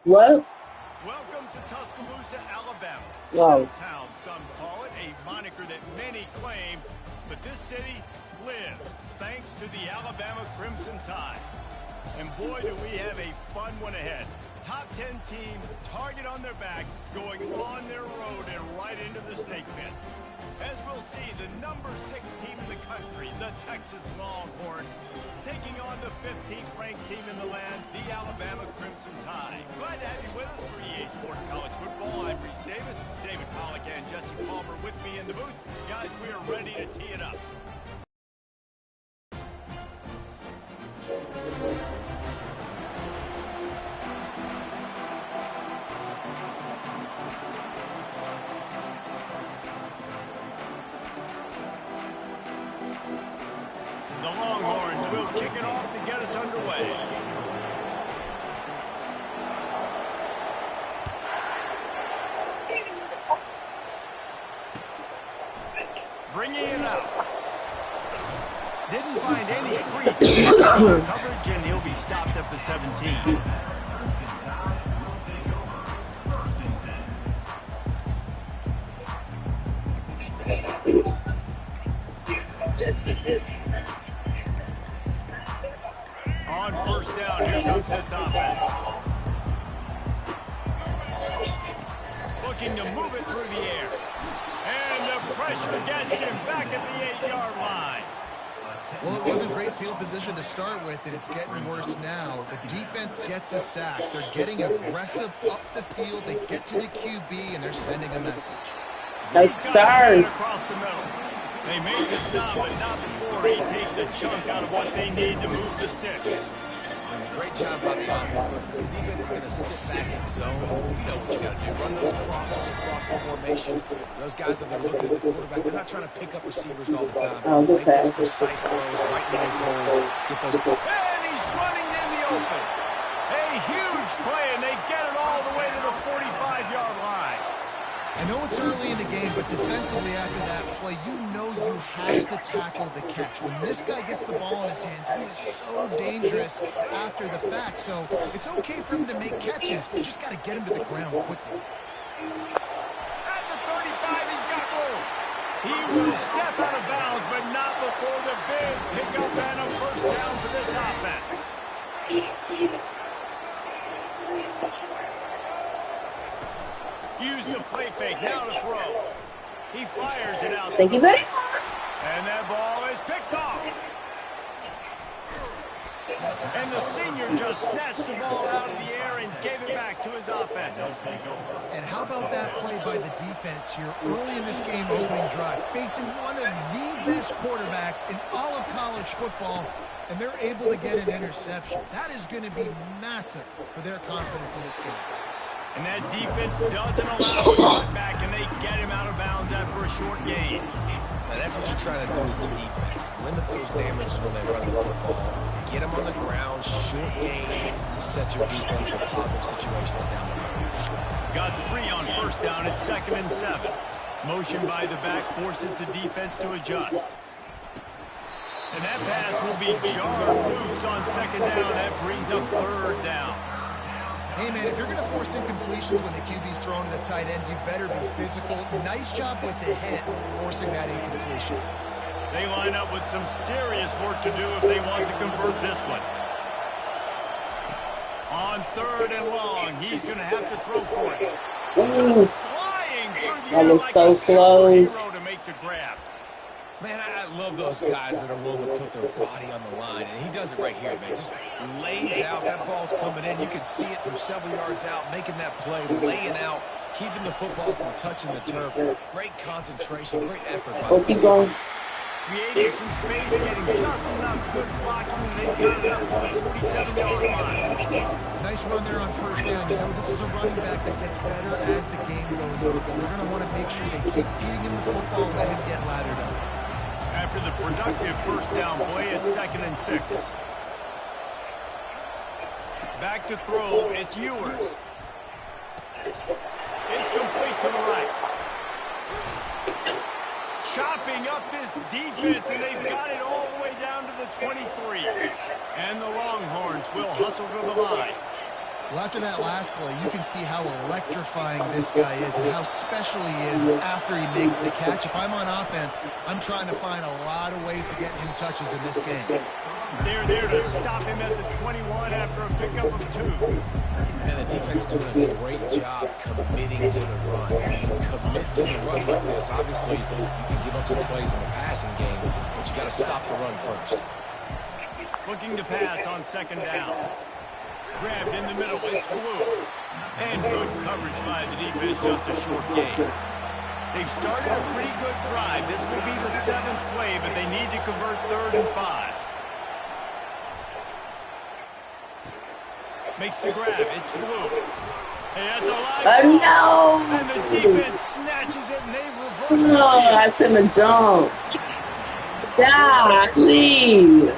What? Welcome to Tuscaloosa, Alabama. Wow. Town, some call it, a moniker that many claim, but this city lives thanks to the Alabama Crimson Tide. And boy, do we have a fun one ahead. Top 10 team, target on their back, going on their road and right into the snake pit. As we'll see, the number 6 team in the country, the Texas Longhorns, taking on the 15th ranked team in the land, the Alabama Crimson Tide. Glad to have you with us for EA Sports College Football. I'm Reese Davis, David Pollack and Jesse Palmer with me in the booth. Guys, we are ready to tee it up. The Longhorns will kick it off to get us underway. Bringing it out. Didn't find any crease in the coverage, and he'll be stopped at the 17. On first down, here comes this offense. Looking to move it through the air. And the pressure gets him back at the 8-yard line. Well, it wasn't great field position to start with, and it's getting worse now. The defense gets a sack. They're getting aggressive up the field. They get to the QB, and they're sending a message. Nice start. Across the middle. They made the stop, but not before he takes a chunk out of what they need to move the sticks. Great job by the offense. Listen, the defense is going to sit back in zone. You know what you got to do. Run those crosses across the formation. Those guys that are looking at the quarterback, they're not trying to pick up receivers all the time. Make those precise throws right in those holes. Get those. And he's running in the open. A huge play, and they get it all the way to the 45-yard line. I know it's early in the game, but defensively after that play, you know you have to tackle the catch. When this guy gets the ball in his hands, he is so dangerous after the fact. So it's okay for him to make catches. You just got to get him to the ground quickly. At the 35, he's got room. He will step out of bounds, but not before the big pickup and a first down for this offense. Use the play fake, now to throw. He fires it out. Thank you very much. And that ball is picked off. And the senior just snatched the ball out of the air and gave it back to his offense. And how about that play by the defense here early in this game opening drive, facing one of the best quarterbacks in all of college football, and they're able to get an interception. That is going to be massive for their confidence in this game. And that defense doesn't allow him to run back, and they get him out of bounds after a short gain. Now, that's what you're trying to do as a defense. Limit those damages when they run the football. Get them on the ground, short gains to set your defense for positive situations down the road. Got 3 on first down at 2nd and 7. Motion by the back forces the defense to adjust. And that pass will be jarred loose on 2nd down. That brings up 3rd down. Hey, man, if you're going to force incompletions when the QB's throwing to the tight end, you better be physical. Nice job with the hit, forcing that incompletion. They line up with some serious work to do if they want to convert this one. On 3rd and long, he's going to have to throw for it. Just flying through the That air was like so a close. superhero to make the grab. Man, I love those guys that are willing to put their body on the line, and he does it right here, man. Just lays out. That ball's coming in. You can see it from several yards out, making that play, laying out, keeping the football from touching the turf. Great concentration, great effort. Oh, keep going. Creating some space, getting just enough good blocking, and they got it up to the 47-yard line. Nice run there on first down. You know, this is a running back that gets better as the game goes on. So they're going to want to make sure they keep feeding him the football, let him get lathered up. After the productive first down play at 2nd and 6. Back to throw, it's Ewers. It's complete to the right. Chopping up this defense, and they've got it all the way down to the 23. And the Longhorns will hustle to the line. Well, after that last play, you can see how electrifying this guy is and how special he is after he makes the catch. If I'm on offense, I'm trying to find a lot of ways to get him touches in this game. They're there to stop him at the 21 after a pickup of 2. And the defense doing a great job committing to the run. When you commit to the run like this, obviously you can give up some plays in the passing game, but you got to stop the run first. Looking to pass on 2nd down. Grabbed in the middle, it's Blue. And good coverage by the defense, just a short gain. They've started a pretty good drive. This will be the 7th play, but they need to convert 3rd and 5. Makes the grab, it's Blue. Hey, that's a live ball. No! And the defense snatches it, and they reverse it. No, I shouldn't have jumped. Golly.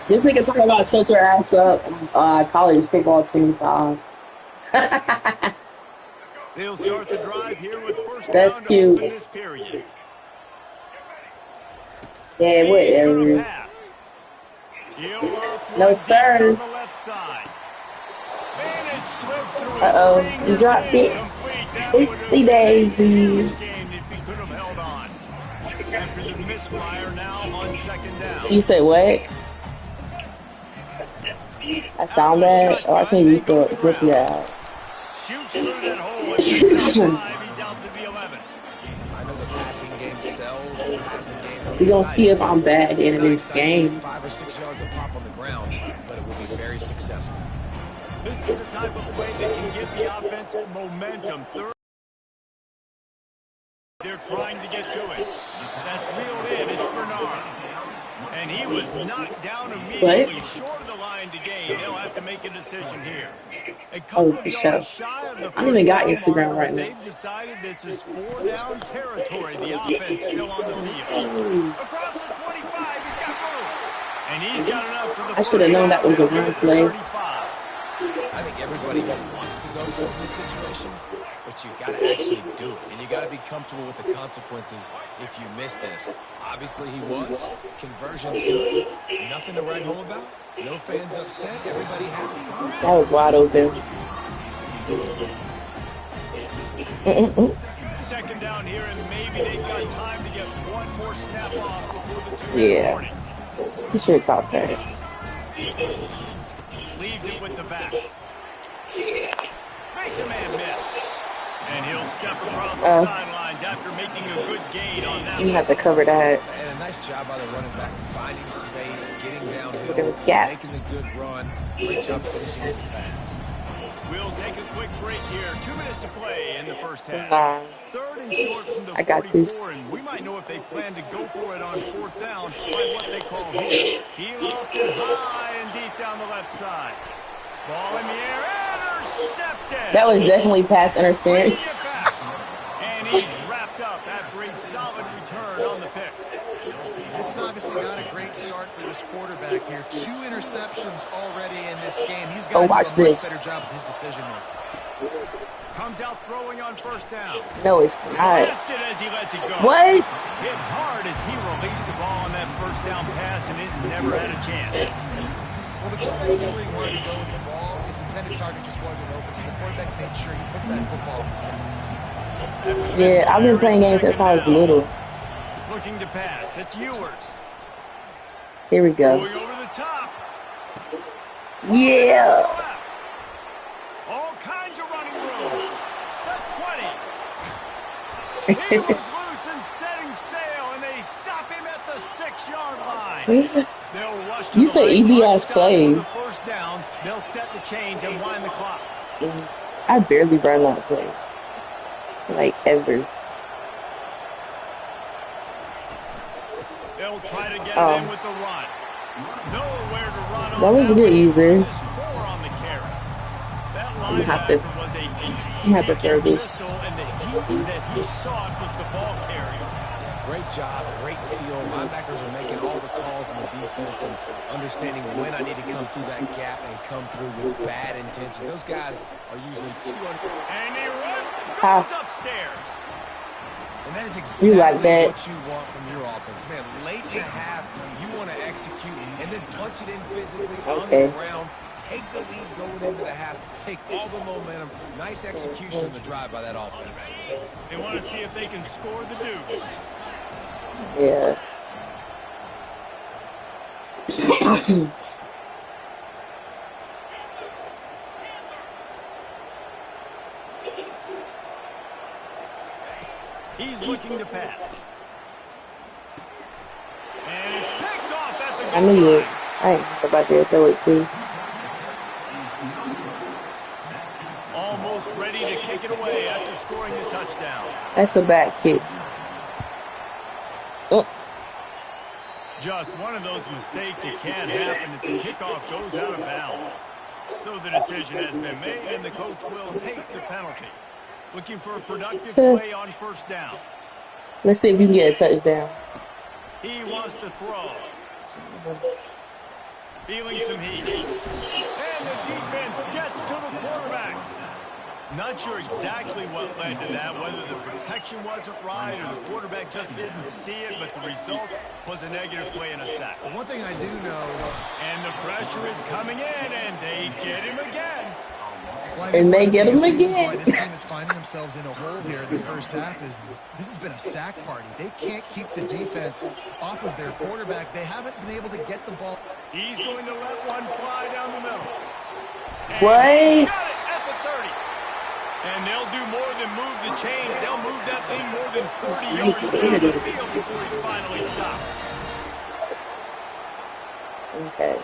This nigga talking about shut your ass up, college football 25. They'll start the drive here with 1st That's down cute. to open this period. Yeah, whatever. No, sir. Uh-oh, you dropped it. 50 daisy. You say what? I sound bad? Oh, I can't even whip your ass. Shoots through that hole. He's out to the 11. I know the passing game sells. The passing game is We're going to see if I'm bad in this game. 5 or 6 yards of pop on the ground, but it will be very successful. This is the type of play that can give the offense momentum. They're trying to get to it. That's reeled in. It's Bernard. And he was knocked down immediately short of the line to gain. They'll have to make a decision here. Oh, for sure. I don't even got Instagram right now. They've decided this is 4-down territory. The offense still on the field. Across the 25, he's got room. And he's got enough for the I should have known that was a run play. I think everybody wants to go for it in this situation, but you got to actually do it, and you got to be comfortable with the consequences if you miss this. Obviously, he was. Conversion's good. Nothing to write home about. No fans upset. Everybody happy. That was wide open. 2nd down here, and maybe they've got time to get one more snap off before the 2-minute warning. You should have caught that. Leaves it with the back. Makes a man miss. And he'll step across the sidelines after making a good gain on that. You have to cover that. And a nice job by the running back, finding space, getting downhill, There were gaps. making a good run. Great job finishing his pads. We'll take a quick break here. 2 minutes to play in the first half. 3rd and short from the I got 44, this. and we might know if they plan to go for it on 4th down by what they call here. He lofts it high and deep down the left side. Ball in the air, intercepted. That was definitely pass interference. And he's wrapped up after a solid return on the pick. This is obviously not a great start for this quarterback here. 2 interceptions already in this game. He's got to do a much better job with his decision making. Comes out throwing on 1st down. No, it's not. Missed it as he lets it go. What? Hit hard as he released the ball on that 1st down pass, and it never had a chance. Well, the quarterback knew where he wanted to go with the ball. His intended target just wasn't open, so the quarterback made sure he put that football in the stands. Yeah, I've been playing games since I was little. Looking to pass. It's Ewers. Here we go. Going over the top. Yeah. All kinds of running room. The 20. He was loose and setting sail, and they stop him at the 6-yard line. They'll rush to You the say line, easy ass play. the 1st down. They'll set the chains and wind the clock. I barely run that play. Like, ever. They'll try to get it in with the run. Nowhere to run on. That was a good user. That I'm gonna have to throw this. And the heat that he sought was the ball carrier. Great job, great feel. Linebackers are making all the calls in the defense and understanding when I need to come through that gap and come through with bad intention. Those guys are usually 200. And he runs, goes upstairs. And that is You like exactly that? what you want from your offense. Man, late in the half, you want to execute and then punch it in physically on the Okay. ground. Take the lead going into the half. Take all the momentum. Nice execution on the drive by that offense. They want to see if they can score the deuce. Yeah. He's looking to pass. And it's picked off at the I goal knew it. line. I ain't about to throw it too. Almost ready to kick it away after scoring the touchdown. That's a back kick. Oh, Just one of those mistakes that can happen as the kickoff goes out of bounds. So the decision has been made, and the coach will take the penalty. Looking for a productive play on first down. let's see if you can get a touchdown. He wants to throw. Feeling some heat. And the defense gets to the quarterback. Not sure exactly what led to that, whether the protection wasn't right or the quarterback just didn't see it, but the result was a negative play and a sack. One thing I do know, And the pressure is coming in, and they get him again. well, I And think they one of the get 'em biggest reasons again. why this team is finding themselves in a hole here in the first half is this has been a sack party. They can't keep the defense off of their quarterback. They haven't been able to get the ball. He's going to let one fly down the middle. And What? he's got it at the 30. And they'll do more than move the chains. They'll move that thing more than 30 yards down the field before he's finally stopped. Okay.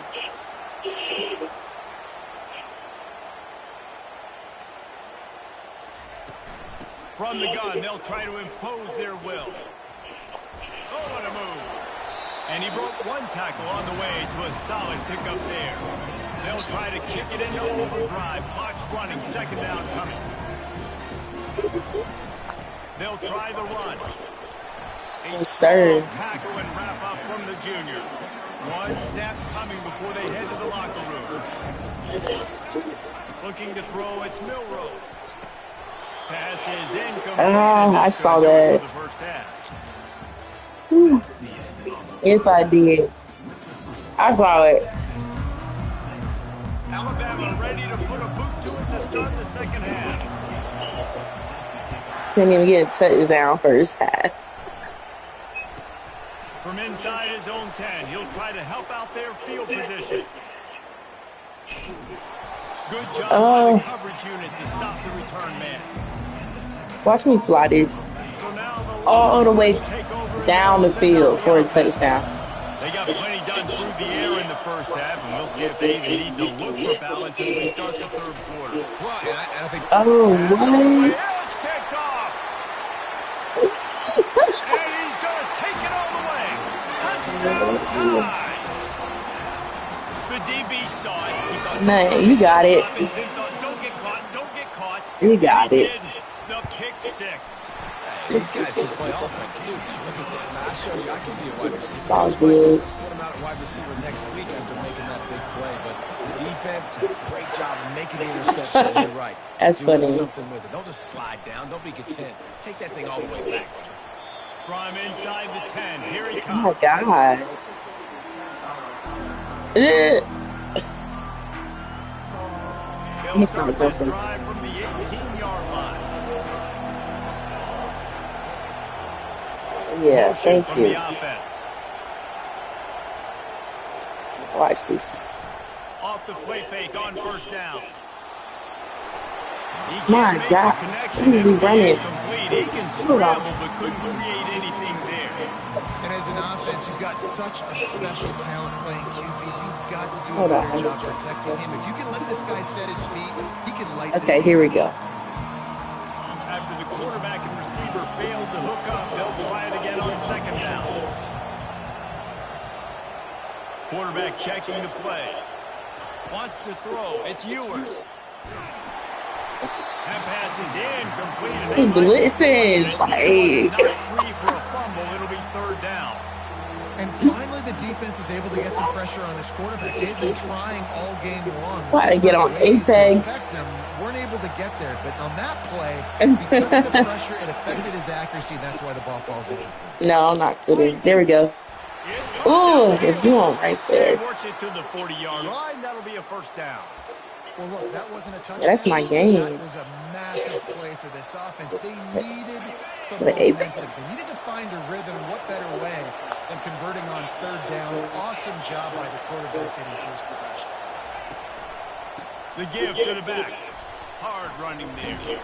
From the gun, they'll try to impose their will. Oh, what a move. And he broke one tackle on the way to a solid pickup there. They'll try to kick it into overdrive. Clock's running, second down coming. They'll try the run. A strong tackle and wrap up from the junior. One snap coming before they head to the locker room. Looking to throw, it's Milrow. Pass is incomplete. I saw that. The first half. Yes, I did. I saw it. Alabama ready to put a boot to it to start the second half. Couldn't even get a touchdown first half. From inside his own 10, he'll try to help out their field position. Good job by the coverage unit to stop the return man. Watch me fly this So now all the way take over down the field for a touchdown. They got plenty done through the air in the first half, and we'll see if they even need to look for balance as we start the third quarter. Well, and I think What? It's kicked off. And he's going to take it all the way. Touchdown tie. The DB saw it. He thought, No, you got it. then thought, don't get caught, don't get caught. You got He it. didn't. The pick six. these guys can play offense, too, man. Look at this. I showed you I can be a wide receiver. Sounds good. Split him out at wide receiver next week after making that big play. But the defense, great job making the interception. And you're right. That's Doing funny. something with it. Don't just slide down. Don't be content. Take that thing all the way back. From inside the 10, here he Oh my comes. God. He'll start this drive from the 18-yard line. Yeah, Motion thank from you. the offense. Watch this. Off the play fake on first down. He can't My make God. the connection. Who's he It'll be running? incomplete. He can scramble but couldn't create anything there. And as an offense, you've got such a special talent playing QB. You've got to do a Hold on. better job protecting him. If you can let this guy set his feet, he can light this Okay, here we go. defense up. After the quarterback and receiver failed to hook up, they'll try it again on second down. Quarterback checking the play. Wants to throw. It's Ewers. That pass is incomplete. And they He might be blitzing. fortunate. It was Like, not free for a fumble. It'll be third down. And finally, the defense is able to get some pressure on this quarterback. They've been trying all game long. Try to get on Apex. Weren't able to get there, but on that play, because of the pressure, it affected his accuracy, and that's why the ball falls into his play. No, I'm not kidding. There we go. Ooh, if you want right there. Works it to the 40-yard line. That'll be a first down. Well, look, that wasn't a touchdown. That's my game. That was a massive play for this offense. They needed some The momentum. Apex. They needed to find a rhythm, and what better way than converting on third down. Awesome job by the quarterback getting through his progression. The give to the back. Hard running there.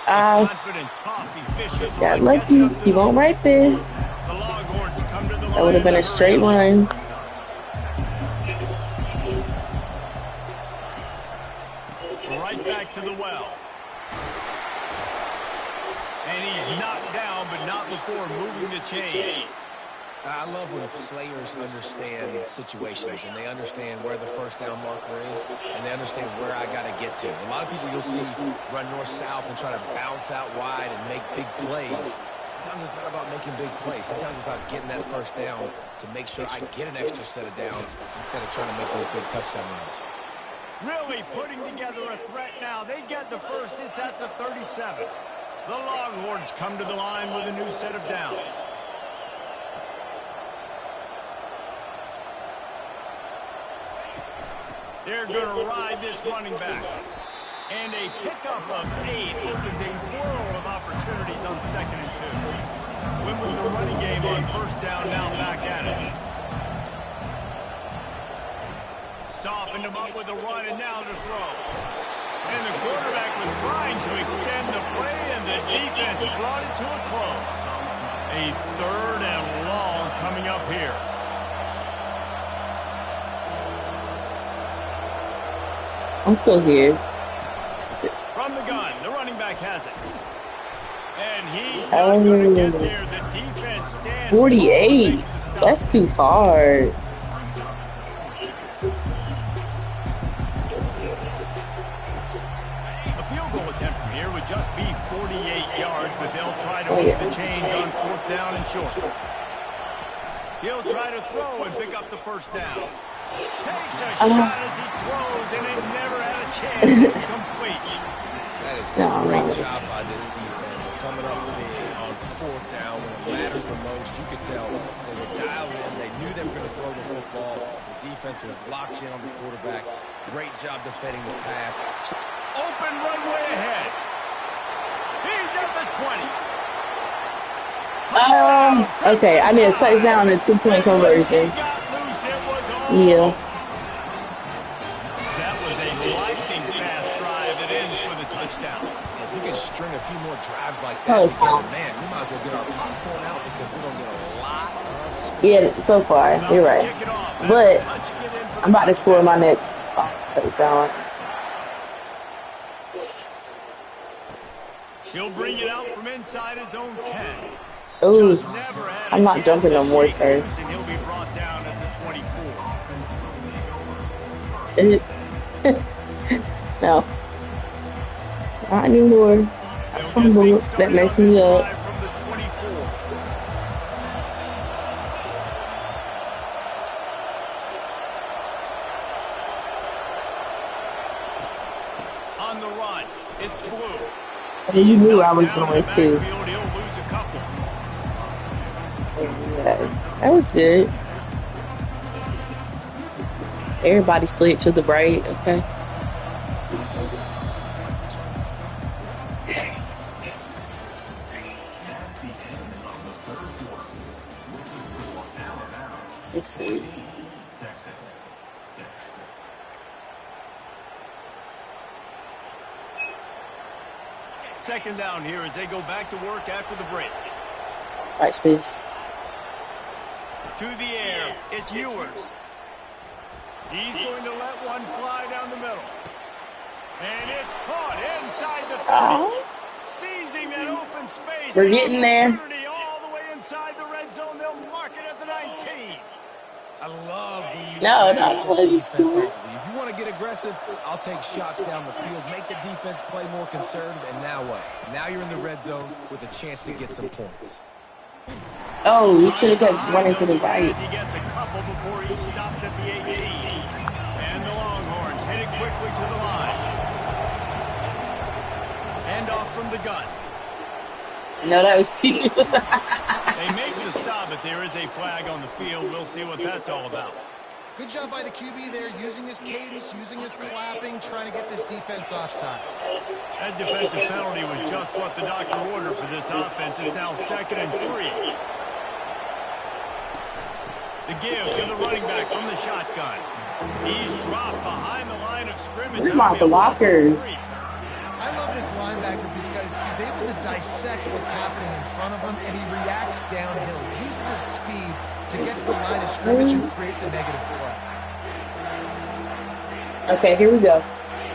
Confident, tough, efficient. Got lucky. He won't right there. The Longhorns come to the line. That would have been a straight run. Right back to the well. And he's knocked down, but not before moving the chains. I love when players understand situations and they understand where the first down marker is and they understand where I got to get to. A lot of people you'll see run north-south and try to bounce out wide and make big plays. Sometimes it's not about making big plays. Sometimes it's about getting that first down to make sure I get an extra set of downs instead of trying to make those big touchdown runs. Really putting together a threat now. They get the first. It's at the 37. The Longhorns come to the line with a new set of downs. They're going to ride this running back. And a pickup of 8 opens a world of opportunities on 2nd and 2. Went with the running game on first down, now back at it. Softened him up with a run, and now to throw. And the quarterback was trying to extend the play, and the defense brought it to a close. A 3rd and long coming up here. I'm still here. From the gun, the running back has it. And he's not going to get there. The defense stands 48. That's too hard. A field goal attempt from here would just be 48 yards, but they'll try to move the chains on 4th down and short. He'll try to throw and pick up the first down. Takes a shot as he throws, and it never had a chance. It's complete. That is a great job by this defense. Coming up big on 4th down when it matters the most. You could tell they were dialed in. They knew they were going to throw the football. The defense was locked in on the quarterback. Great job defending the pass. Open runway ahead. He's at the 20. Okay, I need a touchdown and 2-point conversion. Yeah. That was a lightning fast drive that ends with a touchdown. If we could string a few more drives like that together, man, we might as well get our popcorn out because we're going to get a lot of score. Yeah, so far, you're right. But I'm about to score my next touchdown. He'll bring it out from inside his own 10. Ooh, I'm not jumping no more, sir. And he'll be brought down at the 24. No. Not anymore. That messed me up. On the run, it's Blue. You knew I was going to. Yeah, that was good. Everybody slid to the right, okay. Let's see. Second down here as they go back to work after the break. Watch this. To the air, it's Ewers. He's going to let one fly down the middle. And it's caught inside the 30. Seizing that open space. We're getting there. All the way inside the red zone. They'll mark it at the 19. I love when you defense offensively. If you want to get aggressive, I'll take shots down the field, make the defense play more conservative, and now what? Now you're in the red zone with a chance to get some points. Oh, you should have kept running to the right. He gets a couple before he's stopped at the 18. And the Longhorns headed quickly to the line. And off from the gun. No, that was cheap. They make the stop, but there is a flag on the field. We'll see what that's all about. Good job by the QB there, using his cadence, using his clapping, trying to get this defense offside. That defensive penalty was just what the doctor ordered for this offense. It's now 2nd and 3. The give to the running back from the shotgun. He's dropped behind the line of scrimmage. Where's my blockers? I love this linebacker because he's able to dissect what's happening in front of him, and he reacts downhill, uses his speed to get to the line of scrimmage and create the negative play. Okay, here we go.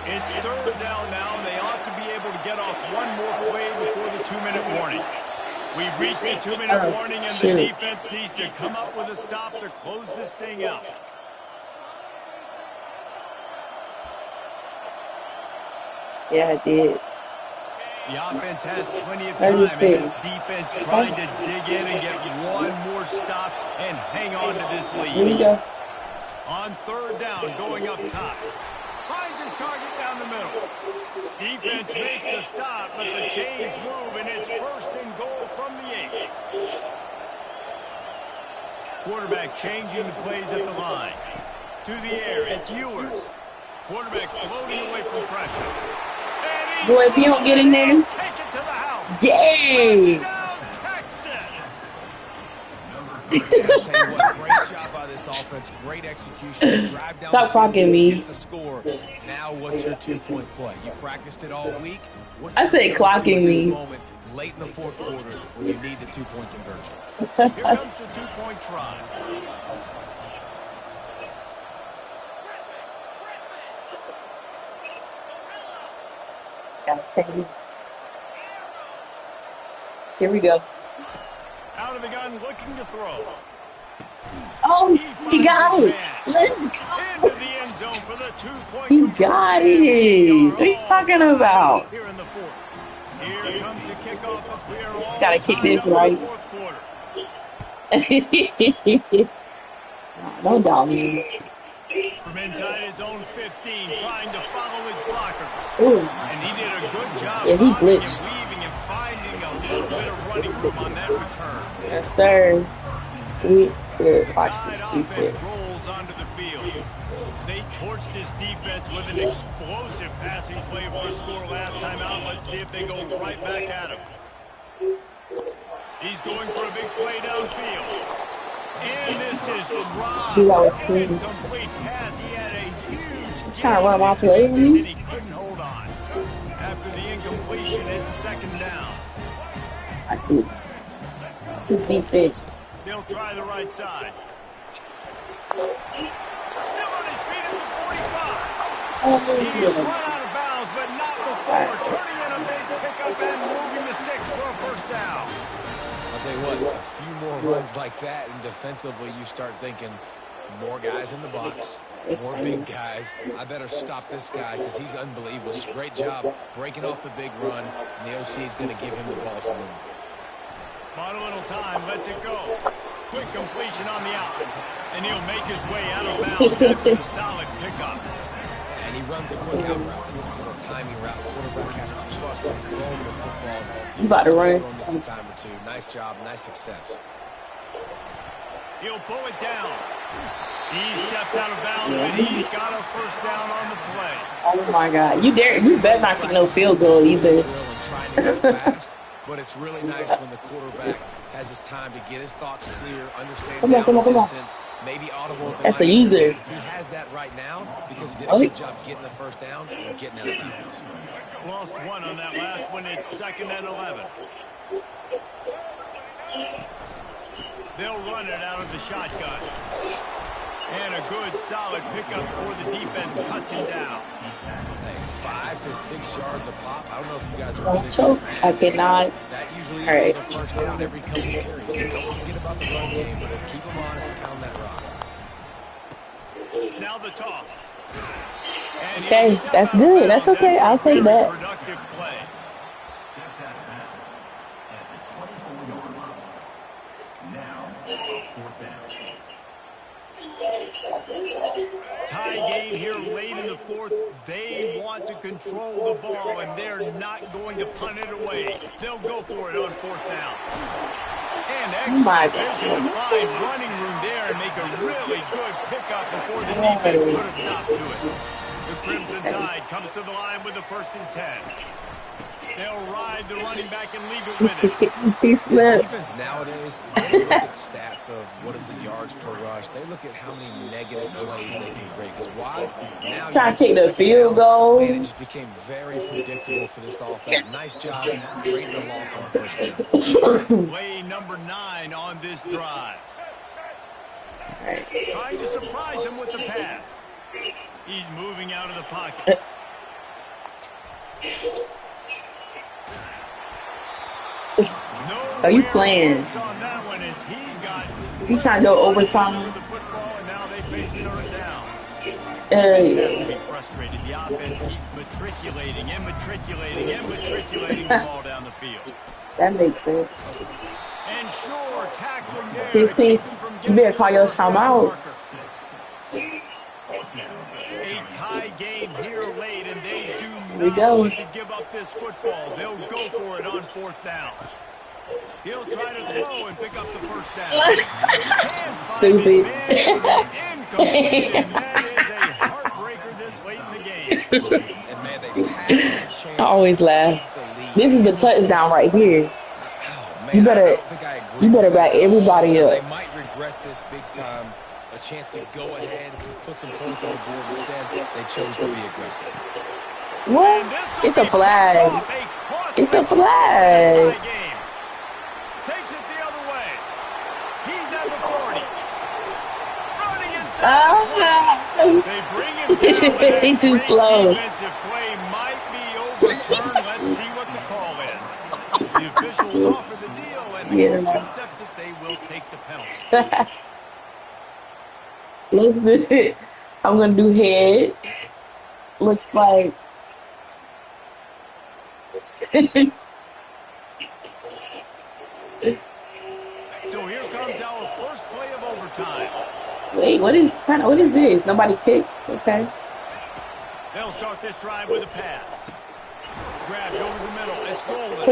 It's 3rd down now, and they ought to be able to get off one more play before the 2-minute warning. We've reached the 2-minute warning, and the defense needs to come up with a stop to close this thing out. Yeah, I did. The offense has plenty of time, and this defense trying to dig in and get one more stop and hang on to this lead. Here we go. On 3rd down, going up top. Finds his target down the middle. Defense makes a stop, but the chains move, and it's 1st and goal from the 8. Quarterback changing the plays at the line. To the air, it's Ewers. Quarterback floating away from pressure. Boy, if you don't get in there, take it to the house. yay! Touchdown, Texas. I tell you what, great job by this offense, great execution. Drive down. Stop clocking me. Get the score. Now, what's your 2-point play? You practiced it all week. I say clocking me. Moment, late in the 4th quarter, when you need the 2-point conversion. Here comes the 2-point try. Here we go. Out of the gun, looking to throw. Oh, he got it. Let's go. Into the end zone for the 2-point He got it. What are you talking about? Here in the 4th. Here comes the kickoff. Just gotta kick this right. Don't doubt me. From inside his own 15, trying to follow his blockers. Ooh. And he did a good job. Yeah, he blitzed. And weaving and finding a little bit of running room on that return. Yes, sir. We watch this defense. Rolls onto the field. They torched this defense with an explosive passing play for a score last time out. Let's see if they go right back at him. He's going for a big play downfield. And this is dropped. He always clean. Complete pass. He had a huge Trying to run my play with me. he couldn't hold on. After the incompletion, it's 2nd down. I see this. This is defense. They'll try the right side. Still on his feet at the 45. He's run out of bounds, but not before turning in a big pickup and moving the sticks for a 1st down. I'll tell you what, a few more runs like that, and defensively you start thinking more guys in the box, more big guys. I better stop this guy because he's unbelievable. Just great job breaking off the big run, and the OC is going to give him the ball some more. Bought a little time, lets it go. Quick completion on the out. And he'll make his way out of bounds after a solid pickup. And he runs a quick out route. And this is a timing route. The quarterback has to trust him throwing the football. You about to run. This a time or two. Nice job, nice success. He'll pull it down. He steps out of bounds, but he's got a 1st down on the play. Oh my God! You better not kick no field goal either. But it's really nice when the quarterback has his time to get his thoughts clear, understand come on. distance, maybe audible. That's a user. He has that right now because he did a good job getting the 1st down and getting out of bounds. Lost one on that last one. It's 2nd and 11. They'll run it out of the shotgun. And a good, solid pickup for the defense. Cuts him down. Hey, 5 to 6 yards a pop. I don't know if you guys are Don't choke. I cannot. That usually All right. is a 1st down every couple of carries. So don't forget about the run game, but keep them honest and pound that rock. Now the toss. And Okay, that's good. That's okay. I'll take that. Productive play. Tie game here late in the fourth. They want to control the ball, and they're not going to punt it away. They'll go for it on fourth down. And excellent vision to find running room there and make a really good pickup before the defense put a stop to it. The Crimson Tide comes to the line with the 1st and 10. They'll ride the running back and leave it with it. The defense nowadays, they don't look at stats of what is the yards per rush. They look at how many negative plays they can create. Because why? Now trying to take the field goal. And it just became very predictable for this offense. Nice job creating the loss on 1st down. Play number 9 on this drive. Trying to surprise him with the pass. He's moving out of the pocket. Are you playing? You trying to go overtime? Has to be frustrated. The offense keeps matriculating the ball down the field. That makes sense. And sure, tackling there. 15. You better call your timeout. A tie game here late, and they do not want to give up this football. They'll go for it on 4th down. He'll try to throw and pick up the 1st down. Stupid. Incomplete, and that is a heartbreaker this late in the game. And man, they passed the chance. I always laugh. This is the touchdown right here. Oh, man, you better back everybody up. They might regret this big time. A chance to go ahead, put some points on the board. Instead, they chose to be aggressive. What? It's a flag. It's a flag. Takes it the other way. He's at the 40. Running inside. They bring him down. He's too slow. Defensive play might be overturned. Let's see what the call is. The officials offer the deal, and the coach accepts it. They will take the penalty. Let's do it. I'm gonna do head. Looks like. So here comes our first play of overtime. Wait, what is this? Nobody kicks. Okay. They'll start this drive with a pass. Grabbed over the middle. It's golden.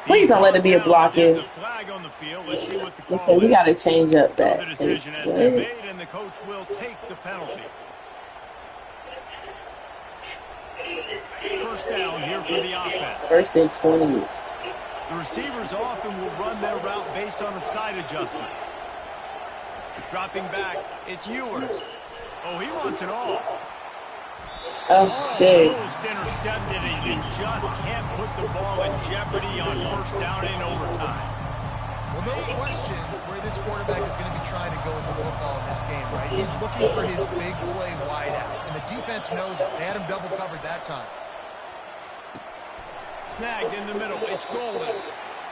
Please don't let it be a blocking. There's a flag on the field. Let's see what the call Okay, we got to change up The that. decision has been made, and the coach will take the penalty. First down here for the offense. 1st and 20. The receivers often will run their route based on a side adjustment. Dropping back, it's Ewers. Oh, he wants it all. Oh, good. Almost intercepted, and you just can't put the ball in jeopardy on 1st down in overtime. Well, no question where this quarterback is going to be trying to go with the football in this game, right? He's looking for his big play wide out, and the defense knows it. They had him double covered that time. Snagged in the middle. It's golden.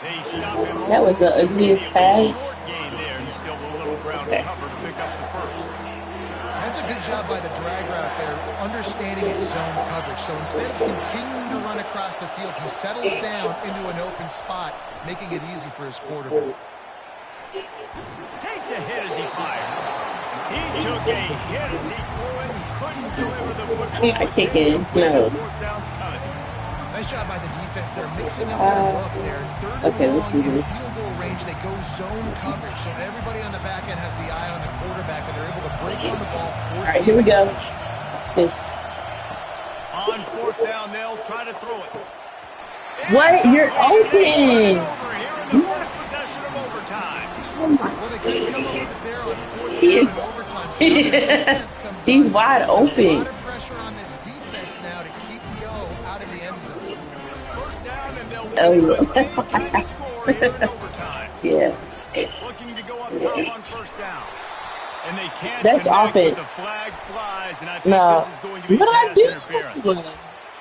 They stop him. That was the ugliest pass. Short gain there, and still a little ground to cover to pick up the 1st. That's a good job by the drag route there, understanding its zone coverage. So instead of continuing to run across the field, he settles down into an open spot, making it easy for his quarterback. Takes a hit as he fired. He took a hit as he threw it and couldn't deliver the football. I kick in. No. 4th down's coming. Nice job by the defense. They're mixing up their look there. 3rd okay, and let's long do in this. field goal range. They go zone coverage. So everybody on the back end has the eye on the quarterback, and they're able to break on the ball. All right, here we go. Sis. On 4th down, they'll try to throw it. What? You're open. Here in the first possession of overtime. Well, they couldn't come up with it there on 4th He down is- in overtime. So now the defense comes He's on. wide A open. lot of pressure on this defense now to keep the O out of the end zone. First down, and they'll Oh, win yeah. with any kind of score here in overtime. Yeah. Looking to go up top on 1st down. And they can't That's connect, offense. but the flag flies, and I think No. this is going to be What did I pass do? interference.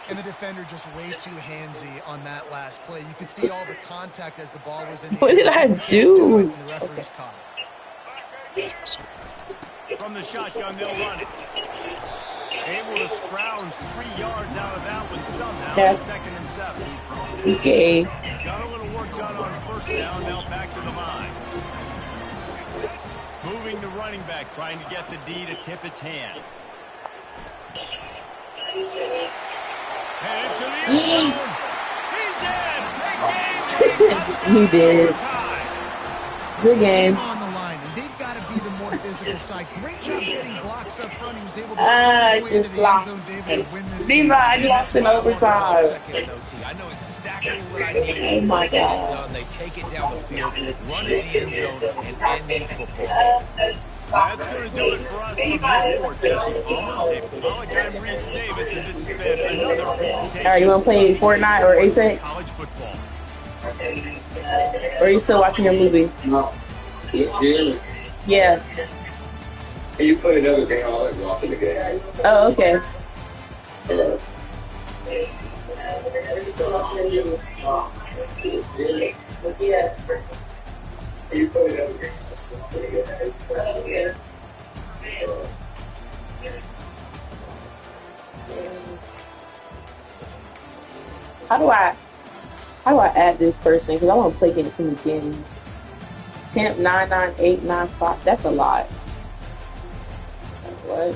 And the defender just way too handsy on that last play. You could see all the contact as the ball was in the What air. did I So he can't do? it, and the referee's caught it. From the shotgun, they'll run it. Able to scrounge 3 yards out of that one somehow. Yeah. 2nd and 7. Okay. Got a little work done on 1st down. Now back to the line. Moving the running back, trying to get the D to tip its hand. And into the end zone. He's in. Big game. Touchdown. He did. Good game. On the line, and they've got to be the more physical side. Great job getting blocks up front. He was able to squeeze his way into the end zone, David, and win this game. I lost in overtime. I know exactly what I need. Oh my God. Done. They take it down the field, run in the end zone, and end the football. That's going to do it for us from Newport. Jesse Palmer, David Pollack, I'm Reese Davis, and this has been another presentation. All right, you want to play Fortnite or Apex? College football. Or are you still watching your movie? No. Really? Yeah. Hey, you play another game, I'll let you off in the game. Oh, okay. Yeah. You play another game. How do I add this person? Because I want to play against him again. Temp 99895. That's a lot. What?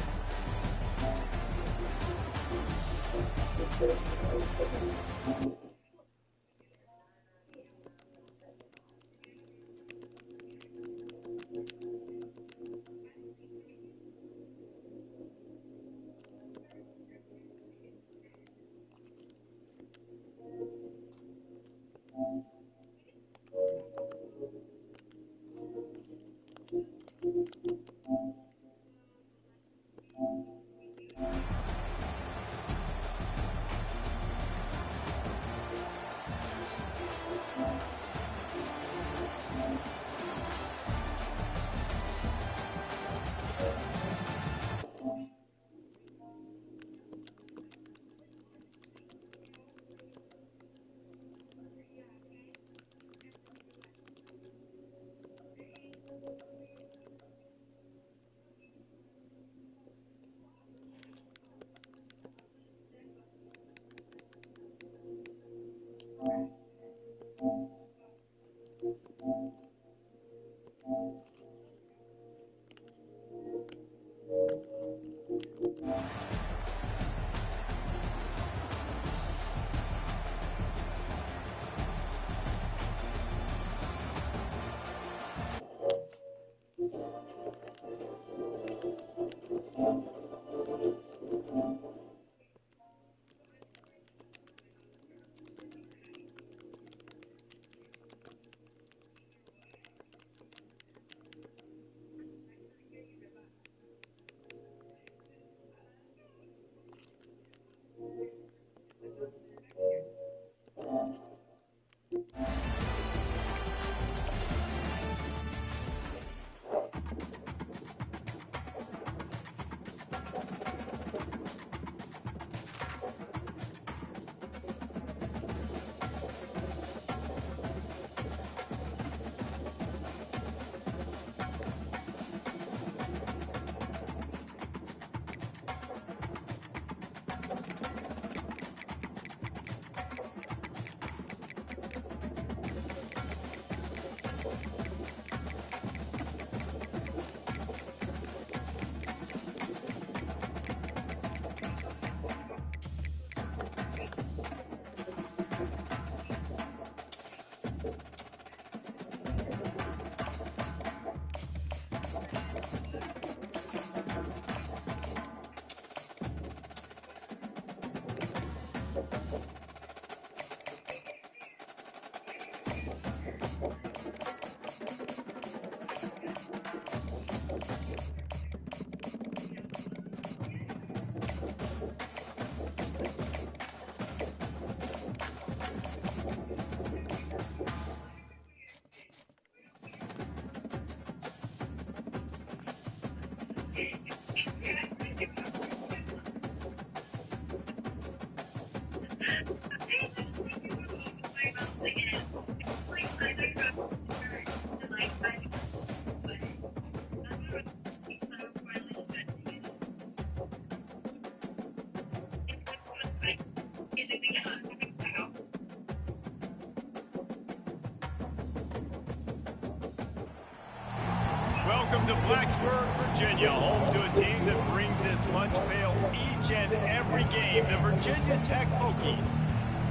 Welcome to Blacksburg, Virginia, home to a team that brings this lunch pail each and every game, the Virginia Tech Hokies.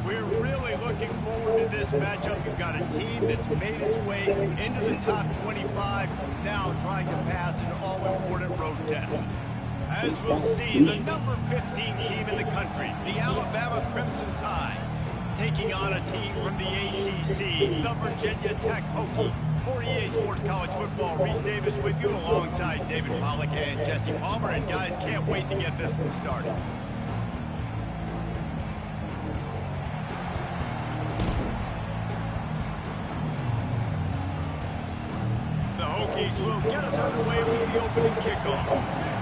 We're really looking forward to this matchup. You've got a team that's made its way into the top 25, now trying to pass an all-important road test. As we'll see, the number 15 team in the country, the Alabama Crimson Tide, taking on a team from the ACC, the Virginia Tech Hokies. For EA Sports College Football, Reese Davis with you alongside David Pollack and Jesse Palmer. And guys, can't wait to get this one started. The Hokies will get us underway with the opening kickoff.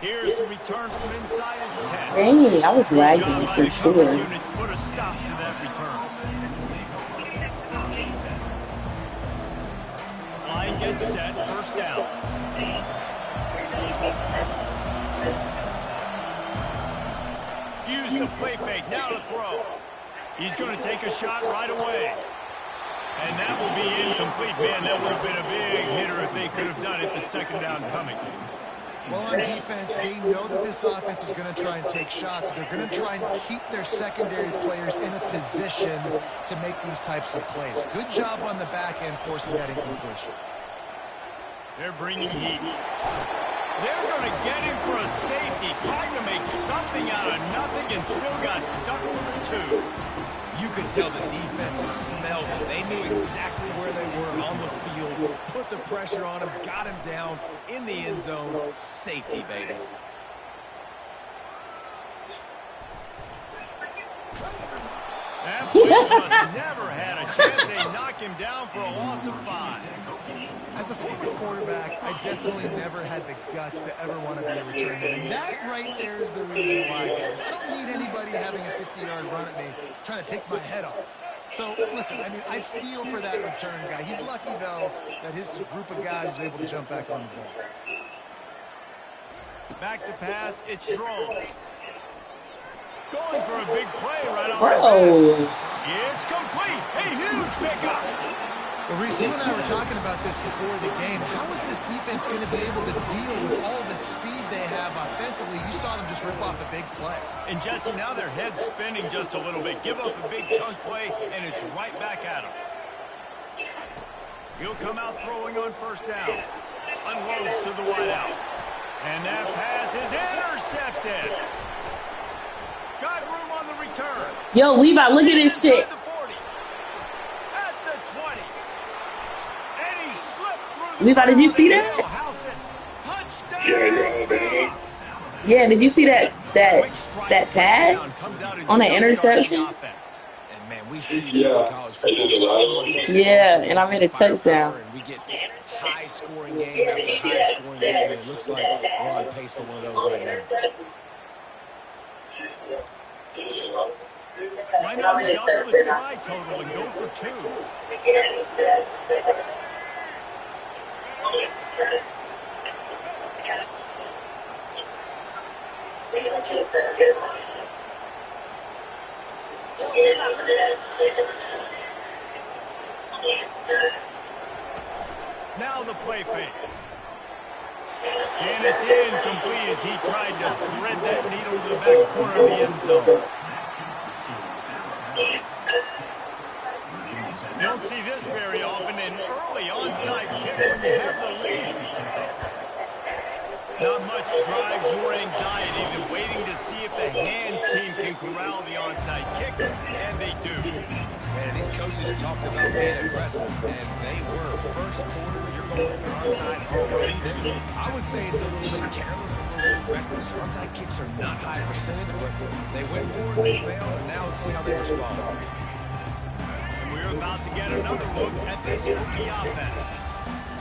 Here's the return from inside his 10. Hey, I was lagging for sure. Put a stop to that return. Line gets set, first down. Use the play fake, now to throw. He's going to take a shot right away. And that will be incomplete. Man, that would have been a big hitter if they could have done it, but second down coming. Well, on defense, they know that this offense is going to try and take shots. They're going to try and keep their secondary players in a position to make these types of plays. Good job on the back end forcing that incompletion. They're bringing heat. They're going to get him for a safety, trying to make something out of nothing and still got stuck for the 2. You could tell the defense smelled it. They knew exactly where they were on the field, put the pressure on him, got him down in the end zone. Safety, baby. That play just never had a chance. They knock him down for a loss of 5. As a former quarterback, I definitely never had the guts to ever want to be a return man. And that right there is the reason why, guys. I don't need anybody having a 50-yard run at me trying to take my head off. So, listen, I mean, I feel for that return guy. He's lucky, though, that his group of guys was able to jump back on the ball. Back to pass, it's Drones. Going for a big play right on the back. It's complete. A huge pickup. Well, Reese, you and I were talking about this before the game. How is this defense going to be able to deal with all the speed they have offensively? You saw them just rip off a big play. And, Jesse, now their head's spinning just a little bit. Give up a big chunk play, and it's right back at him. He'll come out throwing on first down. Unloads to the wideout. And that pass is intercepted. Got room on the return. Yo, Levi, look at this shit. Levi, did you see that? Yeah, did you see that pass on an interception? And man, we see this in college football. Yeah, and I made a touchdown. We get high scoring game after high scoring game, and it looks like we're on pace for one of those right now. Why not double the try total and go for 2? Now the play fake. And it's incomplete as he tried to thread that needle to the back corner of the end zone. You don't see this very often, an early onside kick when you have the lead. Not much drives more anxiety than waiting to see if the hands team can corral the onside kick, and they do. And these coaches talked about being aggressive, and they were. First quarter, you're going to the onside already. I would say it's a little bit careless, a little bit reckless. Onside kicks are not high percentage, but they went for it, they failed, and now let's see how they respond. And we're about to get another look at this Hokie offense.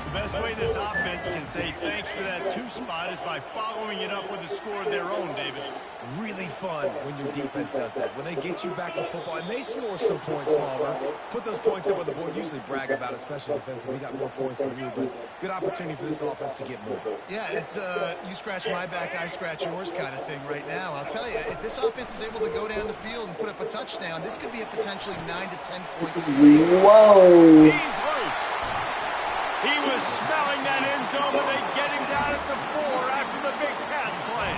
The best way this offense can say thanks for that 2 spot is by following it up with a score of their own, David. Really fun when your defense does that. When they get you back to football and they score some points, Palmer, put those points up on the board. Usually brag about it, especially defensive. We got more points than you, but good opportunity for this offense to get more. Yeah, it's you scratch my back, I scratch yours kind of thing right now. I'll tell you, if this offense is able to go down the field and put up a touchdown, this could be a potentially 9 to 10 point swing. Whoa. He's loose. He was smelling that end zone, but they get him down at the 4 after the big pass play.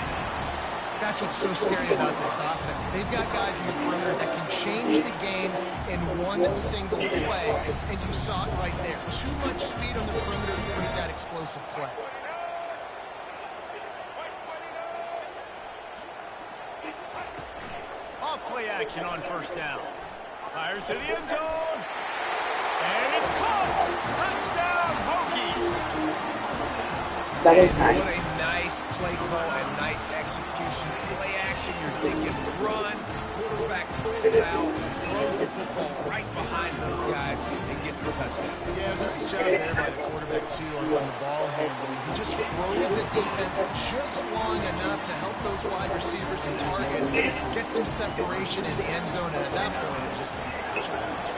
That's what's so scary about this offense. They've got guys in the perimeter that can change the game in one single play, and you saw it right there. Too much speed on the perimeter to create that explosive play. Off play action on first down. Fires to the end zone. And it's caught. Touchdown, Hokies. That is What nice. a nice play call and nice execution. Play action, you're thinking run. Quarterback pulls it out, throws the football right behind those guys, and gets the touchdown. Yeah, it was a nice job there by the quarterback, too, on the ball handling. He just froze the defense just long enough to help those wide receivers and targets get some separation in the end zone, and at that point, it just needs a challenge.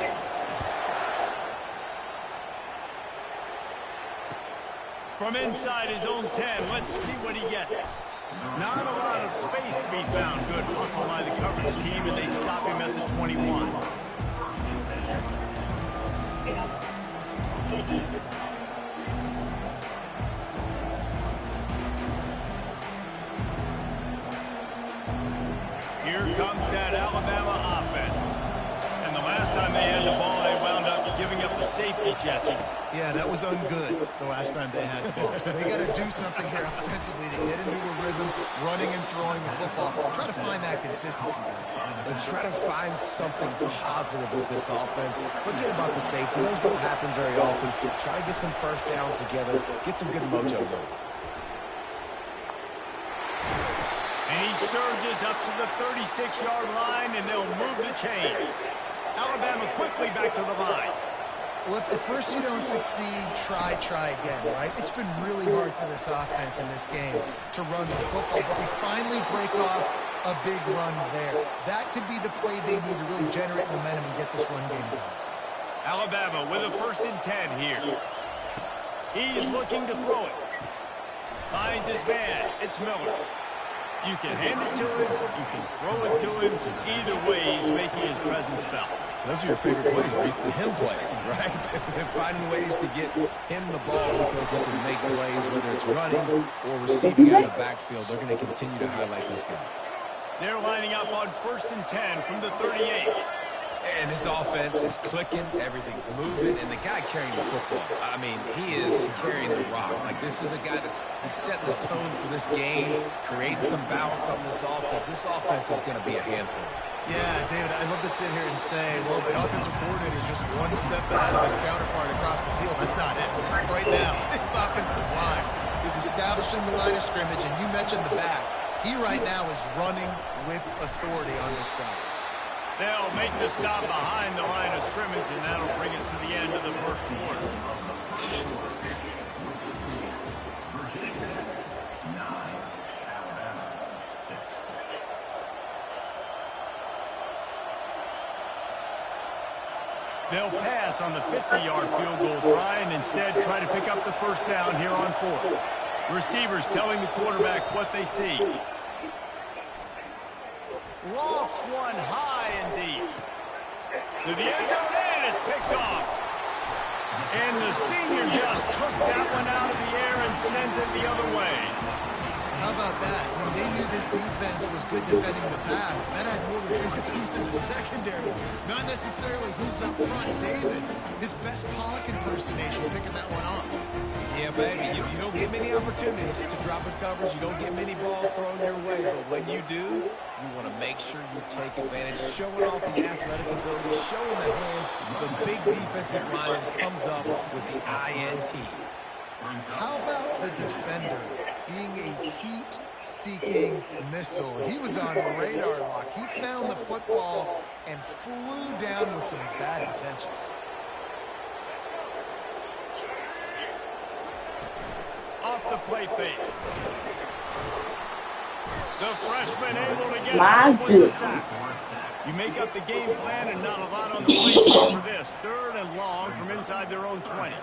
From inside his own 10, let's see what he gets. Not a lot of space to be found. Good hustle by the coverage team, and they stop him at the 21. Here comes that Alabama offense. And the last time they had the ball, they wound up giving up a safety, Jesse. Yeah, that was ungood the last time they had the ball. So they got to do something here offensively to get into a rhythm, running and throwing the football. Try to find that consistency. And try to find something positive with this offense. Forget about the safety. Those don't happen very often. Try to get some first downs together. Get some good mojo going. And he surges up to the 36-yard line, and they'll move the chains. Alabama quickly back to the line. Well, if at first you don't succeed, try again, right? It's been really hard for this offense in this game to run the football, but they finally break off a big run there. That could be the play they need to really generate momentum and get this run game going. Alabama with a 1st and 10 here. He's looking to throw it. Finds his man. It's Miller. You can hand it to him. You can throw it to him. Either way, he's making his presence felt. Those are your favorite plays, Reese, the him plays, right? Finding ways to get him the ball because he can make plays, whether it's running or receiving out of the backfield. They're going to continue to highlight this guy. They're lining up on 1st and 10 from the 38. And this offense is clicking, everything's moving, and the guy carrying the football, I mean, he is carrying the rock. Like, this is a guy that's setting this tone for this game, creating some balance on this offense. This offense is going to be a handful. Yeah, David, I'd love to sit here and say, well, the offensive coordinator is just one step ahead of his counterpart across the field. That's not it. Right now, this offensive line is establishing the line of scrimmage, and you mentioned the back. He right now is running with authority on this drive. They'll make the stop behind the line of scrimmage, and that'll bring us to the end of the first quarter. They'll pass on the 50-yard field goal try and instead try to pick up the first down here on 4th. Receivers telling the quarterback what they see. Lofts one high and deep. To the end zone, and it's picked off. And the senior just took that one out of the air and sent it the other way. How about that? When they knew this defense was good defending the pass, that had more to do with who's in the secondary, not necessarily who's up front. David, his best Pollock impersonation, picking that one off. Yeah, baby, you don't get many opportunities to drop in coverage. You don't get many balls thrown your way, but when you do, you want to make sure you take advantage, showing off the athletic ability, showing the hands. The big defensive lineman comes up with the INT. How about the defender being a heat-seeking missile? He was on radar lock. He found the football and flew down with some bad intentions. the play fake. The freshman able to get My it with the goodness. sack. You make up the game plan and not a lot on the play sheet for this. 3rd and long from inside their own 20.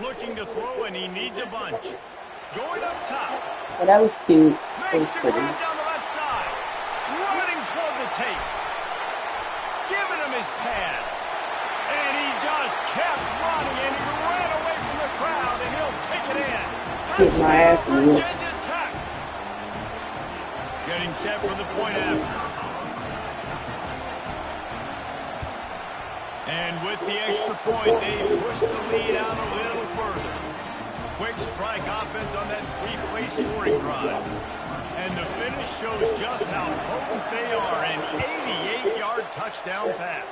Looking to throw, and he needs a bunch. Going up top. Oh, that was cute. That was Makes the pretty. grab down the left side. Running toward the tape. Giving him his pads. And he just kept running, and he ran away from the crowd, and he'll take it in. Get my ass Touchdown, whipped. Virginia Tech. Getting set for the point after. And with the extra point, they push the lead out a little further. Quick strike offense on that 3-play scoring drive. And the finish shows just how potent they are. An 88-yard touchdown pass.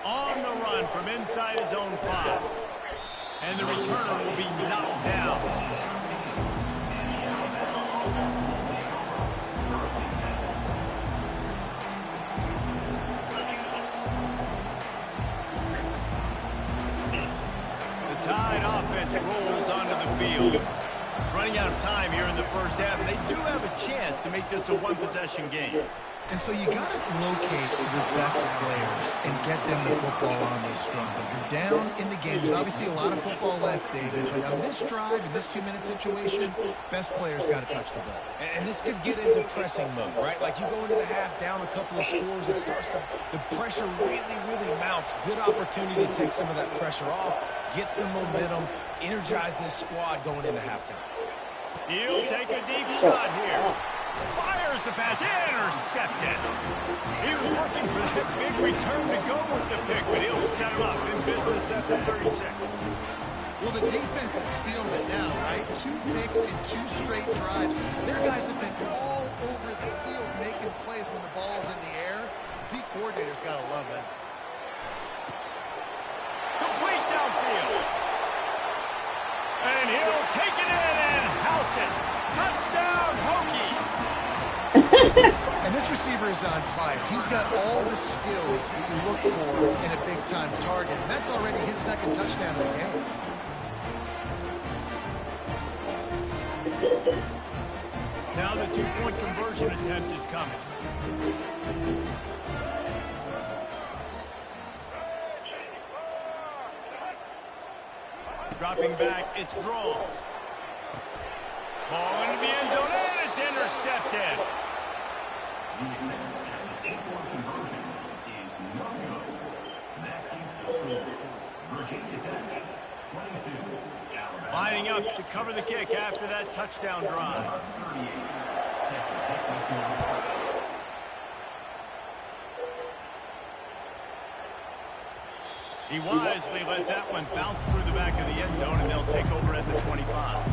On the run from inside his own 5. And the returner will be knocked down. Tide offense rolls onto the field. Running out of time here in the first half, and they do have a chance to make this a one-possession game. And so you got to locate your best players and get them the football on this run. You're down in the game. There's obviously a lot of football left, David, but on this drive, in this 2-minute situation, best players got to touch the ball. And this could get into pressing mode, right? Like you go into the half down a couple of scores, it starts to, the pressure really mounts. Good opportunity to take some of that pressure off, get some momentum, energize this squad going into halftime. He'll take a deep shot here. Fires the pass, intercepted. He was looking for that big return to go with the pick, but he'll set him up in business at the 36. Well, the defense is feeling it now, right? 2 picks in 2 straight drives. Their guys have been all over the field making plays when the ball's in the air. D coordinator's got to love that. Complete downfield. And he'll take it in and house it. Touchdown, Hokies. And this receiver is on fire. He's got all the skills that you look for in a big-time target. And that's already his 2nd touchdown of the game. Now the 2-point conversion attempt is coming. Dropping back, it's Groves. Ball into the end zone, and it's intercepted. Lining up to cover the kick after that touchdown drive. He wisely lets that one bounce through the back of the end zone, and they'll take over at the 25.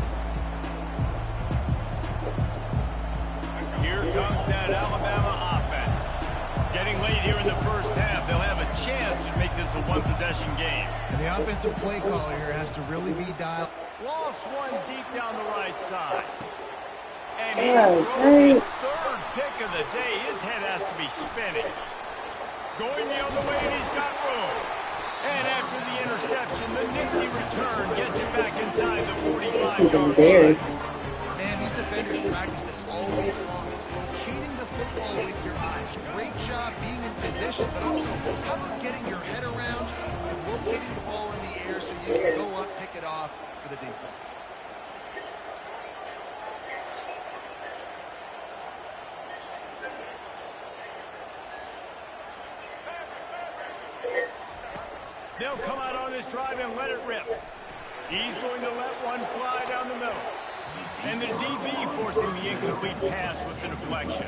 Here comes that Alabama offense. Getting late here in the first half, they'll have a chance to make this a one-possession game. And the offensive play caller here has to really be dialed. Lost one deep down the right side. And he throws his 3rd pick of the day. His head has to be spinning. Going the other way, and he's got room. And after the interception, the nifty return gets it back inside the 45-yard line. Man, these defenders practice this all week long. It's locating the football with your eyes. Great job being in position, but also how about getting your head around and locating the ball in the air so you can go up, pick it off for the defense. They'll come out on this drive and let it rip. He's going to let one fly down the middle. And the DB forcing the incomplete pass with the deflection.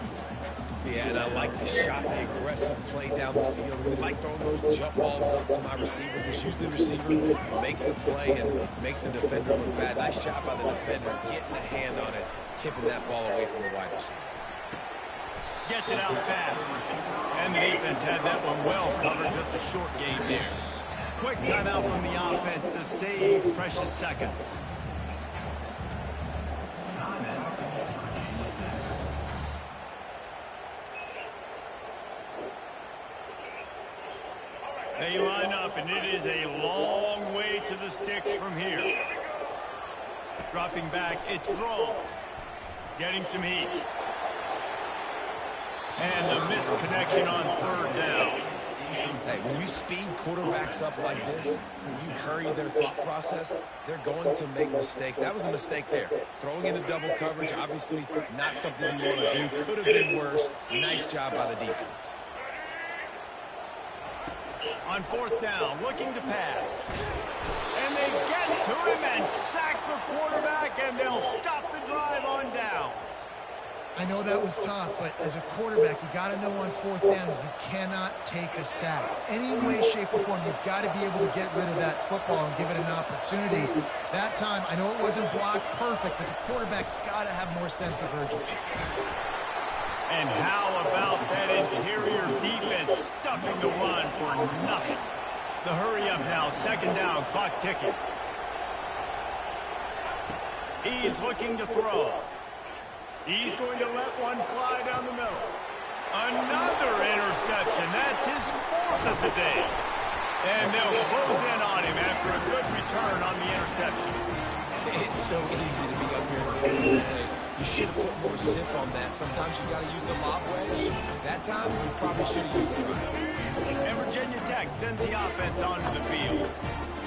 Yeah, and I like the shot, the aggressive play down the field. We like throwing those jump balls up to my receiver, because usually the receiver makes the play and makes the defender look bad. Nice job by the defender getting a hand on it, tipping that ball away from the wide receiver. Gets it out fast. And the defense had that one well covered, just a short game there. Quick timeout from the offense to save precious seconds. line up, and it is a long way to the sticks from here. Dropping back, it's Groves. Getting some heat. And the misconnection on third down. Hey, when you speed quarterbacks up like this, when you hurry their thought process, they're going to make mistakes. That was a mistake there. Throwing into double coverage, obviously not something you want to do. Could have been worse. Nice job by the defense. On fourth down, looking to pass. And they get to him and sack the quarterback, and they'll stop the drive on downs. I know that was tough, but as a quarterback, you got to know on fourth down, you cannot take a sack. Any way, shape, or form, you've got to be able to get rid of that football and give it an opportunity. That time, I know it wasn't blocked perfect, but the quarterback's got to have more sense of urgency. And how about that interior defense stuffing the run for nothing? The hurry up now, second down, clock ticking. He's looking to throw. He's going to let one fly down the middle. Another interception. That's his fourth of the day. And they'll close in on him after a good return on the interception. It's so easy to be up here and say, you should have put more zip on that. Sometimes you got to use the lob wedge. That time, you probably should have used the drive. And Virginia Tech sends the offense onto the field.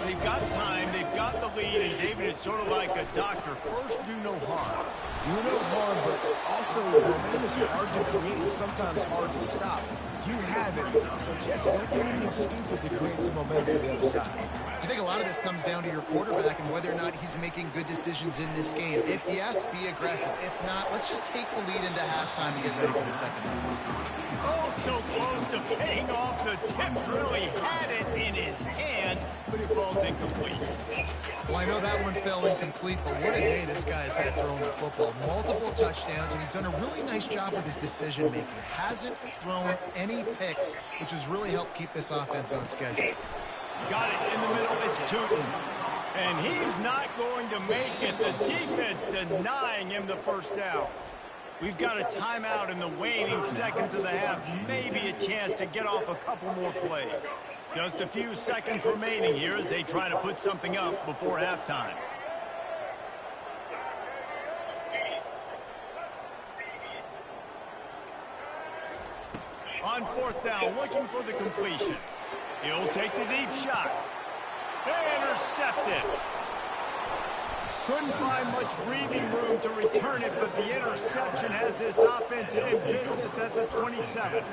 They've got time, they've got the lead, and David, it's sort of like a doctor. First, do no harm. Do no harm, but also momentum is hard to create and sometimes hard to stop. You have it. So, Jesse, don't do anything stupid to create some momentum for the other side. I think a lot of this comes down to your quarterback and whether or not he's making good decisions in this game. If yes, be aggressive. If not, let's just take the lead into halftime and get ready for the second half. Oh, so close to paying off. The tip really had it in his hands, but it falls incomplete. Well, I know that one fell incomplete, but what a day this guy has had throwing the football. Multiple touchdowns, and he's done a really nice job with his decision-making. Hasn't thrown any picks, which has really helped keep this offense on schedule. Got it in the middle. It's Tootin. And he's not going to make it. The defense denying him the first down. We've got a timeout in the waning seconds of the half. Maybe a chance to get off a couple more plays. Just a few seconds remaining here as they try to put something up before halftime. On fourth down, looking for the completion. He'll take the deep shot. Intercepted. Couldn't find much breathing room to return it, but the interception has this offense in business at the 27.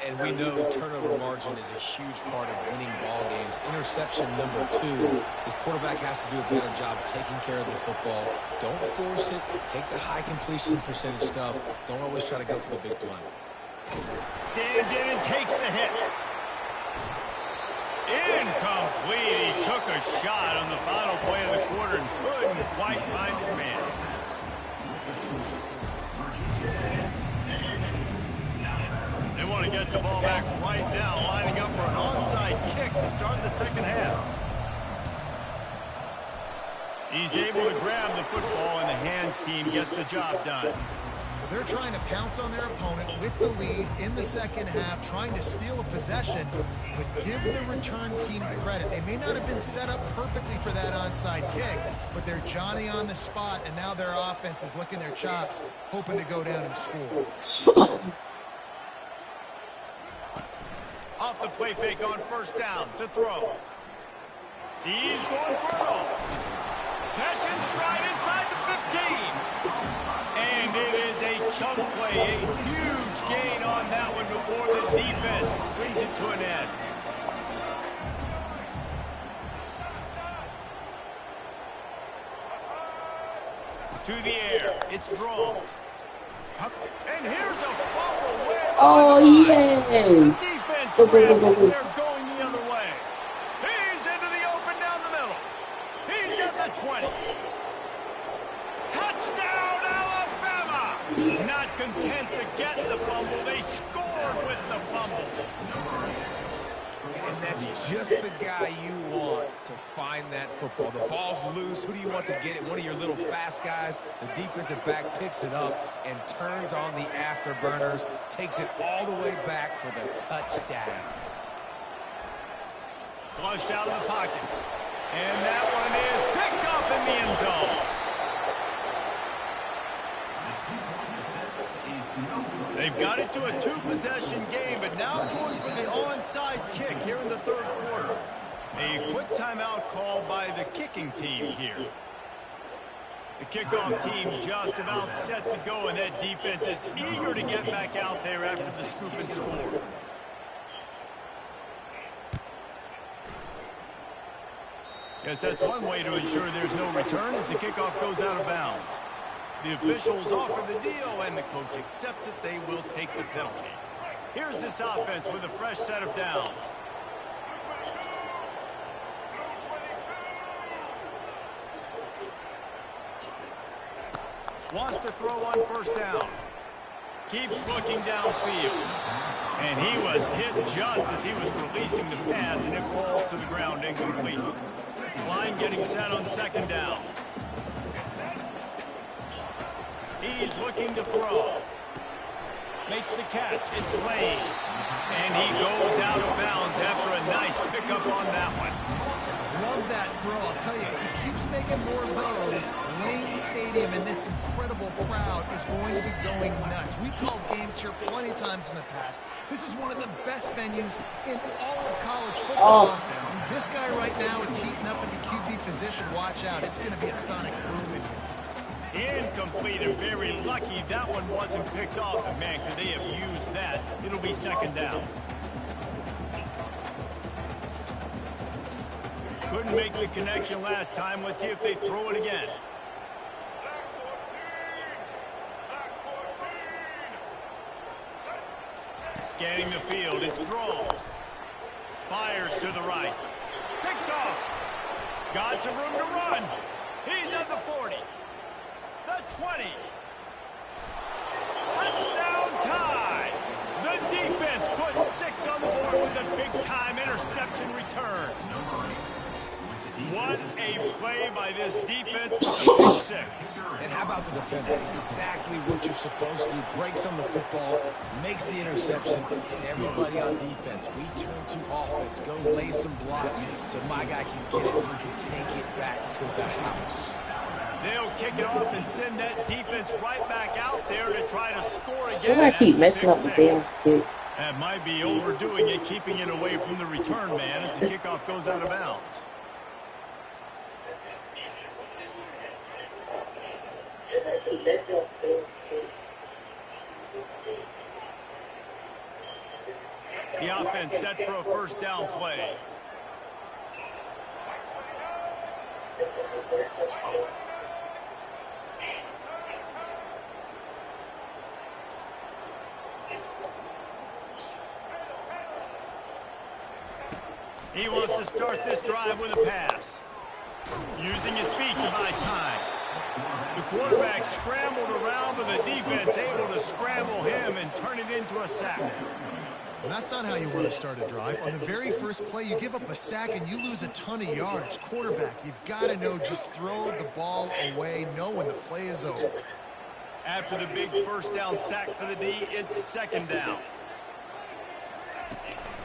And we know turnover margin is a huge part of winning ball games. Interception number 2. His quarterback has to do a better job taking care of the football. Don't force it. Take the high completion percentage stuff. Don't always try to go for the big play. Stands in and takes the hit. Incomplete. He took a shot on the final play of the quarter and couldn't quite find his man. They want to get the ball back right now, lining up for an onside kick to start the second half. He's able to grab the football, and the hands team gets the job done. They're trying to pounce on their opponent with the lead in the second half, trying to steal a possession, but give the return team credit. They may not have been set up perfectly for that onside kick, but they're Johnny on the spot, and now their offense is licking their chops, hoping to go down and score. Off the play fake on first down to throw. He's going for it all. Catch and stride inside the 15. And it is a chunk play, a huge gain on that one before the defense brings it to an end. To the air, it's Groves. And here's a fumble. Oh, yes. Defense grabs it, they're going the other way. He's into the open down the middle. He's at the 20. Touchdown, Alabama! Not content to get the fumble, they scored with the fumble. And that's just the guy you want to find that football. The ball's loose. Who do you want to get it? One of your little fast guys. The defensive back picks it up and turns on the afterburners, takes it all the way back for the touchdown. Flushed out of the pocket. And that one is picked up in the end zone. They've got it to a two-possession game, but now going for the onside kick here in the third quarter. A quick timeout called by the kicking team here. The kickoff team just about set to go, and that defense is eager to get back out there after the scoop and score. Yes, that's one way to ensure there's no return as the kickoff goes out of bounds. The officials offer the deal, and the coach accepts it. They will take the penalty. Here's this offense with a fresh set of downs. Wants to throw on first down. Keeps looking downfield. And he was hit just as he was releasing the pass, and it falls to the ground incomplete. Line getting set on second down. He's looking to throw. Makes the catch. It's Lane. And he goes out of bounds after a nice pickup on that one. Love that throw. I'll tell you, he keeps making more of those. Lane Stadium and this incredible crowd is going to be going nuts. We've called games here plenty of times in the past. This is one of the best venues in all of college football. And this guy right now is heating up at the QB position. Watch out. It's going to be a sonic boom. Incomplete and very lucky that one wasn't picked off. And man, could they have used that? It'll be second down. Couldn't make the connection last time. Let's see if they throw it again. Scanning the field, it's throws. Fires to the right. Picked off. Got some room to run. He's at the 40. The 20. Touchdown tie. The defense puts 6 on the board with a big-time interception return. What a play by this defense with a pick 6. And how about the defender? Exactly what you're supposed to do. Breaks on the football, makes the interception, and everybody on defense. We turn to offense. Go lay some blocks so my guy can get it and we can take it back to the house. They'll kick it off and send that defense right back out there to try to score again. They're going to keep messing up the damn kick. That might be overdoing it, keeping it away from the return man as the kickoff goes out of bounds. The offense set for a first down play. He wants to start this drive with a pass. Using his feet to buy time. The quarterback scrambled around, but the defense able to scramble him and turn it into a sack. And that's not how you want to start a drive. On the very first play, you give up a sack and you lose a ton of yards. Quarterback, you've got to know, just throw the ball away, know when the play is over. After the big first down sack for the D, it's second down.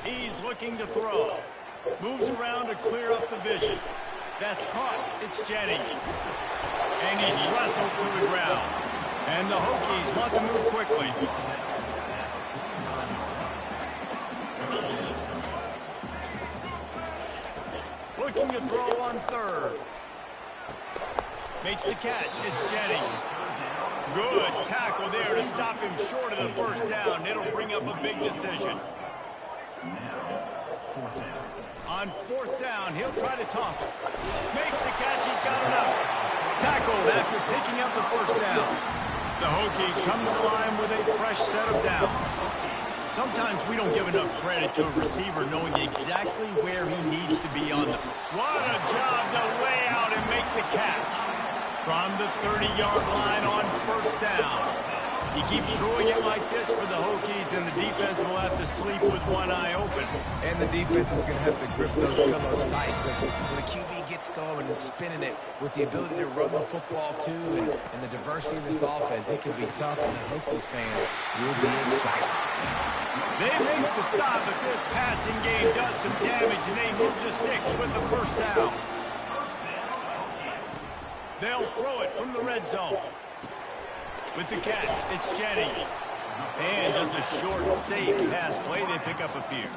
He's looking to throw. Moves around to clear up the vision. That's caught. It's Jennings. And he's wrestled to the ground. And the Hokies want to move quickly. Looking to throw on third. Makes the catch. It's Jennings. Good tackle there to stop him short of the first down. It'll bring up a big decision. On fourth down, he'll try to toss it. Makes the catch. He's got enough. Tackled after picking up the first down. The Hokies come to the line with a fresh set of downs. Sometimes we don't give enough credit to a receiver knowing exactly where he needs to be on them. What a job to lay out and make the catch. From the 30-yard line on first down. He keeps throwing it like this for the Hokies, and the defense will have to sleep with one eye open. And the defense is going to have to grip those pillows tight because when the QB gets going and spinning it with the ability to run the football too and the diversity of this offense, it can be tough, and the Hokies fans will be excited. They make the stop, but this passing game does some damage, and they move the sticks with the first down. They'll throw it from the red zone. With the catch, it's Jennings. And just a short, safe pass play. They pick up a few.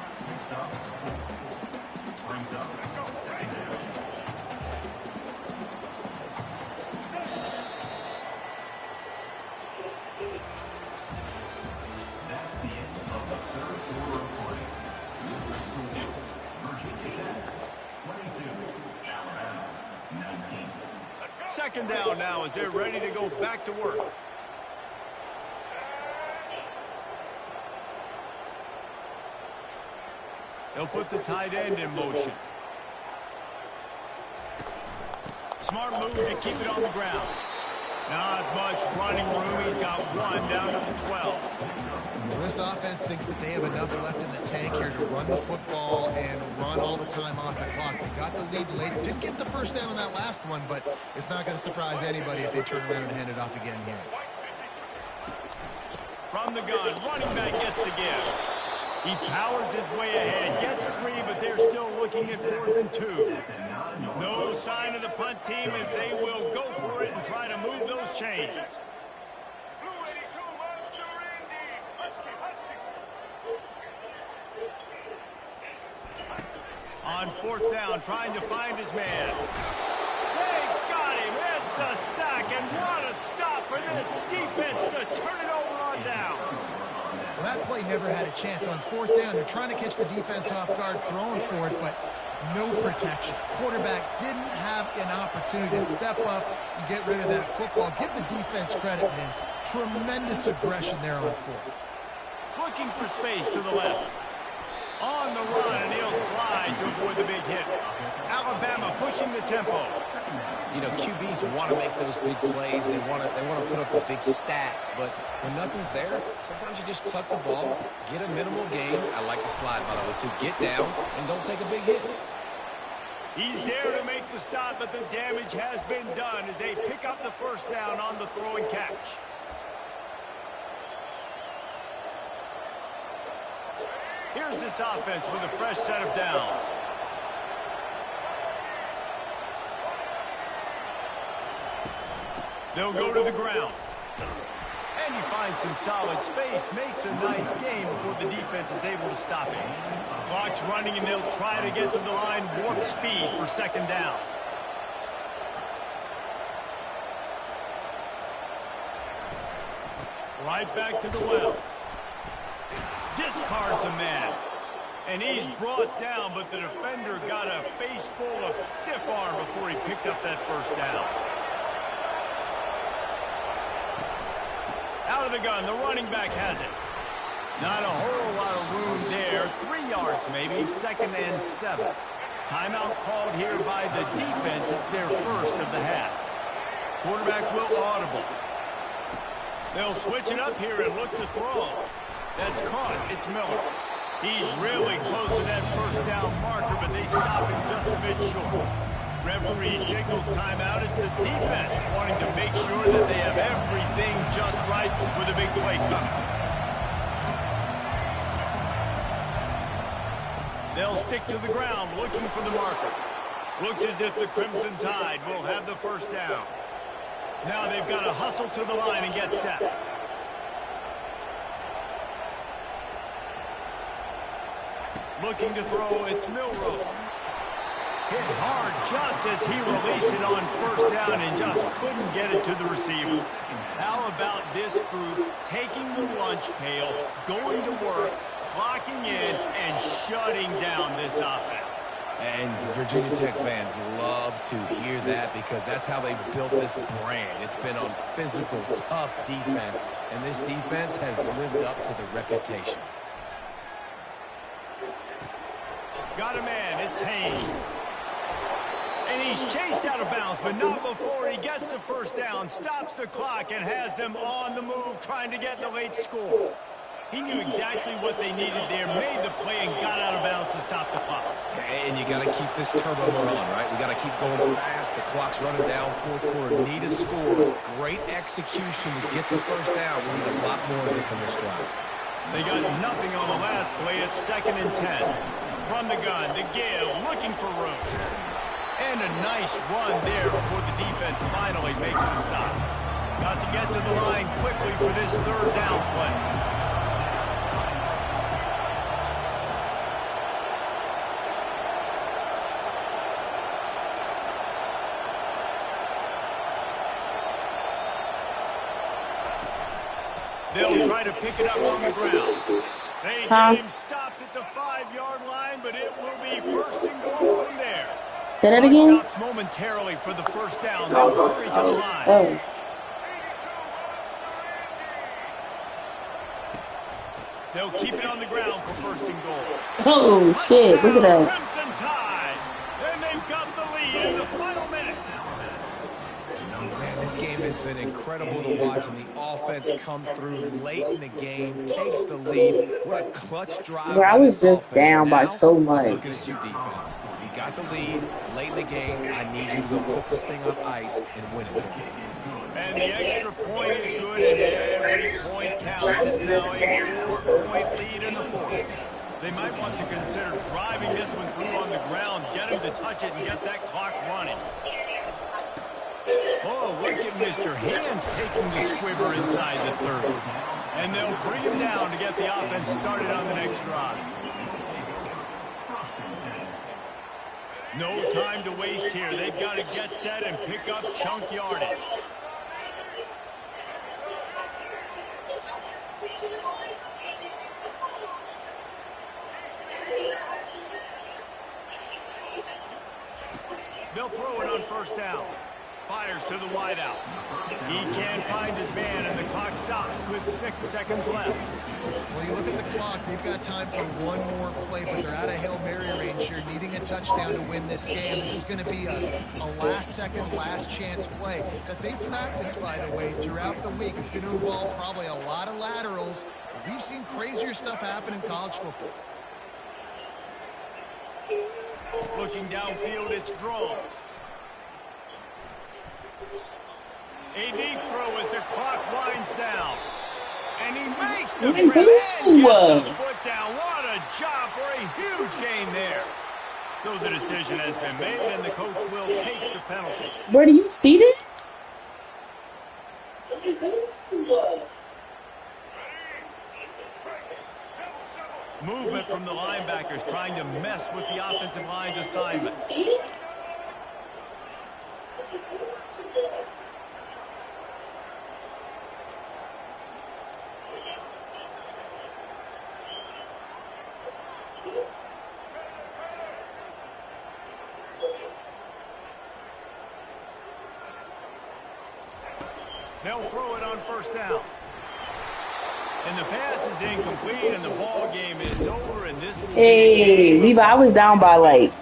Second down now as they're ready to go back to work. They'll put the tight end in motion. Smart move to keep it on the ground. Not much running room. He's got one down to the 12. Well, this offense thinks that they have enough left in the tank here to run the football and run all the time off the clock. They got the lead late. Didn't get the first down on that last one, but it's not going to surprise anybody if they turn around and hand it off again here. From the gun, running back gets the give. He powers his way ahead, gets 3, but they're still looking at 4th and 2. No sign of the punt team as they will go for it and try to move those chains. On 4th down, trying to find his man. They got him. It's a sack, and what a stop for this defense to turn it over on down. Well, that play never had a chance. On 4th down, they're trying to catch the defense off guard, throwing for it, but no protection. Quarterback didn't have an opportunity to step up and get rid of that football. Give the defense credit, man. Tremendous aggression there on 4th. Looking for space to the left. On the run, and he'll slide to avoid the big hit. Alabama pushing the tempo. You know, QBs want to make those big plays. They want to put up the big stats. But when nothing's there, sometimes you just tuck the ball, get a minimal gain. I like the slide, by the way, too. Get down and don't take a big hit. He's there to make the stop, but the damage has been done as they pick up the first down on the throw and catch. Here's this offense with a fresh set of downs. They'll go to the ground. And he finds some solid space, makes a nice game before the defense is able to stop him. Clock's running, and they'll try to get to the line warp speed for second down. Right back to the well. Discards a man. And he's brought down, but the defender got a face full of stiff arm before he picked up that first down. Out of the gun, the running back has it. Not a whole lot of room there. 3 yards maybe, 2nd and 7. Timeout called here by the defense. It's their first of the half. Quarterback will audible. They'll switch it up here and look to throw. That's caught. It's Miller. He's really close to that first down marker, but they stop him just a bit short. Referee signals timeout. It's the defense wanting to make sure that they have everything just right with a big play coming. They'll stick to the ground looking for the marker. Looks as if the Crimson Tide will have the first down. Now they've got to hustle to the line and get set. Looking to throw, it's Milrow. Hit hard just as he released it on first down and just couldn't get it to the receiver. How about this group taking the lunch pail, going to work, clocking in, and shutting down this offense? And Virginia Tech fans love to hear that because that's how they built this brand. It's been on physical, tough defense, and this defense has lived up to the reputation. Got a man, it's Haynes. And he's chased out of bounds, but not before he gets the first down, stops the clock, and has them on the move trying to get the late score. He knew exactly what they needed there, made the play, and got out of bounds to stop the clock. And you got to keep this turbo mode on, right? We got to keep going fast. The clock's running down. Fourth quarter, need a score. Great execution to get the first down. We need a lot more of this on this drive. They got nothing on the last play. It's 2nd and 10. From the gun, to give, looking for room. And a nice run there before the defense finally makes the stop. Got to get to the line quickly for this 3rd down play. They'll try to pick it up on the ground. They get him stopped at the 5-yard line, but it will be 1st and goal from there. Say that again? Stops momentarily for the first down. They'll hurry to the line. Oh. They'll keep it on the ground for 1st and goal. Oh, shit. Look at that. Crimson Tide. And they've got the lead in the final minute. Man, this game has been incredible to watch, and the offense comes through late in the game, takes the lead. What a clutch drive. Bro, I was just down by so much. Looking at you, defense. You got the lead late in the game. I need you to go put this thing on ice and win it for me. And the extra point is good, and every point counts. It's now a 4-point lead in the 4th. They might want to consider driving this one through on the ground, get him to touch it, and get that clock running. Oh, look at Mr. Hands taking the squibber inside the 30. And they'll bring him down to get the offense started on the next drive. No time to waste here. They've got to get set and pick up chunk yardage. They'll throw it on 1st down. Fires to the wideout. He can't find his man, and the clock stops with 6 seconds left. Well, you look at the clock, they've got time for one more play, but they're out of Hail Mary range here, needing a touchdown to win this game. This is going to be a last-second, last-chance play that they practice, by the way, throughout the week. It's going to involve probably a lot of laterals. We've seen crazier stuff happen in college football. Looking downfield, it's Drones. A deep throw as the clock winds down. And he makes the grab and gets the foot down. What a job for a huge gain there. So the decision has been made, and the coach will take the penalty. Where do you see this? Movement from the linebackers trying to mess with the offensive line's assignments. They'll throw it on 1st down. And the pass is incomplete, and the ball game is over. And this. Hey, Levi, I was down by like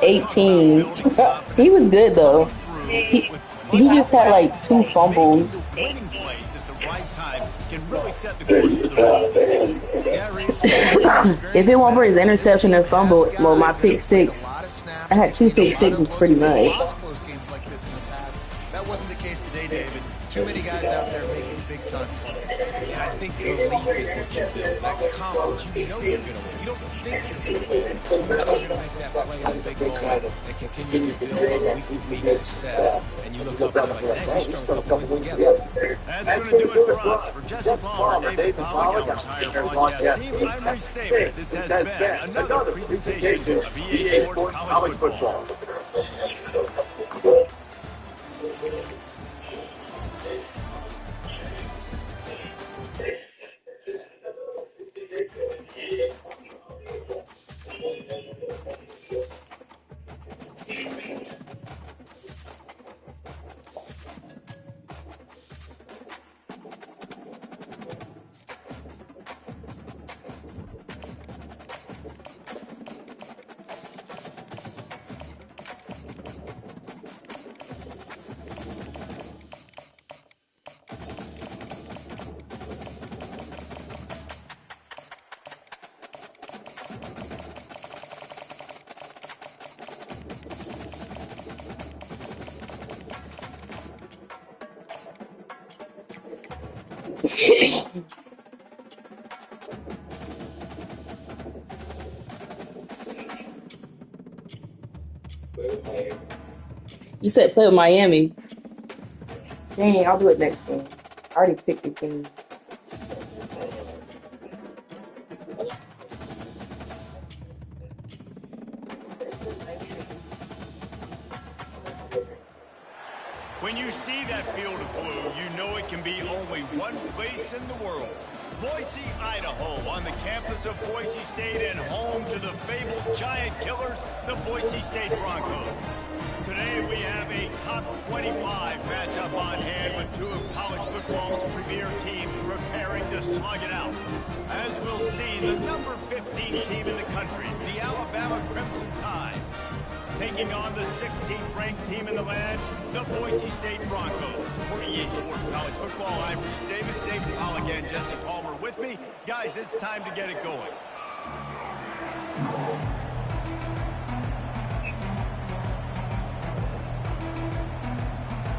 18. He was good though. He just had like 2 fumbles. Winning plays at the right time can really set the course for the rest of the season. If it weren't for his interception and fumble, well, my pick 6, I had 2 pick 6s pretty much. Close games like this in the past. That wasn't the case today, David. Too many guys out there making big-time plays. Yeah, I think belief is what you build. That confidence, you know you're going to win. You don't think you're going to win. You know you're going to make that play, that big moment, and continue to build on week-to-week success. And you look up and you're like, man, we strung a couple wins together. That's going to do it for us. For Jesse Palmer, David Pollock, our entire broadcast team, I'm Reese Davis. This has been another presentation of EA Sports College Football. You said play with Miami. Dang, I'll do it next game. I already picked the game. When you see that field of blue, you know it can be only one place in the world. Boise, Idaho, on the campus of Boise State and home to the fabled giant killers, the Boise State Broncos. Today we have a top 25 matchup on hand with two of college football's premier teams preparing to slug it out. As we'll see, the number 15 team in the country, the Alabama Crimson Tide, taking on the 16th ranked team in the land, the Boise State Broncos. Supporting EA Sports College Football, I'm Reese Davis, David Pollock, and Jesse Palmer with me. Guys, it's time to get it going.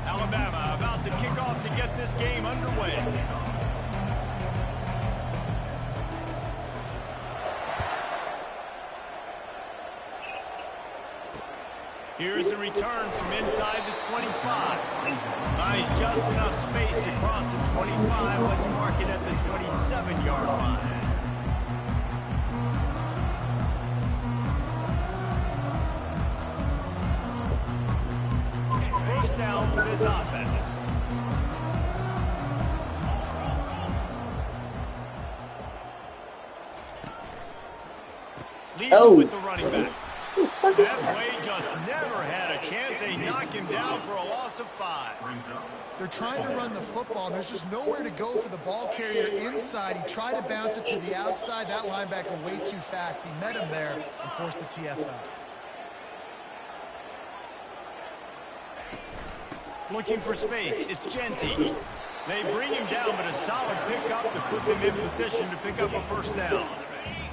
Alabama about to kick off to get this game underway. Here's the return from inside the 25. Buys just enough space to cross the 25. Let's mark it at the 27-yard line. First down for this offense. Leads it with the running back. That play just never had a chance. They knock him down for a loss of 5. They're trying to run the football, and there's just nowhere to go for the ball carrier inside. He tried to bounce it to the outside. That linebacker way too fast. He met him there and forced the TFL. Looking for space. It's Genty. They bring him down, but a solid pickup to put them in position to pick up a first down.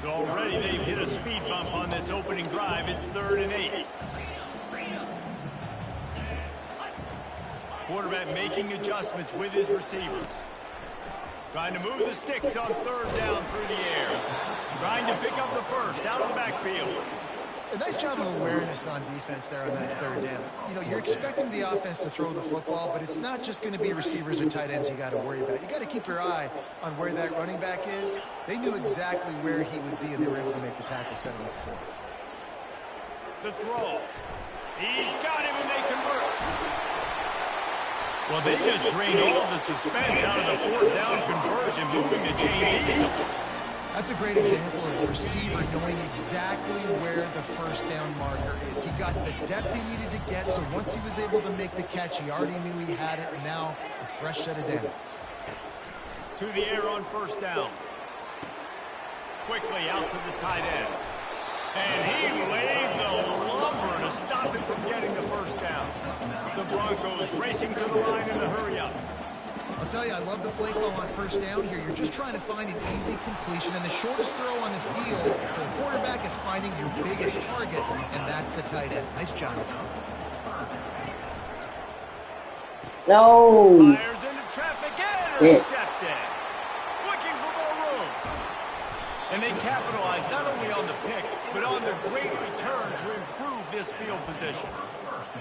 So already they've hit a speed bump on this opening drive. It's 3rd and 8. Quarterback making adjustments with his receivers. Trying to move the sticks on 3rd down through the air. Trying to pick up the first out of the backfield. A nice job of awareness on defense there on that 3rd down. You know, you're expecting the offense to throw the football, but it's not just going to be receivers or tight ends you got to worry about. You got to keep your eye on where that running back is. They knew exactly where he would be, and they were able to make the tackle, set him up for it. The throw. He's got him, and they convert. Well, they just drained all the suspense out of the 4th down conversion, moving the chains easily. That's a great example of the receiver knowing exactly where the first down marker is. He got the depth he needed to get, so once he was able to make the catch, he already knew he had it, and now a fresh set of downs. To the air on first down. Quickly out to the tight end. And he laid the lumber to stop him from getting the first down. The Broncos racing to the line in a hurry up. I'll tell you, I love the play call on first down here. You're just trying to find an easy completion, and the shortest throw on the field for the quarterback is finding your biggest target, and that's the tight end. Nice job. No. Fires into traffic and intercepted. Looking for more room. And they capitalize not only on the pick, but on their great return to improve this field position.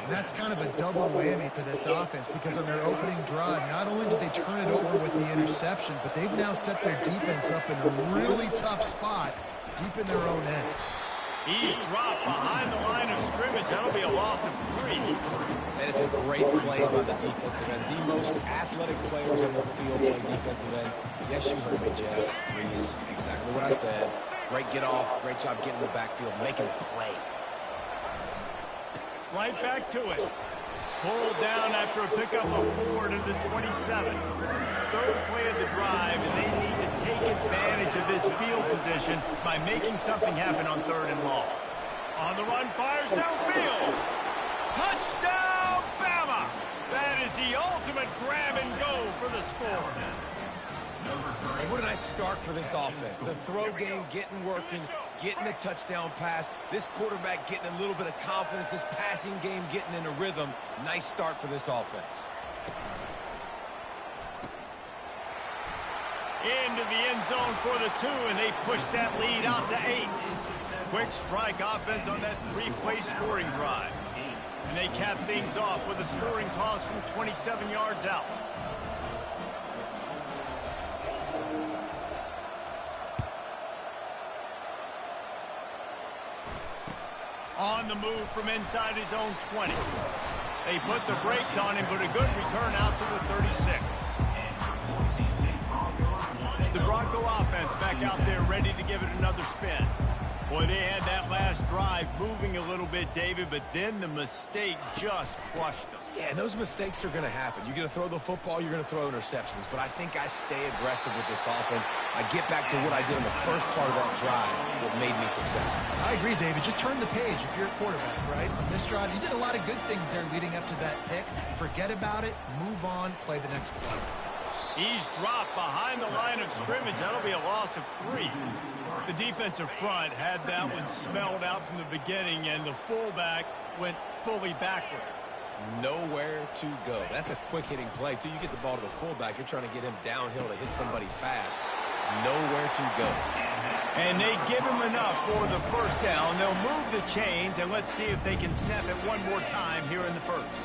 And that's kind of a double whammy for this offense, because on their opening drive, not only did they turn it over with the interception, but they've now set their defense up in a really tough spot deep in their own end. He's dropped behind the line of scrimmage. That'll be a loss of 3. And it's a great play by the defensive end. The most athletic players on the field play defensive end. Yes, you heard me, Jess, Reese. Exactly what I said. Great get off. Great job getting in the backfield, making the play. Right back to it. Pulled down after a pickup of 4 to the 27. 3rd play of the drive, and they need to take advantage of this field position by making something happen on 3rd and long. On the run, fires downfield. Touchdown, Bama! That is the ultimate grab and go for the score. And what a nice start for this offense. The throw game getting working, getting the touchdown pass. This quarterback getting a little bit of confidence. This passing game getting in a rhythm. Nice start for this offense. Into the end zone for the 2, and they push that lead out to 8. Quick strike offense on that 3-play scoring drive. And they cap things off with a scoring toss from 27 yards out. On the move from inside his own 20. They put the brakes on him, but a good return out to the 36. The Bronco offense back out there ready to give it another spin. Boy, they had that last drive moving a little bit, David, but then the mistake just crushed them. Yeah, and those mistakes are going to happen. You're going to throw the football, you're going to throw interceptions. But I think I stay aggressive with this offense. I get back to what I did in the first part of that drive that made me successful. I agree, David. Just turn the page if you're a quarterback, right? On this drive, you did a lot of good things there leading up to that pick. Forget about it, move on, play the next play. He's dropped behind the line of scrimmage. That'll be a loss of 3. The defensive front had that one smelled out from the beginning, and the fullback went fully backward. Nowhere to go. That's a quick-hitting play. Till you get the ball to the fullback, you're trying to get him downhill to hit somebody fast. Nowhere to go. And they give him enough for the first down. They'll move the chains, and let's see if they can snap it one more time here in the first.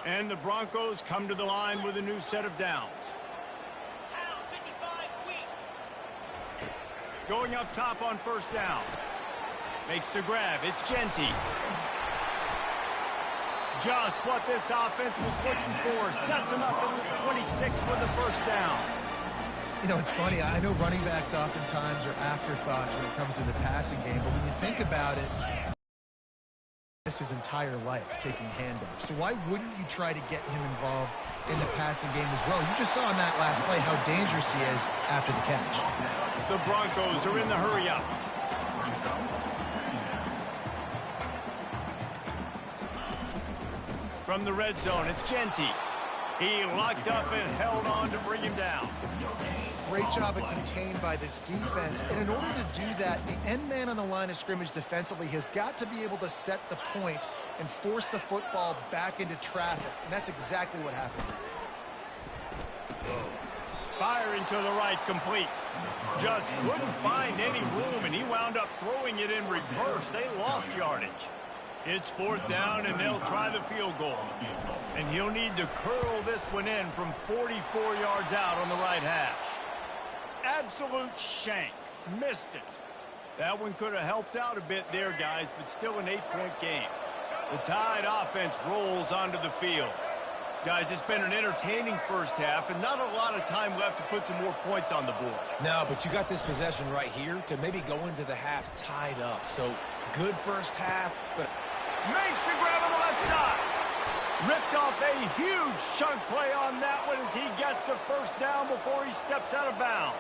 And the Broncos come to the line with a new set of downs. Going up top on first down. Makes the grab. It's Genty. Just what this offense was looking for. Sets him up in the 26 with the first down. You know, it's funny. I know running backs oftentimes are afterthoughts when it comes to the passing game, but when you think about it, his entire life taking handoffs. So why wouldn't you try to get him involved in the passing game as well? You just saw in that last play how dangerous he is after the catch. The Broncos are in the hurry up. From the red zone, it's Genty. He locked up and held on to bring him down. Great job of contained by this defense. And in order to do that, the end man on the line of scrimmage defensively has got to be able to set the point and force the football back into traffic. And that's exactly what happened. Firing to the right, complete. Just couldn't find any room, and he wound up throwing it in reverse. They lost yardage. It's fourth down, and they'll try the field goal. And he'll need to curl this one in from 44 yards out on the right hash. Absolute shank. Missed it. That one could have helped out a bit there, guys, but still an 8-point game. The Tide offense rolls onto the field. Guys, it's been an entertaining first half and not a lot of time left to put some more points on the board. No, but you got this possession right here to maybe go into the half tied up. So good first half, but makes the grab on the left side. Ripped off a huge chunk play on that one as he gets the first down before he steps out of bounds.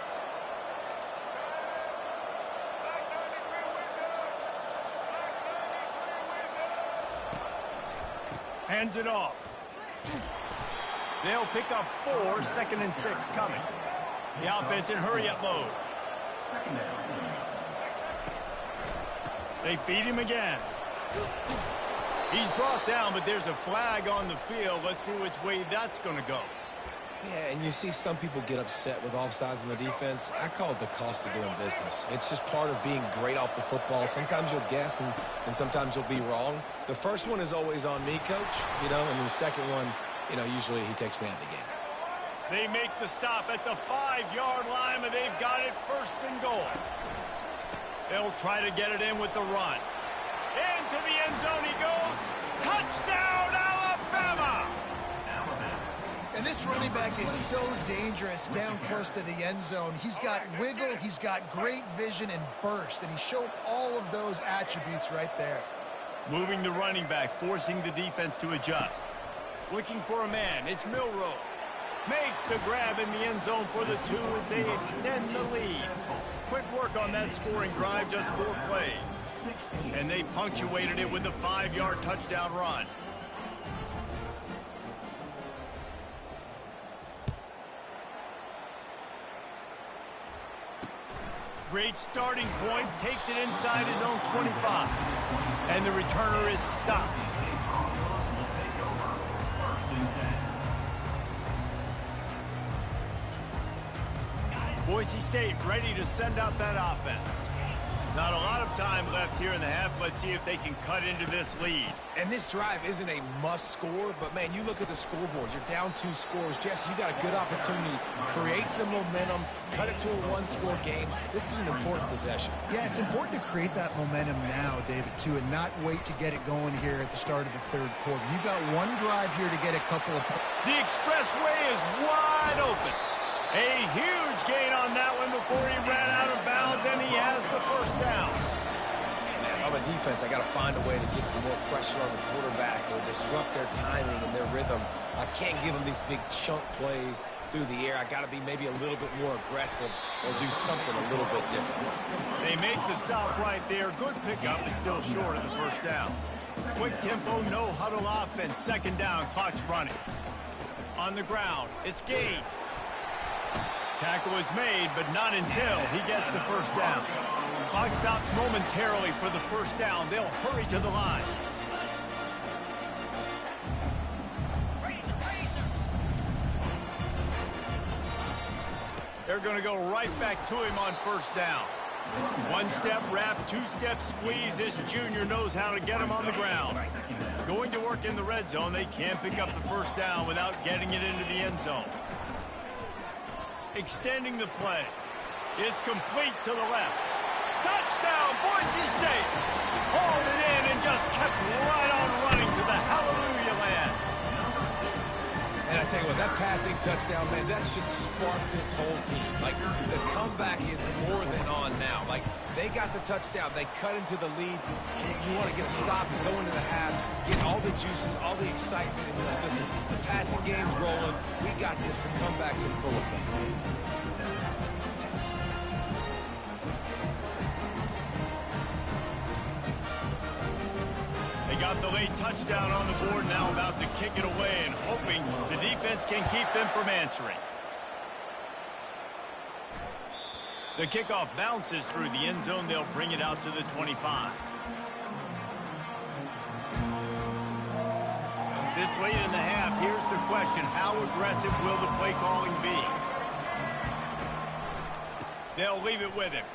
Hands it off. They'll pick up 4, 2nd and 6 coming. The offense in hurry-up mode. They feed him again. He's brought down, but there's a flag on the field. Let's see which way that's going to go. Yeah, and you see some people get upset with offsides in the defense. I call it the cost of doing business. It's just part of being great off the football. Sometimes you'll guess, and sometimes you'll be wrong. The first one is always on me, Coach, and the second one, usually he takes me out of the game. They make the stop at the 5-yard line, and they've got it 1st and goal. They'll try to get it in with the run. Into the end zone he goes. Touchdown, Alabama! And this running back is so dangerous down close to the end zone. He's got wiggle, he's got great vision and burst, and he showed all of those attributes right there. Moving the running back, forcing the defense to adjust. Looking for a man, it's Milroe. Makes the grab in the end zone for the 2 as they extend the lead. Quick work on that scoring drive, just 4 plays. And they punctuated it with a 5-yard touchdown run. Great starting point, takes it inside his own 25. And the returner is stopped. Boise State ready to send out that offense. Not a lot of time left here in the half. Let's see if they can cut into this lead. And this drive isn't a must score, but man, you look at the scoreboard. You're down 2 scores. Jesse, you got a good opportunity. Create some momentum. Cut it to a 1-score game. This is an important possession. Yeah, it's important to create that momentum now, David, too, and not wait to get it going here at the start of the 3rd quarter. You've got one drive here to get a couple of... The expressway is wide open. A huge gain on that one before he ran out of bounds, and he has the first down. Man, if I'm a defense, I got to find a way to get some more pressure on the quarterback or disrupt their timing and their rhythm. I can't give them these big chunk plays through the air. I got to be maybe a little bit more aggressive or do something a little bit different. They make the stop right there. Good pickup, but still short of the first down. Quick tempo, no huddle offense. 2nd down, clock's running. On the ground, it's Gaines. Tackle is made, but not until he gets the first down. Clock stops momentarily for the first down. They'll hurry to the line. They're going to go right back to him on first down. 1-step wrap, 2-step squeeze. This junior knows how to get him on the ground. Going to work in the red zone. They can't pick up the first down without getting it into the end zone. Extending the play. It's complete to the left. Touchdown, Boise State. Hauled it in and just kept right on running to the hallelujah land. And I tell you what, that passing touchdown, man, that should spark this whole team. Like, the comeback is more than on now. Like, they got the touchdown. They cut into the lead. You want to get a stop and go into the half, get all the juices, all the excitement. And you're like, listen, the passing game's rolling. We got this. The comeback's in full effect. Got the late touchdown on the board, now about to kick it away and hoping the defense can keep them from answering. The kickoff bounces through the end zone. They'll bring it out to the 25. This late in the half, here's the question. How aggressive will the play calling be? They'll leave it with him.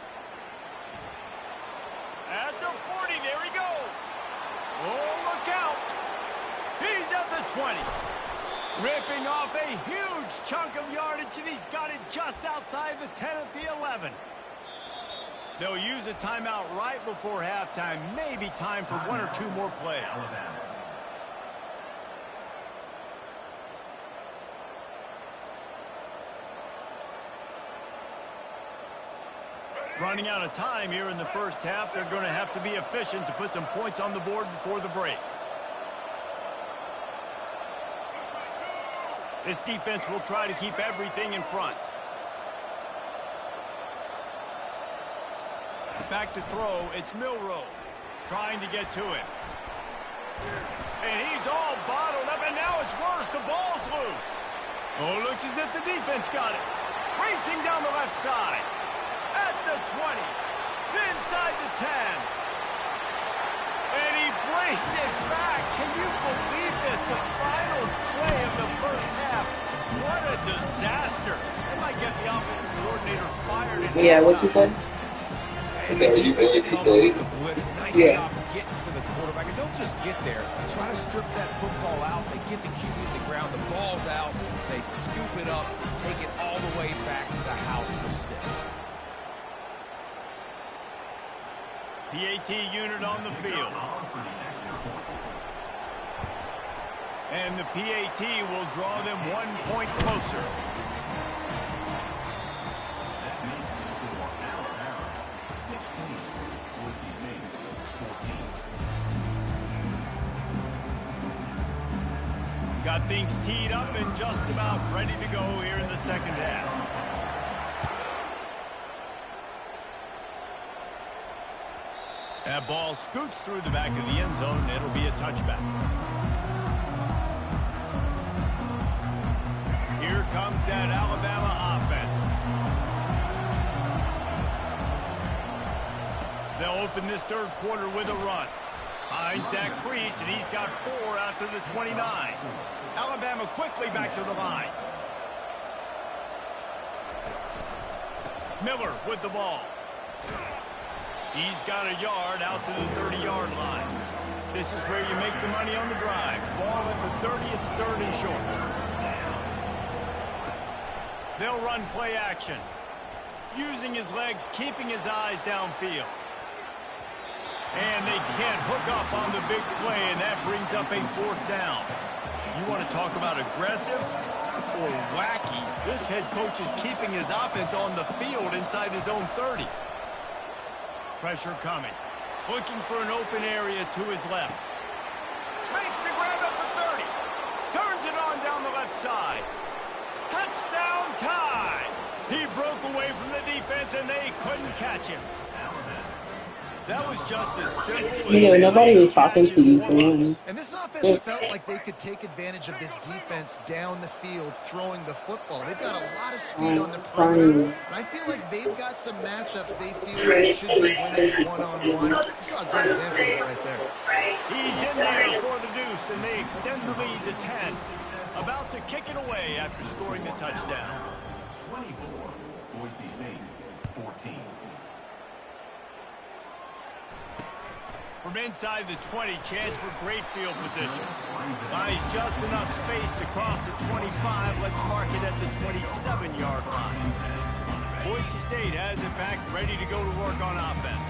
At the 40, there he goes. Oh, look out. He's at the 20. Ripping off a huge chunk of yardage, and he's got it just outside the 10 at the 11. They'll use a timeout right before halftime. Maybe time for 1 or 2 more plays. Running out of time here in the first half. They're going to have to be efficient to put some points on the board before the break. This defense will try to keep everything in front. Back to throw. It's Milroe trying to get to him. And he's all bottled up, and now it's worse. The ball's loose. Oh, looks as if the defense got it. Racing down the left side. At the 20, inside the 10. And he brings it back. Can you believe this? The final play of the first half. What a disaster. That might get the offensive coordinator fired. Yeah, what you said? And the defense comes with the blitz. Nice job getting to the quarterback. And don't just get there. Try to strip that football out. They get the QB to the ground. The ball's out. They scoop it up, take it all the way back to the house for 6. PAT unit on the field. And the PAT will draw them 1 point closer. Got things teed up and just about ready to go here in the second half. That ball scoots through the back of the end zone, and it'll be a touchback. Here comes that Alabama offense. They'll open this third quarter with a run. Finds that crease, and he's got 4 out to the 29. Alabama quickly back to the line. Miller with the ball. He's got a yard out to the 30-yard line. This is where you make the money on the drive. Ball at the 30, it's 3rd and short. They'll run play action. Using his legs, keeping his eyes downfield. And they can't hook up on the big play, and that brings up a 4th down. You want to talk about aggressive or wacky? This head coach is keeping his offense on the field inside his own 30. Pressure coming. Looking for an open area to his left. Makes the grab at the 30. Turns it on down the left side. Touchdown tie. He broke away from the defense, and they couldn't catch him. That was just as simple as nobody was talking to you. And this offense felt like they could take advantage of this defense down the field throwing the football. They've got a lot of speed on the perimeter, and I feel like they've got some matchups they feel they should be winning one-on-one. You saw a great example of it right there. He's in there for the deuce, and they extend the lead to 10. About to kick it away after scoring the touchdown. 24, Boise State, 14. From inside the 20, chance for great field position. Buys just enough space to cross the 25. Let's mark it at the 27-yard line. Boise State has it back, ready to go to work on offense.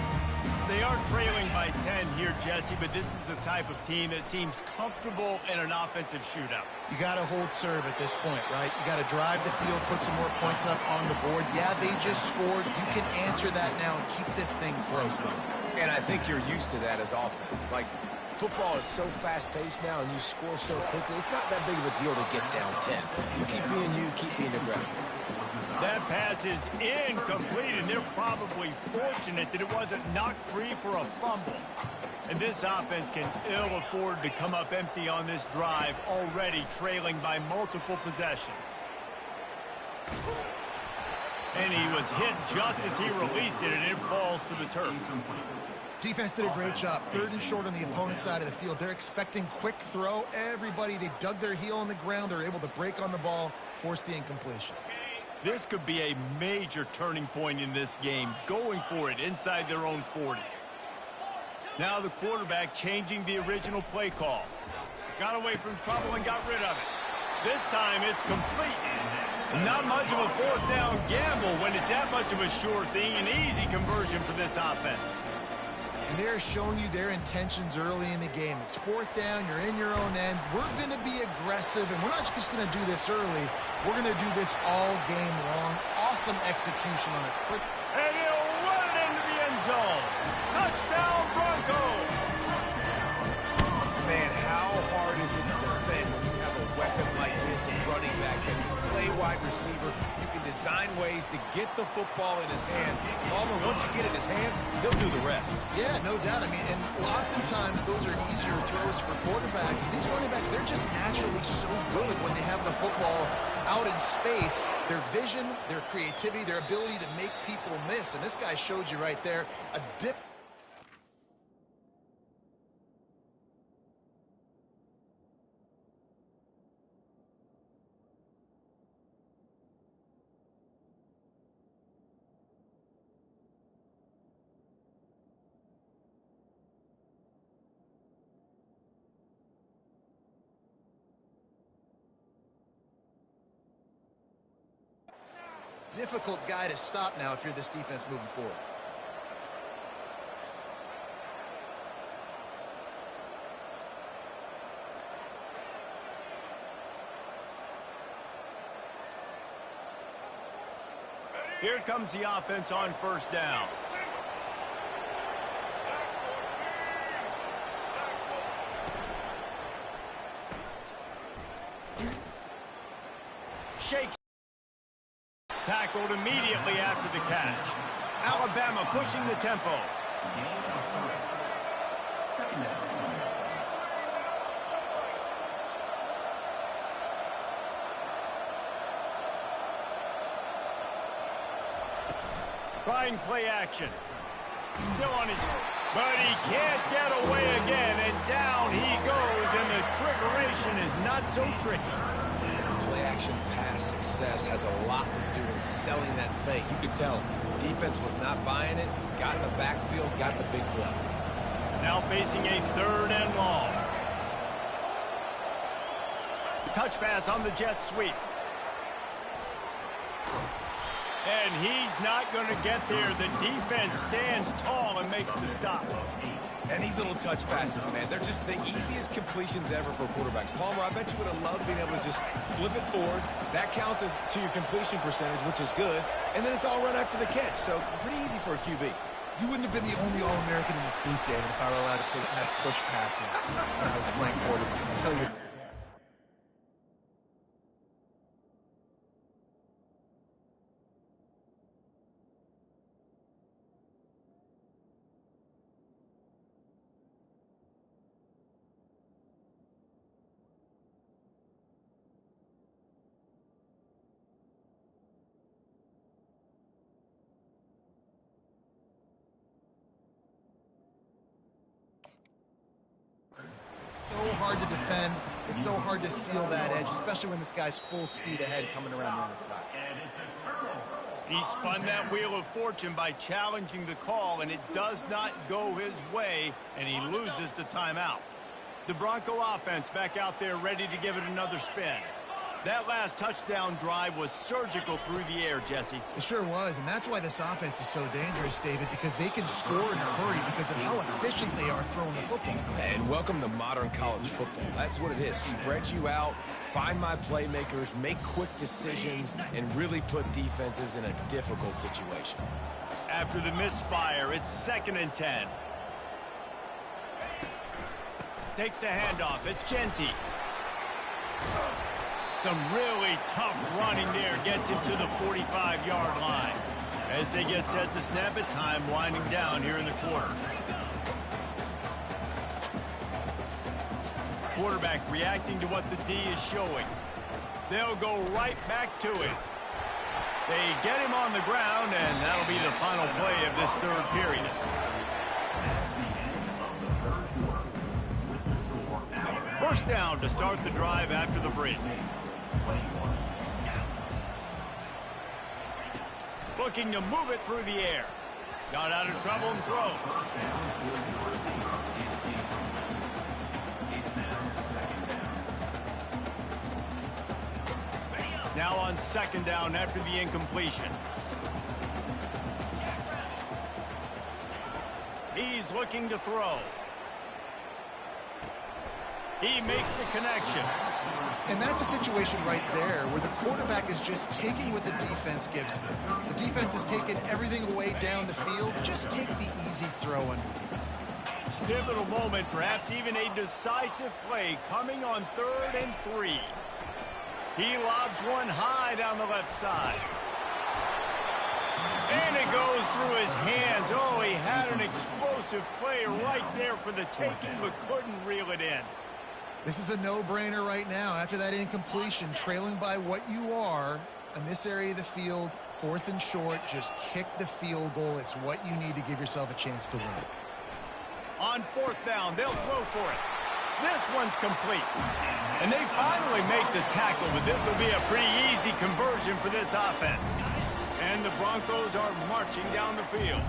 They are trailing by 10 here, Jesse, but this is the type of team that seems comfortable in an offensive shootout. You got to hold serve at this point, right? You got to drive the field, put some more points up on the board. Yeah, they just scored. You can answer that now and keep this thing close, though. And I think you're used to that as offense. Like, football is so fast-paced now, and you score so quickly, it's not that big of a deal to get down 10. You keep being you, keep being aggressive. That pass is incomplete, and they're probably fortunate that it wasn't knocked free for a fumble. And this offense can ill afford to come up empty on this drive, already trailing by multiple possessions. And he was hit just as he released it, and it falls to the turf. Defense did a great job. 3rd and short on the opponent's side of the field. They're expecting quick throw. Everybody, they dug their heel on the ground. They're able to break on the ball, force the incompletion. This could be a major turning point in this game, going for it inside their own 40. Now the quarterback changing the original play call. Got away from trouble and got rid of it. This time it's complete. Not much of a 4th down gamble when it's that much of a sure thing, an easy conversion for this offense. And they're showing you their intentions early in the game. It's 4th down, you're in your own end. We're going to be aggressive, and we're not just going to do this early. We're going to do this all game long. Awesome execution on a quick. And he'll run it into the end zone. Touchdown, Broncos. Man, how hard is it to defend when you have a weapon like this, a running back that can play wide receiver? You can design ways to get the football in his hand. Palmer, once you get it in his hands, he'll do the rest. Yeah, no doubt. I mean, and oftentimes those are easier throws for quarterbacks. These running backs, they're just naturally so good when they have the football out in space. Their vision, their creativity, their ability to make people miss. And this guy showed you right there a dip. Difficult guy to stop now if you're this defense moving forward. Here comes the offense on 1st down. Shakes. Tackled immediately after the catch. Alabama pushing the tempo. Trying play action. Still on his, but he can't get away again, and down he goes, and the triggeration is not so tricky. Play-action pass success has a lot to do with selling that fake. You could tell defense was not buying it, got in the backfield, got the big play. Now facing a 3rd and long. Touch pass on the jet sweep. And he's not going to get there. The defense stands tall and makes the stop. And these little touch passes, man, they're just the easiest completions ever for quarterbacks. Palmer, I bet you would have loved being able to just flip it forward. That counts as to your completion percentage, which is good. And then it's all run after the catch, so pretty easy for a QB. You wouldn't have been the only All-American in this booth, David, if I were allowed to have push passes when I was playing quarterback. I'll tell you. So hard to defend. It's so hard to seal that edge, especially when this guy's full speed ahead coming around the outside. He spun that wheel of fortune by challenging the call, and it does not go his way, and he loses the timeout. The Bronco offense back out there ready to give it another spin. That last touchdown drive was surgical through the air, Jesse. It sure was, and that's why this offense is so dangerous, David, because they can score in a hurry because of how efficient they are throwing the football. And welcome to modern college football. That's what it is. Spread you out, find my playmakers, make quick decisions, and really put defenses in a difficult situation. After the misfire, it's 2nd and 10. Takes the handoff. It's Genty. Some really tough running there gets him to the 45-yard line. As they get set to snap it, time winding down here in the quarter. Quarterback reacting to what the D is showing. They'll go right back to it. They get him on the ground, and that'll be the final play of this 3rd period. First down to start the drive after the break. Looking to move it through the air. Got out of trouble and throws. Now on 2nd down after the incompletion. He's looking to throw. He makes the connection. And that's a situation right there where the quarterback is just taking what the defense gives him. The defense is taking everything away down the field. Just take the easy throw underneath. Pivotal moment, perhaps even a decisive play coming on 3rd and 3. He lobs one high down the left side. And it goes through his hands. Oh, he had an explosive play right there for the taking, but couldn't reel it in. This is a no-brainer right now. After that incompletion, trailing by what you are in this area of the field, 4th and short, just kick the field goal. It's what you need to give yourself a chance to win. On 4th down, they'll throw for it. This one's complete. And they finally make the tackle, but this will be a pretty easy conversion for this offense. And the Broncos are marching down the field.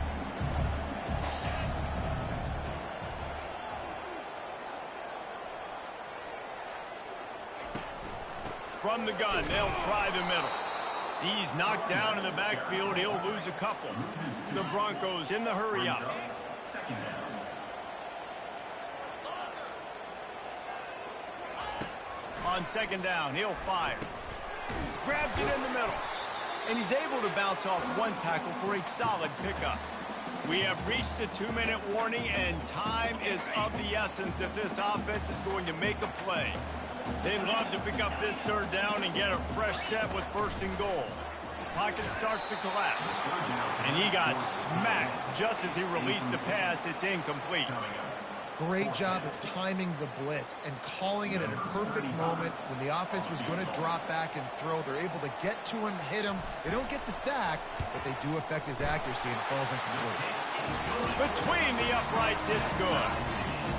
From the gun, they'll try the middle. He's knocked down in the backfield. He'll lose a couple. The Broncos in the hurry up. On 2nd down, he'll fire. Grabs it in the middle. And he's able to bounce off one tackle for a solid pickup. We have reached the 2-minute warning, and time is of the essence if this offense is going to make a play. They'd love to pick up this 3rd down and get a fresh set with 1st and goal. Pocket starts to collapse. And he got smacked just as he released the pass. It's incomplete. Great job of timing the blitz and calling it at a perfect moment when the offense was going to drop back and throw. They're able to get to him, hit him. They don't get the sack, but they do affect his accuracy and falls incomplete. Between the uprights, it's good.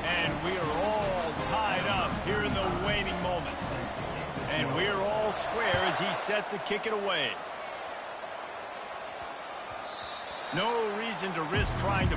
And we are all tied up here in the waning moments. And we're all square as he's set to kick it away. No reason to risk trying to...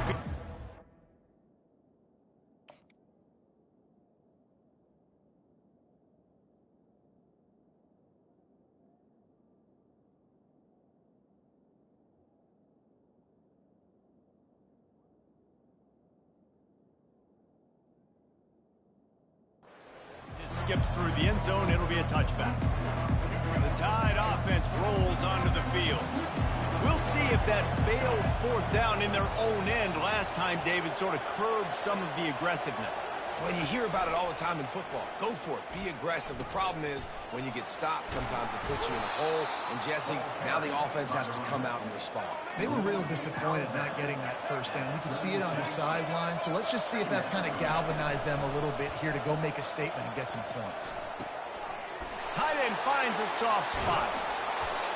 Skips through the end zone, it'll be a touchback. The Tide offense rolls onto the field. We'll see if that failed fourth down in their own end last time, David, sort of curbed some of the aggressiveness. Well, you hear about it all the time in football. Go for it. Be aggressive. The problem is when you get stopped, sometimes it puts you in a hole. And, Jesse, now the offense has to come out and respond. They were real disappointed not getting that first down. You can see it on the sideline. So let's just see if that's kind of galvanized them a little bit here to go make a statement and get some points. Tight end finds a soft spot.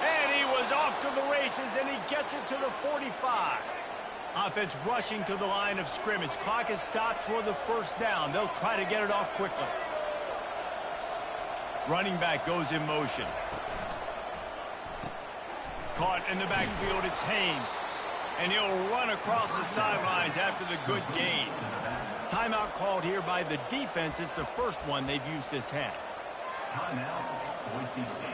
And he was off to the races, and he gets it to the 45. Offense rushing to the line of scrimmage. Clock is stopped for the first down. They'll try to get it off quickly. Running back goes in motion. Caught in the backfield, it's Haynes. And he'll run across the sidelines after the good gain. Timeout called here by the defense. It's the first one they've used this half. Timeout, Boise State.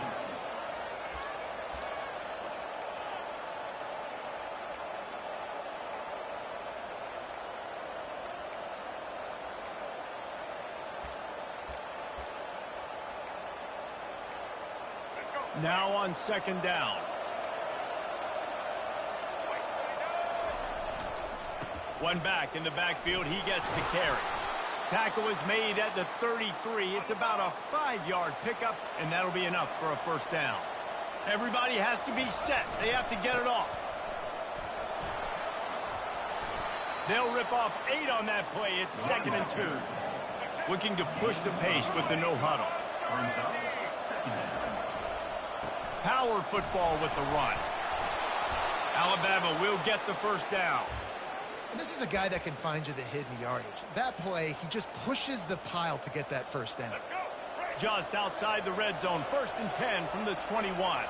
Now on second down. One back in the backfield. He gets the carry. Tackle is made at the 33. It's about a 5-yard pickup, and that'll be enough for a first down. Everybody has to be set. They have to get it off. They'll rip off 8 on that play. It's 2nd and 2. Looking to push the pace with the no huddle. Power football with the run. Alabama will get the first down. And this is a guy that can find you the hidden yardage. That play, he just pushes the pile to get that first down. Just outside the red zone, 1st and 10 from the 21.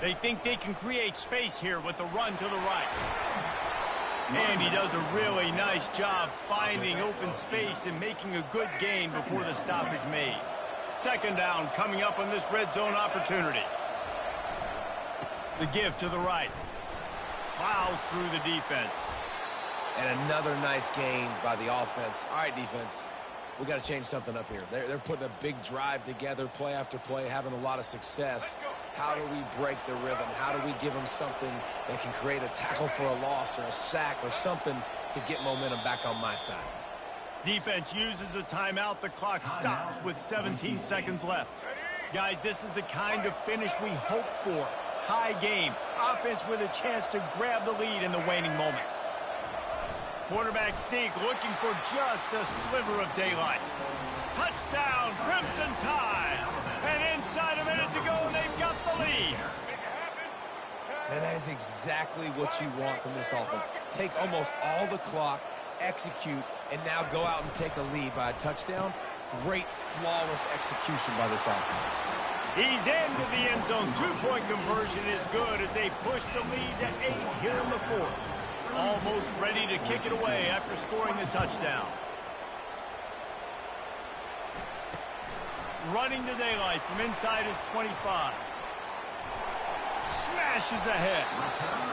They think they can create space here with a run to the right. And he does a really nice job finding open space and making a good gain before the stop is made. 2nd down coming up on this red zone opportunity. The give to the right. Plows through the defense. And another nice gain by the offense. All right, defense. We got to change something up here. They're putting a big drive together, play after play, having a lot of success. How do we break the rhythm? How do we give them something that can create a tackle for a loss or a sack or something to get momentum back on my side? Defense uses a timeout. The clock stops with 17 seconds left. Guys, this is the kind of finish we hope for. Tie game. Offense with a chance to grab the lead in the waning moments. Quarterback sneak looking for just a sliver of daylight. Touchdown, Crimson Tide. And inside a minute to go, they've got the lead. And that is exactly what you want from this offense. Take almost all the clock, execute, and now go out and take a lead by a touchdown. Great, flawless execution by this offense. He's into the end zone. 2-point conversion is good as they push the lead to 8 here in the 4th. Almost ready to kick it away after scoring the touchdown. Running the daylight from inside his 25. Smashes ahead.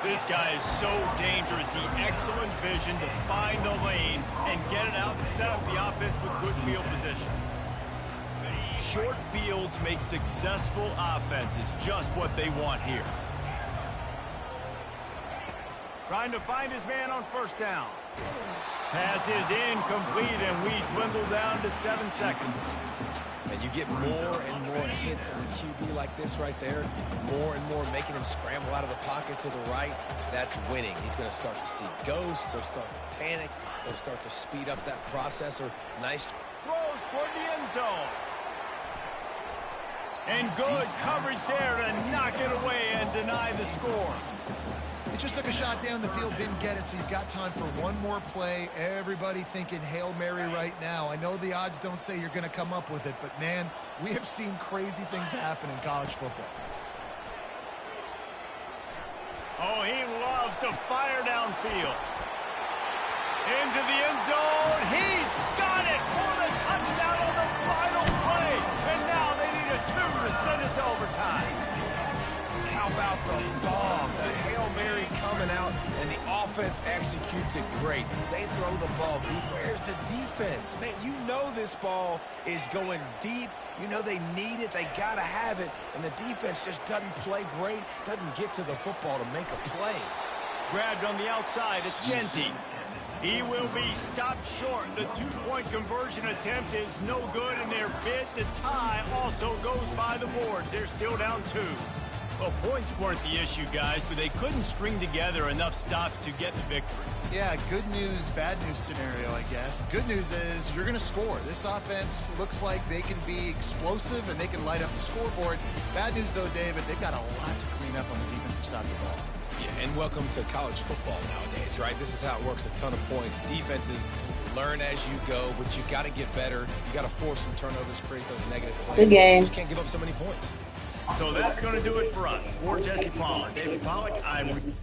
This guy is so dangerous. The excellent vision to find the lane and get it out and set up the offense with good field position. Short fields make successful offenses just what they want here. Trying to find his man on 1st down. Pass is incomplete, and we dwindle down to 7 seconds. And you get more and more hits on the QB like this right there, more and more making him scramble out of the pocket to the right. That's winning. He's going to start to see ghosts. He'll start to panic. He'll start to speed up that processor. Nice. Throws toward the end zone. And good coverage there to knock it away and deny the score. He just took a shot down the field, didn't get it, so you've got time for one more play. Everybody thinking Hail Mary right now. I know the odds don't say you're going to come up with it, but, man, we have seen crazy things happen in college football. Oh, he loves to fire downfield. Into the end zone. He's got it for the touchdown on the final play. And now they need a 2 to send it to overtime. How about the bomb? The Hail Mary coming out, and the offense executes it great. They throw the ball deep. Where's the defense? Man, you know this ball is going deep. You know they need it. They got to have it. And the defense just doesn't play great, doesn't get to the football to make a play. Grabbed on the outside. It's Genty. He will be stopped short. The 2-point conversion attempt is no good, and their bid to tie also goes by the boards. They're still down 2. Well, points weren't the issue, guys, but they couldn't string together enough stops to get the victory. Yeah, good news, bad news scenario, I guess. Good news is you're going to score. This offense looks like they can be explosive and they can light up the scoreboard. Bad news, though, David, they've got a lot to clean up on the defensive side of the ball. Yeah, and welcome to college football nowadays, right? This is how it works, a ton of points. Defenses learn as you go, but you got to get better. You got to force some turnovers, create those negative plays. Good game. You just can't give up so many points. So that's going to do it for us. For Jesse Palmer, David Pollack, I'm...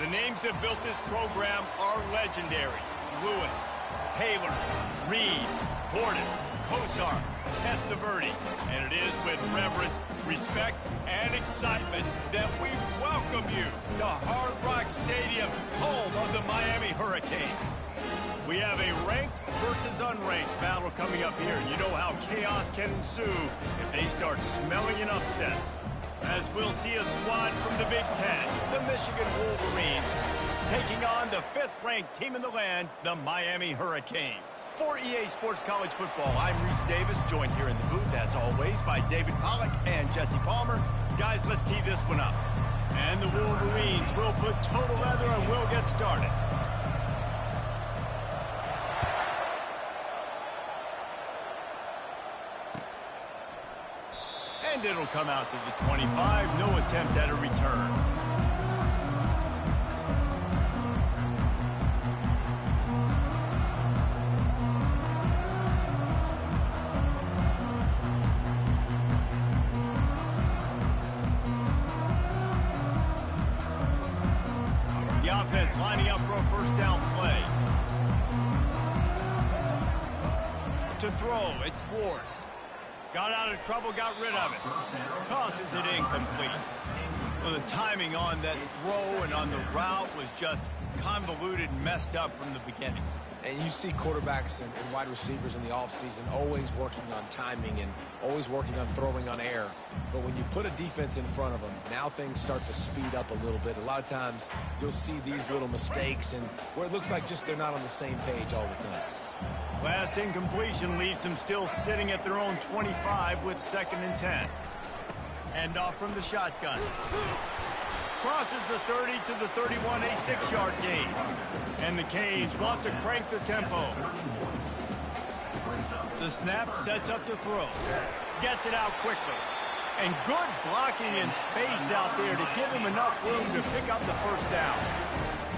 The names that built this program are legendary. Lewis, Taylor, Reed, Portis, Kosar, Testaverde. And it is with reverence, respect, and excitement that we welcome you to Hard Rock Stadium, home of the Miami Hurricanes. We have a ranked versus unranked battle coming up here. And you know how chaos can ensue if they start smelling an upset. As we'll see a squad from the Big Ten, the Michigan Wolverines, taking on the 5th-ranked team in the land, the Miami Hurricanes. For EA Sports College Football, I'm Reese Davis, joined here in the booth, as always, by David Pollack and Jesse Palmer. Guys, let's tee this one up. And the Wolverines will put total leather and we'll get started. And it'll come out to the 25. No attempt at a return. The offense lining up for a first down play. To throw, it's Ford. Got out of trouble, got rid of it. Tosses it incomplete. Well, the timing on that throw and on the route was just convoluted and messed up from the beginning. And you see quarterbacks and wide receivers in the offseason always working on timing and always working on throwing on air. But when you put a defense in front of them, now things start to speed up a little bit. A lot of times you'll see these little mistakes and where it looks like just they're not on the same page all the time. Last incompletion leaves them still sitting at their own 25 with 2nd and 10. Hand off from the shotgun. Crosses the 30 to the 31, a 6-yard gain. And the Canes want to crank the tempo. The snap sets up the throw. Gets it out quickly. And good blocking in space out there to give him enough room to pick up the first down.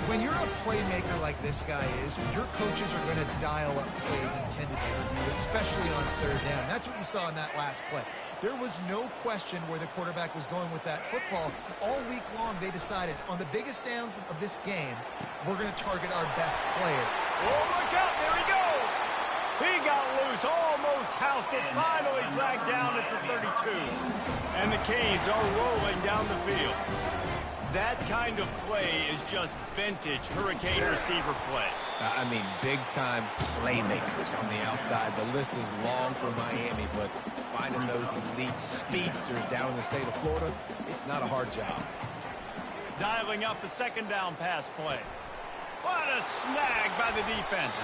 When you're a playmaker like this guy is, your coaches are going to dial up plays intended for you, especially on 3rd down. That's what you saw in that last play. There was no question where the quarterback was going with that football. All week long, they decided on the biggest downs of this game, we're going to target our best player. Oh, look out. There he goes. He got loose, almost housed it, finally dragged down at the 32. And the Canes are rolling down the field. That kind of play is just vintage Hurricane receiver play. I mean, big-time playmakers on the outside. The list is long for Miami, but finding those elite speedsters down in the state of Florida, it's not a hard job. Dialing up a 2nd down pass play. What a snag by the defense.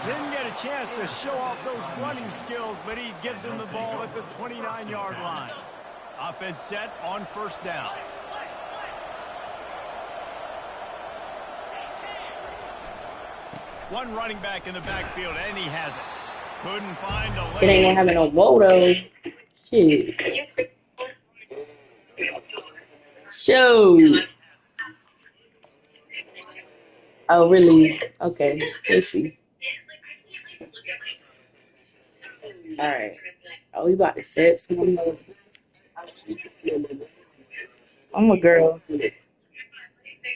Didn't get a chance to show off those running skills, but he gives him the ball at the 29-yard line. Offense set on 1st down. One running back in the backfield, and he has it. Couldn't find a lane. It ain't gonna have no moto. Shit. Shoot. Oh, really? Okay. Let's see. All right. Oh, we about to set some. I'm a girl.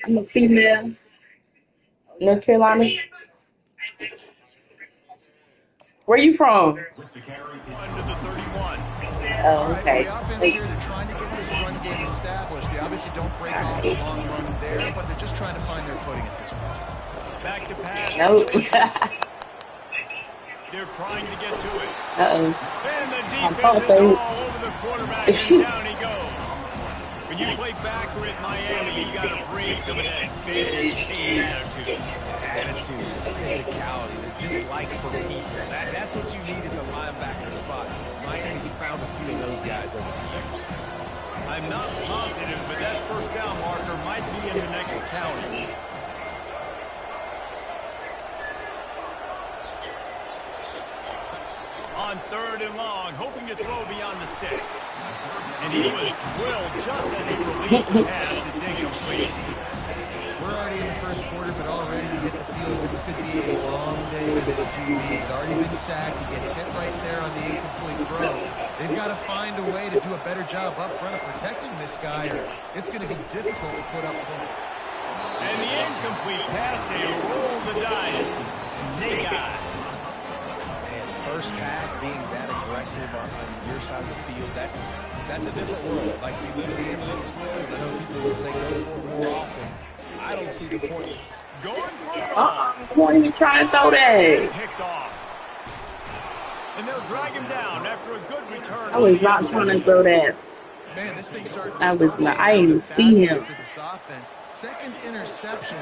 I'm a female. North Carolina. Where you from? Under the 31. Oh, okay. The offense here, they're trying to get this run game established. They obviously don't break off a long run there, but they're just trying to find their footing at this point. Back to pass. Nope. They're trying to get to it. Uh-oh. And the defense is all over the quarterback, and down he goes. When you play backer at Miami, you got to bring some of that vintage Cane attitude. Attitude, the physicality, the dislike for people. That's what you need in the linebacker spot. Miami's found a few of those guys over the years. I'm not positive, but that 1st down marker might be in the next county. On 3rd and long, hoping to throw beyond the sticks. And he was drilled just as he released the pass. It's incomplete. We're already in the 1st quarter, but already you get the feeling this could be a long day for this QB. He's already been sacked. He gets hit right there on the incomplete throw. They've got to find a way to do a better job up front of protecting this guy, or it's going to be difficult to put up points. And the incomplete pass, they roll the dice. Snake eyes. Man, 1st half being that aggressive on your side of the field, that's a different world. Like we live in the analytics world, I know people will say go for it more often. I don't see the point. Going for it. I won't even try and throw that. Picked off. And they'll drag him down after a good return. I was not trying to throw that. Man, this thing's starting to I was slowly not. I didn't even see him. for this offense. 2nd interception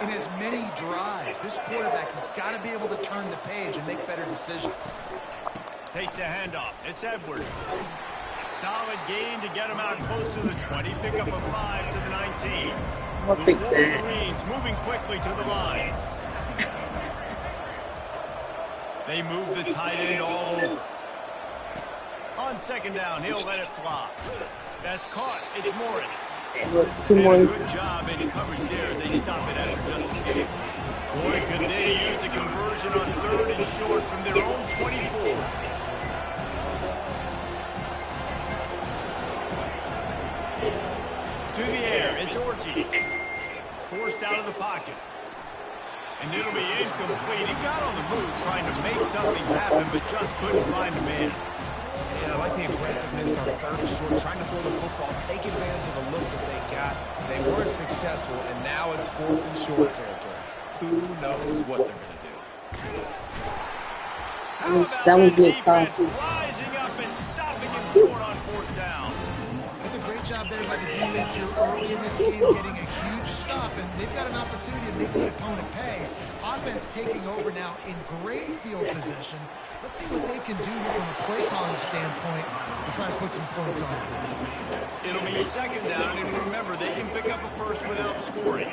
in as many drives. This quarterback has got to be able to turn the page and make better decisions. Takes the handoff. It's Edwards. Solid gain to get him out close to the 20. Pick up a 5 to the 19. I'll fix that. Wolverines moving quickly to the line. They move the tight end all over. On 2nd down, he'll let it fly. That's caught. It's Morris. Two more. Good job in coverage there. They stop it after just a few. Boy, could they use a conversion on 3rd and short from their own 24. To the air, it's Orchie. Forced out of the pocket. And it'll be incomplete. He got on the move trying to make something happen, but just couldn't find a man. And I like the aggressiveness on 3rd and short, trying to throw the football, take advantage of a look that they got. They weren't successful, and now it's 4th and short territory. Who knows what they're going to do? That was good, son. Rising up and stopping him short on 4th down. That's a great Great job there by the defense here early in this game, getting a huge stop, and they've got an opportunity to make the opponent pay. Offense taking over now in great field possession. Let's see what they can do here from a play calling standpoint and try to put some points on it. It'll be second down, and remember, they can pick up a first without scoring.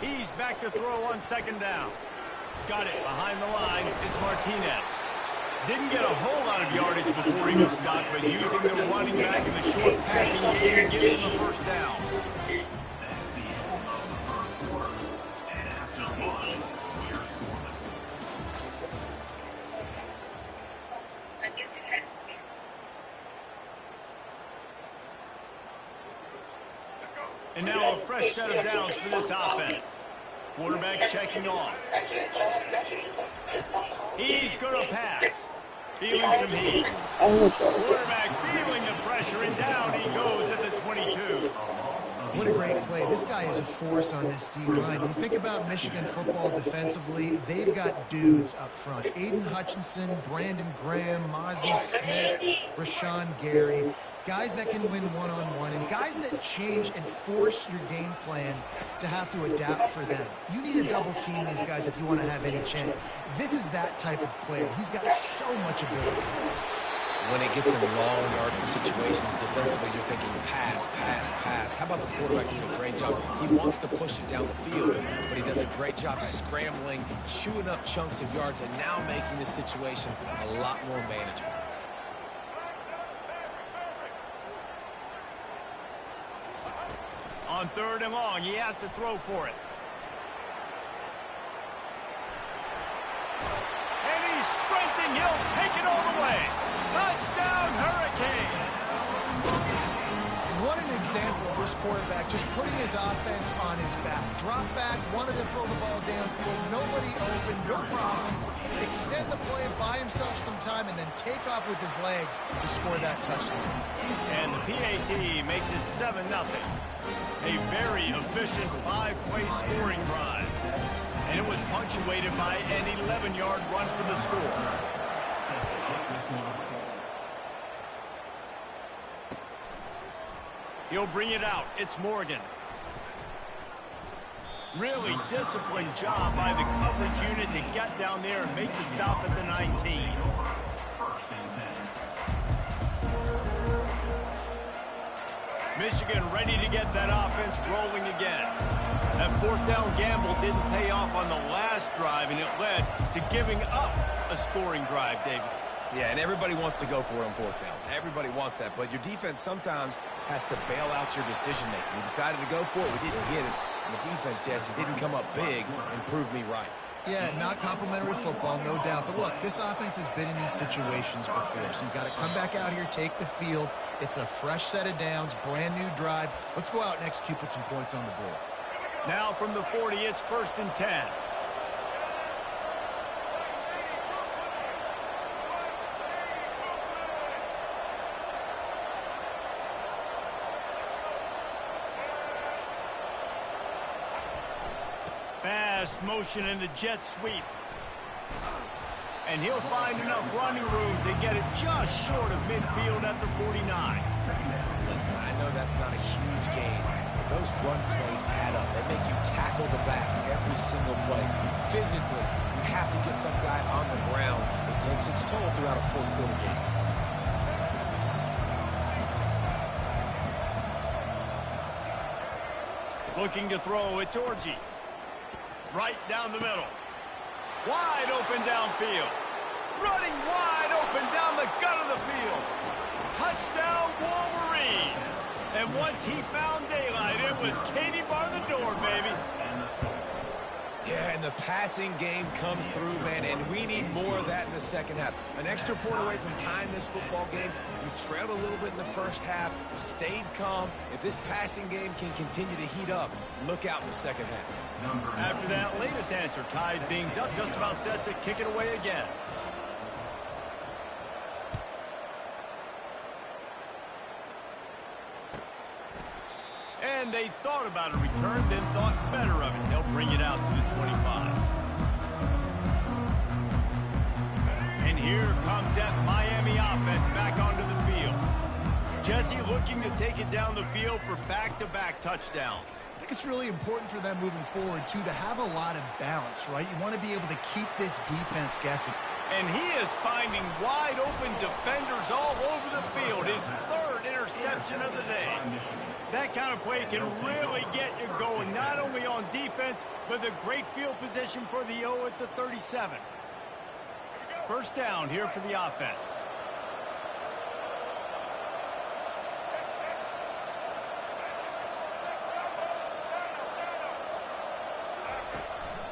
He's back to throw on second down. Got it behind the line. It's Martinez. Didn't get a whole lot of yardage before he was stopped, but using the running back in the short passing game gives him a first down. And now a fresh set of downs for this offense. Quarterback checking off. He's going to pass. Feeling some heat. Quarterback feeling the pressure, and down he goes at the 22. What a great play. This guy is a force on this D-line. You think about Michigan football defensively, they've got dudes up front. Aiden Hutchinson, Brandon Graham, Mozzie Smith, Rashawn Gary. Guys that can win one-on-one, and guys that change and force your game plan to have to adapt for them. You need to double team these guys if you want to have any chance. This is that type of player. He's got so much ability. When it gets in long yardage situations defensively, you're thinking pass, pass, pass. How about the quarterback doing a great job? He wants to push it down the field, but he does a great job scrambling, chewing up chunks of yards, and now making this situation a lot more manageable. On third and long, he has to throw for it. And he's sprinting. He'll take it all the way. Touchdown, Hurricane. What an example of this quarterback just putting his offense on his back. Drop back, wanted to throw the ball downfield. Nobody open, no problem. Extend the play, buy himself some time, and then take off with his legs to score that touchdown. And the PAT makes it 7-0. A very efficient 5-play scoring drive. And it was punctuated by an 11-yard run for the score. He'll bring it out. It's Morgan. Really disciplined job by the coverage unit to get down there and make the stop at the 19. Michigan ready to get that offense rolling again. That fourth down gamble didn't pay off on the last drive, and it led to giving up a scoring drive, David. Yeah, and everybody wants to go for it on fourth down. Everybody wants that, but your defense sometimes has to bail out your decision-making. We decided to go for it. We didn't get it. And the defense, Jesse, didn't come up big and prove me right. Yeah, not complimentary football, no doubt. But look, this offense has been in these situations before. So you've got to come back out here, take the field. It's a fresh set of downs, brand new drive. Let's go out and execute, put some points on the board. Now from the 40, it's 1st and 10. Fast motion in the jet sweep. And he'll find enough running room to get it just short of midfield at the 49. Listen, I know that's not a huge gain, but those run plays add up. They make you tackle the back every single play. Physically, you have to get some guy on the ground. It takes its toll throughout a fourth-quarter game. Looking to throw, it's Orji. Right down the middle. Wide open downfield. Running wide open down the gut of the field. Touchdown, Wolverines. And once he found daylight, it was Katie bar the door, baby. Yeah, and the passing game comes through, man, and we need more of that in the second half. An extra point away from tying this football game. You trailed a little bit in the first half, stayed calm. If this passing game can continue to heat up, look out in the second half. After that latest answer, tied things up, just about set to kick it away again. And they thought about a return, then thought better of it. They'll bring it out to the 25. comes that Miami offense back onto the field. Jesse looking to take it down the field for back-to-back touchdowns. I think it's really important for them moving forward, too, to have a lot of balance, right? You want to be able to keep this defense guessing. And he is finding wide-open defenders all over the field. His third interception of the day. That kind of play can really get you going, not only on defense, but the great field position for the O at the 37. First down here for the offense.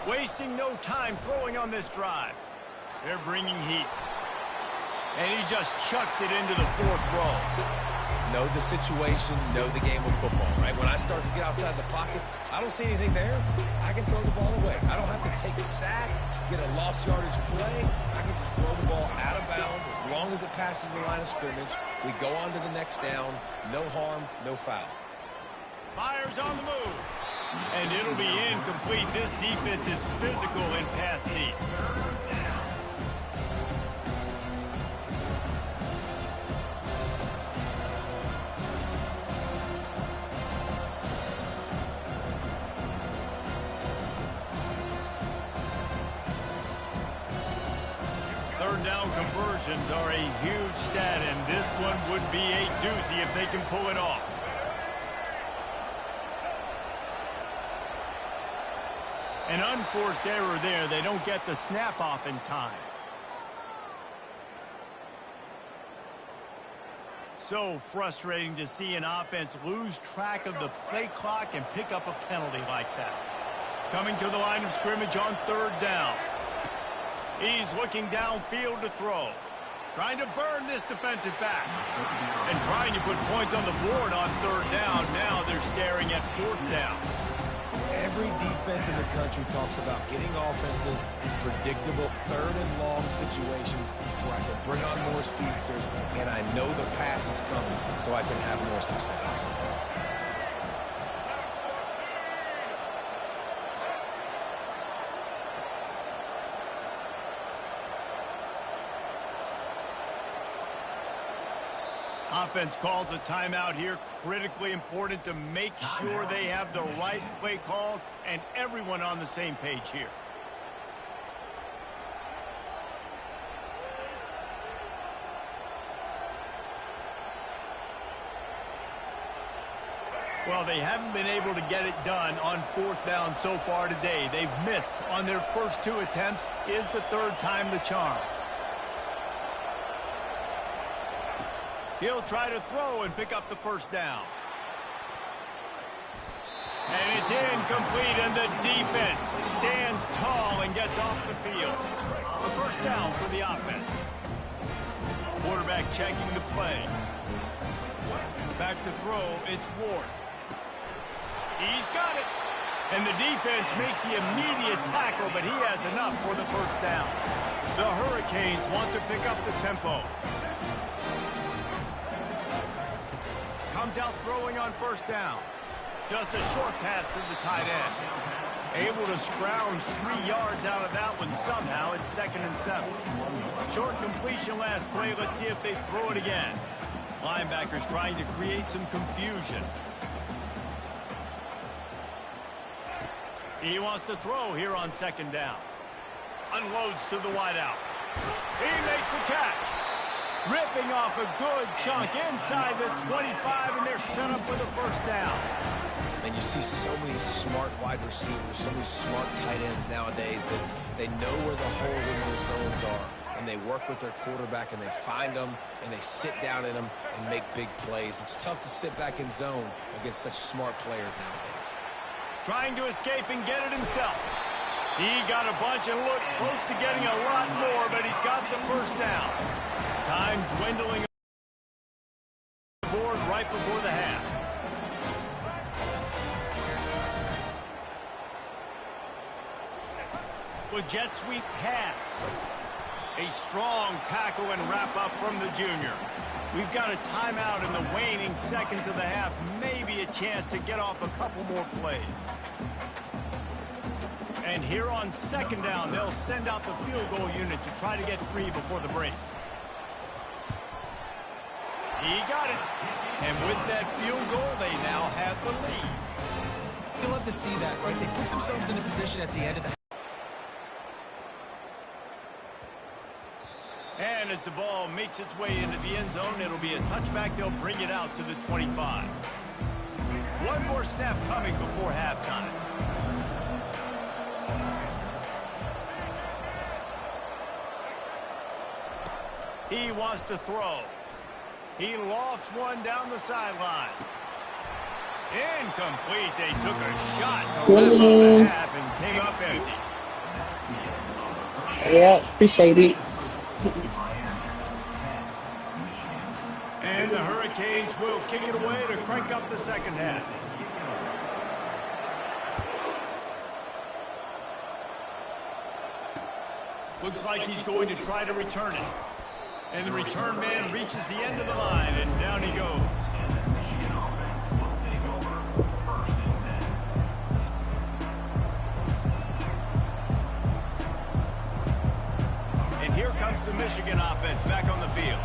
Wasting no time throwing on this drive. They're bringing heat. And he just chucks it into the fourth row. Know the situation, know the game of football, right? When I start to get outside the pocket, I don't see anything there. I can throw the ball away. I don't have to take a sack, get a lost yardage play. I can just throw the ball out of bounds as long as it passes the line of scrimmage. We go on to the next down. No harm, no foul. Fires on the move. And it'll be incomplete. This defense is physical in pass deep. Third down conversions are a huge stat, and this one would be a doozy if they can pull it off. An unforced error there. They don't get the snap off in time. So frustrating to see an offense lose track of the play clock and pick up a penalty like that. Coming to the line of scrimmage on third down. He's looking downfield to throw. Trying to burn this defensive back. And trying to put points on the board on third down. Now they're staring at fourth down. Every defense in the country talks about getting offenses in predictable third and long situations where I can bring on more speedsters and I know the pass is coming so I can have more success. Offense calls a timeout here. Critically important to make sure they have the right play call and everyone on the same page here. Well, they haven't been able to get it done on fourth down so far today. They've missed on their first two attempts. Is the third time the charm? He'll try to throw and pick up the first down. And it's incomplete, and the defense stands tall and gets off the field. A first down for the offense. Quarterback checking the play. Back to throw, it's Ward. He's got it. And the defense makes the immediate tackle, but he has enough for the first down. The Hurricanes want to pick up the tempo. Comes out throwing on first down. Just a short pass to the tight end. Able to scrounge 3 yards out of that one somehow. It's 2nd and 7. Short completion last play. Let's see if they throw it again. Linebackers trying to create some confusion. He wants to throw here on 2nd down. Unloads to the wideout. He makes the catch. Ripping off a good chunk inside the 25, and they're set up with a first down. And you see so many smart wide receivers, so many smart tight ends nowadays that they know where the holes in their zones are. And they work with their quarterback, and they find them, and they sit down in them and make big plays. It's tough to sit back in zone against such smart players nowadays. Trying to escape and get it himself. He got a bunch and looked close to getting a lot more, but he's got the first down. Time dwindling on the board right before the half. With jet sweep pass. A strong tackle and wrap up from the junior. We've got a timeout in the waning seconds of the half. Maybe a chance to get off a couple more plays. And here on 2nd down, they'll send out the field goal unit to try to get 3 before the break. He got it. And with that field goal, they now have the lead. You love to see that, right? They put themselves in a position at the end of the. And as the ball makes its way into the end zone, it'll be a touchback. They'll bring it out to the 25. One more snap coming before halftime. He wants to throw. He lofts one down the sideline. Incomplete. They took a shot to wrap up the half and came up empty. Yeah, appreciate it. And the Hurricanes will kick it away to crank up the second half. Looks like he's going to try to return it. And the return man reaches the end of the line, and down he goes. And here comes the Michigan offense back on the field.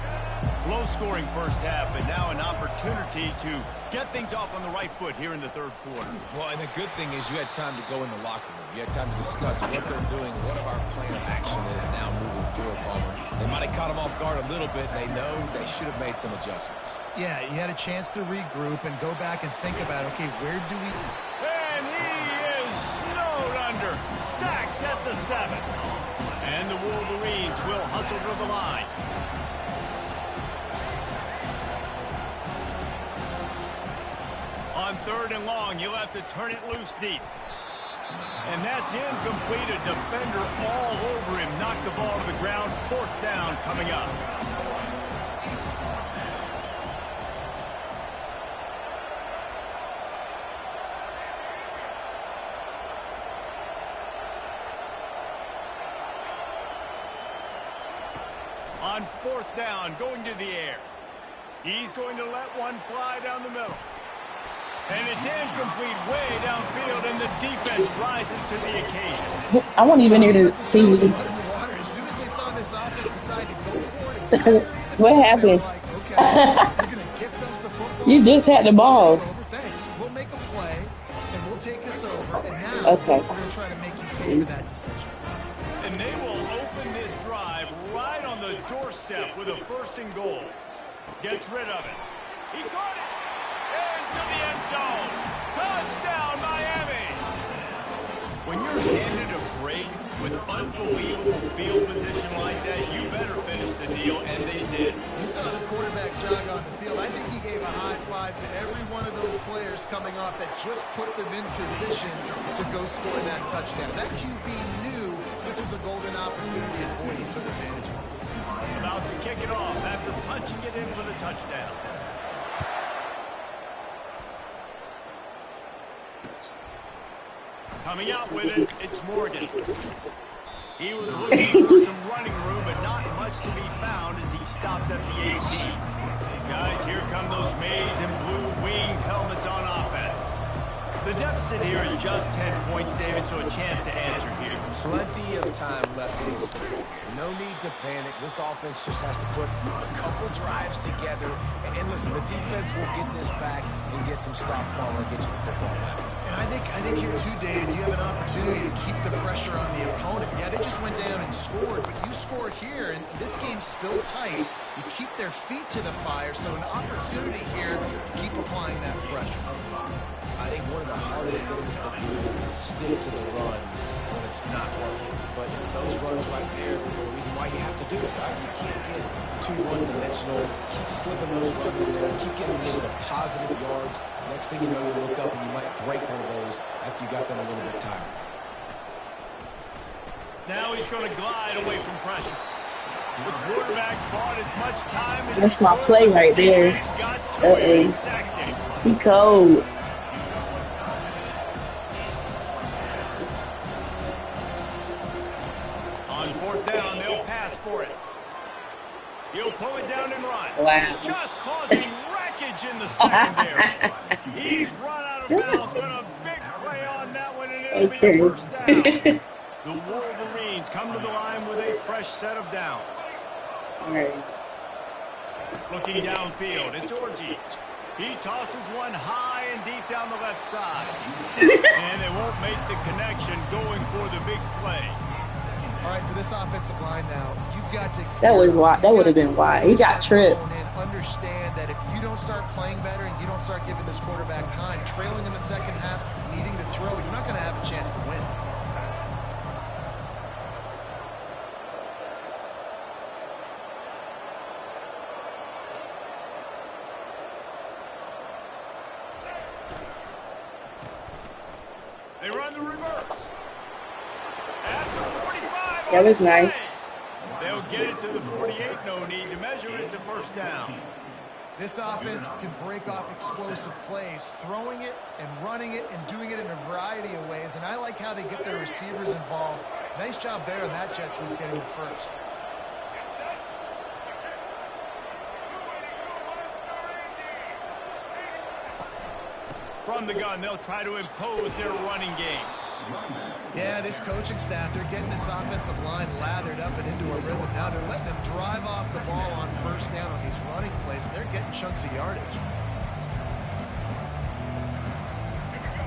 Low-scoring first half, but now an opportunity to get things off on the right foot here in the third quarter. Well, and the good thing is you had time to go in the locker room. You had time to discuss what they're doing, what our plan of action is now moving forward, Palmer. They might have caught them off guard a little bit. They know they should have made some adjustments. Yeah, you had a chance to regroup and go back and think about, okay, where do we... And he is snowed under, sacked at the 7. And the Wolverines will hustle to the line. On 3rd and long, you'll have to turn it loose deep. And that's incomplete. A defender all over him. Knocked the ball to the ground. 4th down coming up. On 4th down, going to the air. He's going to let one fly down the middle. And it's incomplete way downfield, and the defense rises to the occasion. I wasn't even here to see me. As soon as they saw this offense decide to go for it, What happened? like, okay, you're going to gift us the football. You just had the ball. Thanks. We'll make a play, and we'll take this over, and now Okay. we're going to try to make you savor that decision. And they will open this drive right on the doorstep with a 1st and goal. Gets rid of it. He caught it. Into the end zone. Touchdown, Miami. When you're handed a break with unbelievable field position like that, you better finish the deal, and they did. You saw the quarterback jog on the field. I think he gave a high five to every one of those players coming off that just put them in position to go score that touchdown. That QB knew this was a golden opportunity, and boy, he took advantage of it. About to kick it off after punching it in for the touchdown. Coming out with it, it's Morgan. He was looking for some running room, but not much to be found as he stopped at the 18. Guys, here come those maize and blue winged helmets on offense. The deficit here is just 10 points, David, so a chance to answer here. Plenty of time left in this game. No need to panic. This offense just has to put a couple drives together. And listen, the defense will get this back and get some stops, Palmer, and get you the football back. And I think here too, David, you have an opportunity to keep the pressure on the opponent. Yeah, they just went down and scored, but you score here, and this game's still tight. You keep their feet to the fire, so an opportunity here to keep applying that pressure. I think one of the hardest things to do is stick to the run when it's not working. But it's those runs right there that are the reason why you have to do it, right? You can't get too one-dimensional. Keep slipping those runs in there. Keep getting a little bit of positive yards. Next thing you know, you look up and you might break one of those after you got them a little bit tired. Now he's going to glide away from pressure. The quarterback bought as much time as That's my play right there. He cold. On 4th down, they'll pass for it. He'll pull it down and run. Wow. Just causing wreckage in the secondary. He's run out of bounds, but a big play on that one, and it'll be a 1st down. The Wolverines come to the line with a fresh set of downs. All right. Looking downfield, it's Orji. He tosses one high and deep down the left side. And they won't make the connection going for the big play. All right, for this offensive line now, you've got to... That was why. That would have been why. He got tripped. Understand that if you don't start playing better and you don't start giving this quarterback time, trailing in the second half, needing to throw, you're not going to have a chance to win. They run the reverse. After 45. That was nice. They'll get it to the 48. No need to measure it to first down. This offense can break off explosive plays, throwing it and running it and doing it in a variety of ways. And I like how they get their receivers involved. Nice job there on that jet sweep getting the first. From the gun, they'll try to impose their running game. Yeah, this coaching staff, they're getting this offensive line lathered up and into a rhythm. Now they're letting them drive off the ball on first down on these running plays, and they're getting chunks of yardage.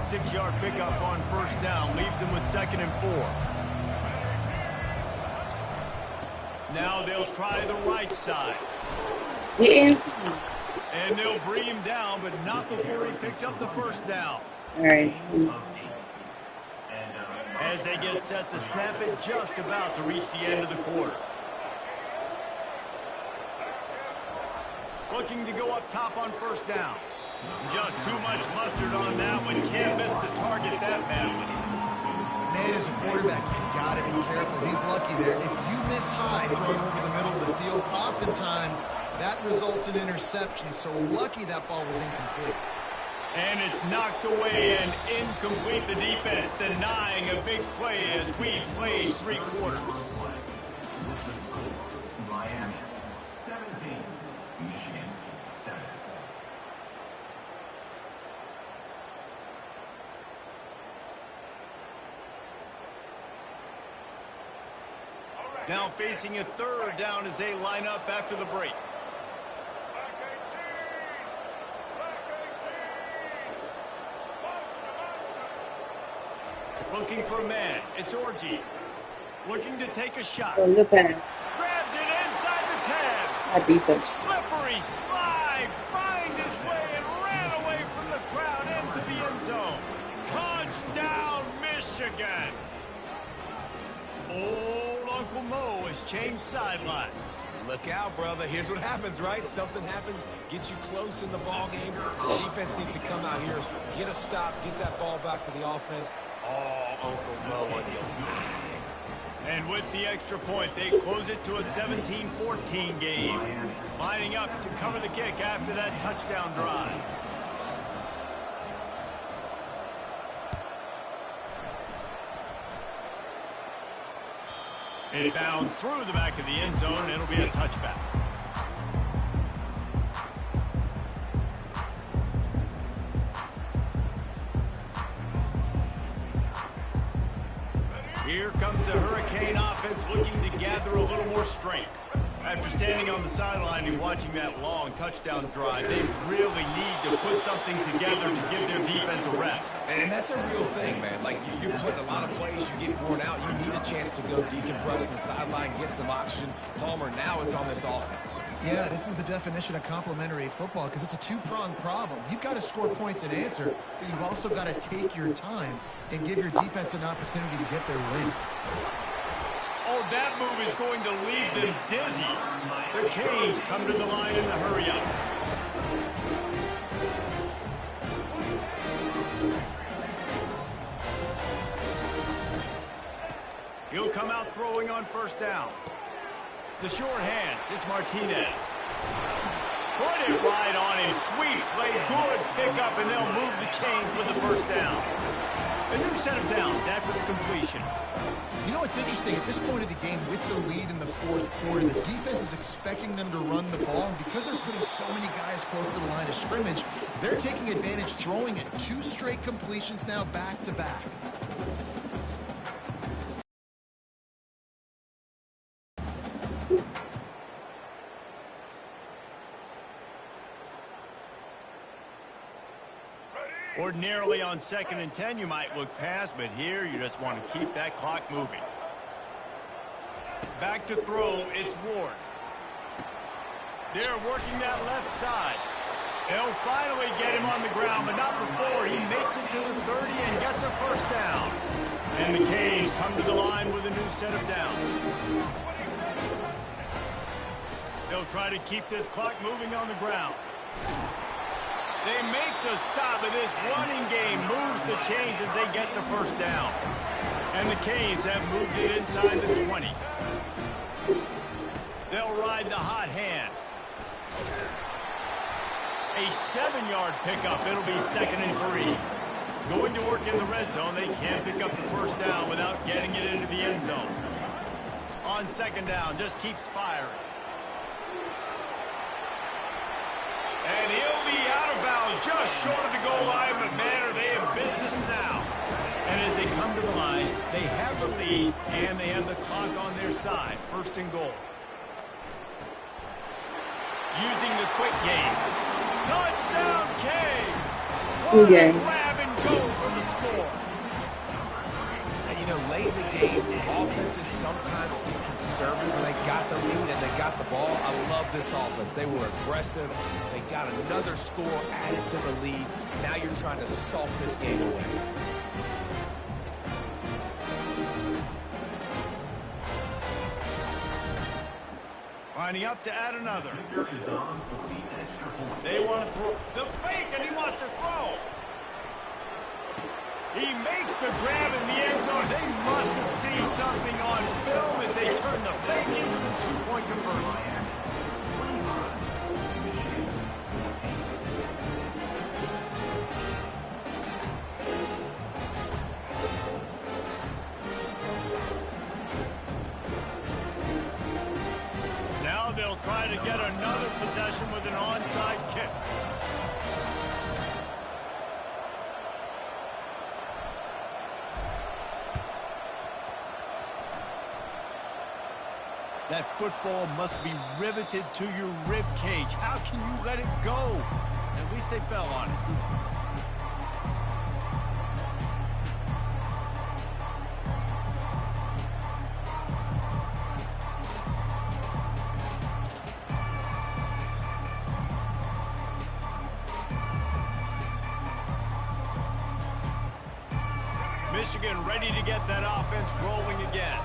6-yard pickup on first down leaves them with 2nd and 4. Now they'll try the right side. Yeah. And they'll bring him down, but not before he picks up the first down. All right. As they get set to snap it, just about to reach the end of the quarter. Looking to go up top on first down. Just too much mustard on that one. Can't miss the target that badly. Man, as a quarterback, you got to be careful. He's lucky there. If you miss high throwing over the middle of the field, oftentimes that results in interception. So lucky that ball was incomplete. And it's knocked away and incomplete. The defense denying a big play as we played 3 quarters. Miami 17, Michigan 7. Now facing a 3rd down as they line up after the break. Looking for a man. It's Orji. Looking to take a shot. Oh, good pass. Grabs it inside the 10. Our defense. Slippery slide. Find his way and ran away from the crowd into the end zone. Touchdown, Michigan. Old Uncle Mo has changed sidelines. Look out, brother. Here's what happens, right? Something happens, get you close in the ball game. The defense needs to come out here, get a stop, get that ball back to the offense. Oh, Uncle Mo on your side. And with the extra point, they close it to a 17-14 game. Lining up to cover the kick after that touchdown drive. It bounds through the back of the end zone, and it'll be a touchback. Here comes the Hurricane offense looking to gather a little more strength. After standing on the sideline and watching that long touchdown drive, they really need to put something together to give their defense a rest. And that's a real thing, man. Like, you're playing a lot of plays, you get worn out, you need a chance to go decompress the sideline, get some oxygen. Palmer, now it's on this offense. Yeah, this is the definition of complementary football because it's a two-pronged problem. You've got to score points and answer, but you've also got to take your time and give your defense an opportunity to get their win. Oh, that move is going to leave them dizzy. The Canes come to the line in the hurry-up. He'll come out throwing on first down. The short hands, it's Martinez. Put it right on him. Sweet play, good pickup, and they'll move the chains with the first down. A new set of downs after the completion. You know, it's interesting. At this point of the game, with the lead in the 4th quarter, the defense is expecting them to run the ball. And because they're putting so many guys close to the line of scrimmage, they're taking advantage, throwing it. 2 straight completions now back-to-back. Ordinarily on 2nd and 10, you might look past, but here you just want to keep that clock moving. Back to throw, it's Ward. They're working that left side. They'll finally get him on the ground, but not before he makes it to the 30 and gets a first down. And the Canes come to the line with a new set of downs. They'll try to keep this clock moving on the ground. They make the stop, but this running game moves the chains as they get the first down. And the Canes have moved it inside the 20. They'll ride the hot hand. A 7-yard pickup. It'll be 2nd and 3. Going to work in the red zone. They can't pick up the first down without getting it into the end zone. On 2nd down, just keeps firing. And he'll be out of bounds just short of the goal line, but man, are they in business now. And as they come to the line, they have the lead, and they have the clock on their side. 1st and goal. Using the quick game. Touchdown, Canes! What a grab and go for the score. And you know, late in the games, offenses sometimes get conservative when they got the lead and they got the ball. I love this offense. They were aggressive. They got another score added to the lead. Now you're trying to salt this game away. Lining up to add another. They want to throw the fake, and he wants to throw. He makes the grab in the end zone. They must have seen something on film as they turn the fake into the 2-point conversion. Now they'll try to get another possession with an onside kick. That football must be riveted to your rib cage. How can you let it go? At least they fell on it. Michigan ready to get that offense rolling again.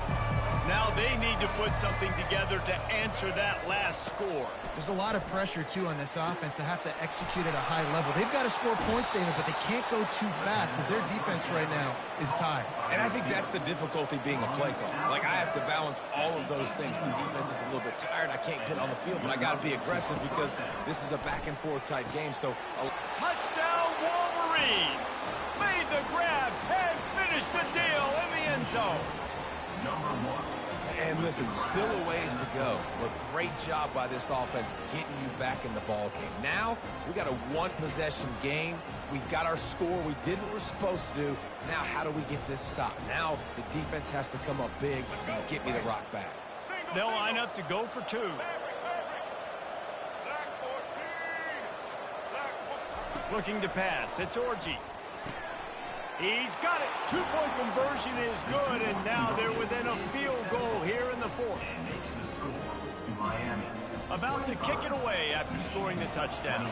Now they need to put something together to answer that last score. There's a lot of pressure, too, on this offense to have to execute at a high level. They've got to score points, David, but they can't go too fast because their defense right now is tired. And I think that's the difficulty being a play caller. Like, I have to balance all of those things. My defense is a little bit tired. I can't get on the field, but I got to be aggressive because this is a back-and-forth type game. So, touchdown, Wolverines! Made the grab and finished the deal in the end zone. Number 1. And listen, still a ways to go, but great job by this offense getting you back in the ball game. Now, we got a one-possession game. We got our score. We did what we're supposed to do. Now, how do we get this stop? Now, the defense has to come up big and get me the rock back. They'll line up to go for 2. Looking to pass. It's Orji. He's got it. 2-point conversion is good, and now they're within a field goal here in the 4th. About to kick it away after scoring the touchdown.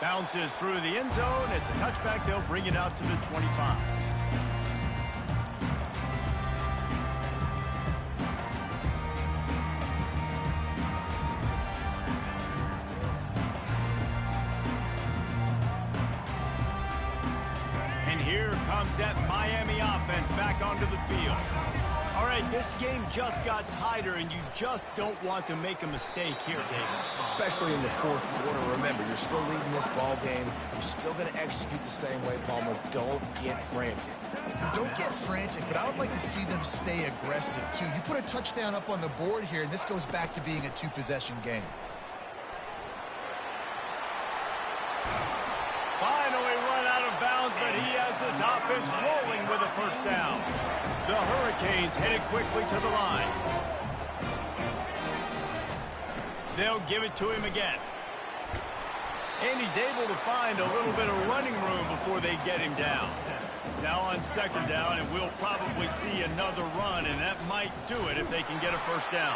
Bounces through the end zone. It's a touchback. They'll bring it out to the 25. That Miami offense back onto the field. All right, this game just got tighter, and you just don't want to make a mistake here, David. Especially in the 4th quarter. Remember, you're still leading this ball game. You're still going to execute the same way, Palmer. Don't get frantic. Don't get frantic, but I would like to see them stay aggressive, too. You put a touchdown up on the board here, and this goes back to being a 2-possession game. Finally run out of bounds, but he has this offense rolling with a first down. The Hurricanes headed quickly to the line. They'll give it to him again. And he's able to find a little bit of running room before they get him down. Now on second down, and we'll probably see another run, and that might do it if they can get a first down.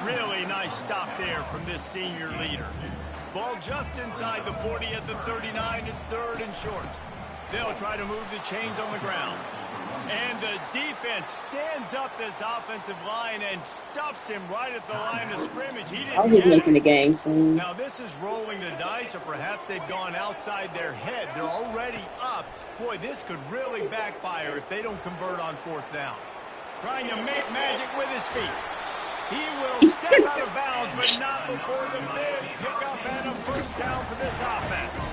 Really nice stop there from this senior leader. Ball just inside the 40 at the 39. It's third and short. They'll try to move the chains on the ground. And the defense stands up this offensive line and stuffs him right at the line of scrimmage. He didn't get making the it. game. Now this is rolling the dice, or perhaps they've gone outside their head. They're already up. Boy, this could really backfire if they don't convert on fourth down. Trying to make magic with his feet. He will step out of bounds, but not before the big pickup and a first down for this offense.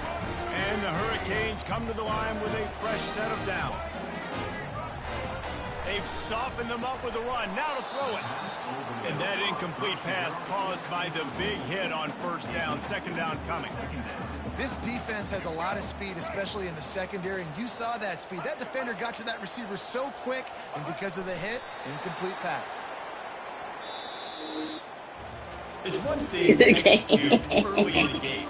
And the Hurricanes come to the line with a fresh set of downs. They've softened them up with a run. Now to throw it. And that incomplete pass caused by the big hit on first down. Second down coming. This defense has a lot of speed, especially in the secondary, and you saw that speed. That defender got to that receiver so quick, and because of the hit, incomplete pass. It's one thing to execute early in the game.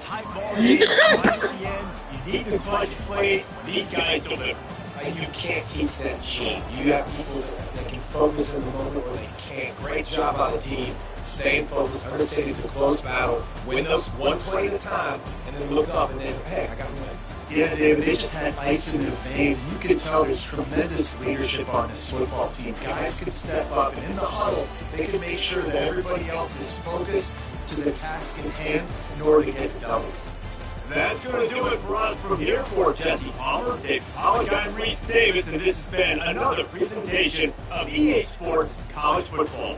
Tight ball game, right at the end. You need the clutch plays. These guys deliver. You can't teach that gene. You have people that can focus in the moment where they can't. Great job by the team. Staying focused, understanding it's a close battle. Win those one play at a time, and then look up and then, hey, I got to win. Yeah, David, they just had ice in their veins. You can tell there's tremendous leadership on this football team. Guys can step up, and in the huddle, they can make sure that everybody else is focused to the task in hand in order to get the double. That's going to do it for us from here for Jesse Palmer, Dave Pollock, I'm Reese Davis, and this has been another presentation of EA Sports College Football.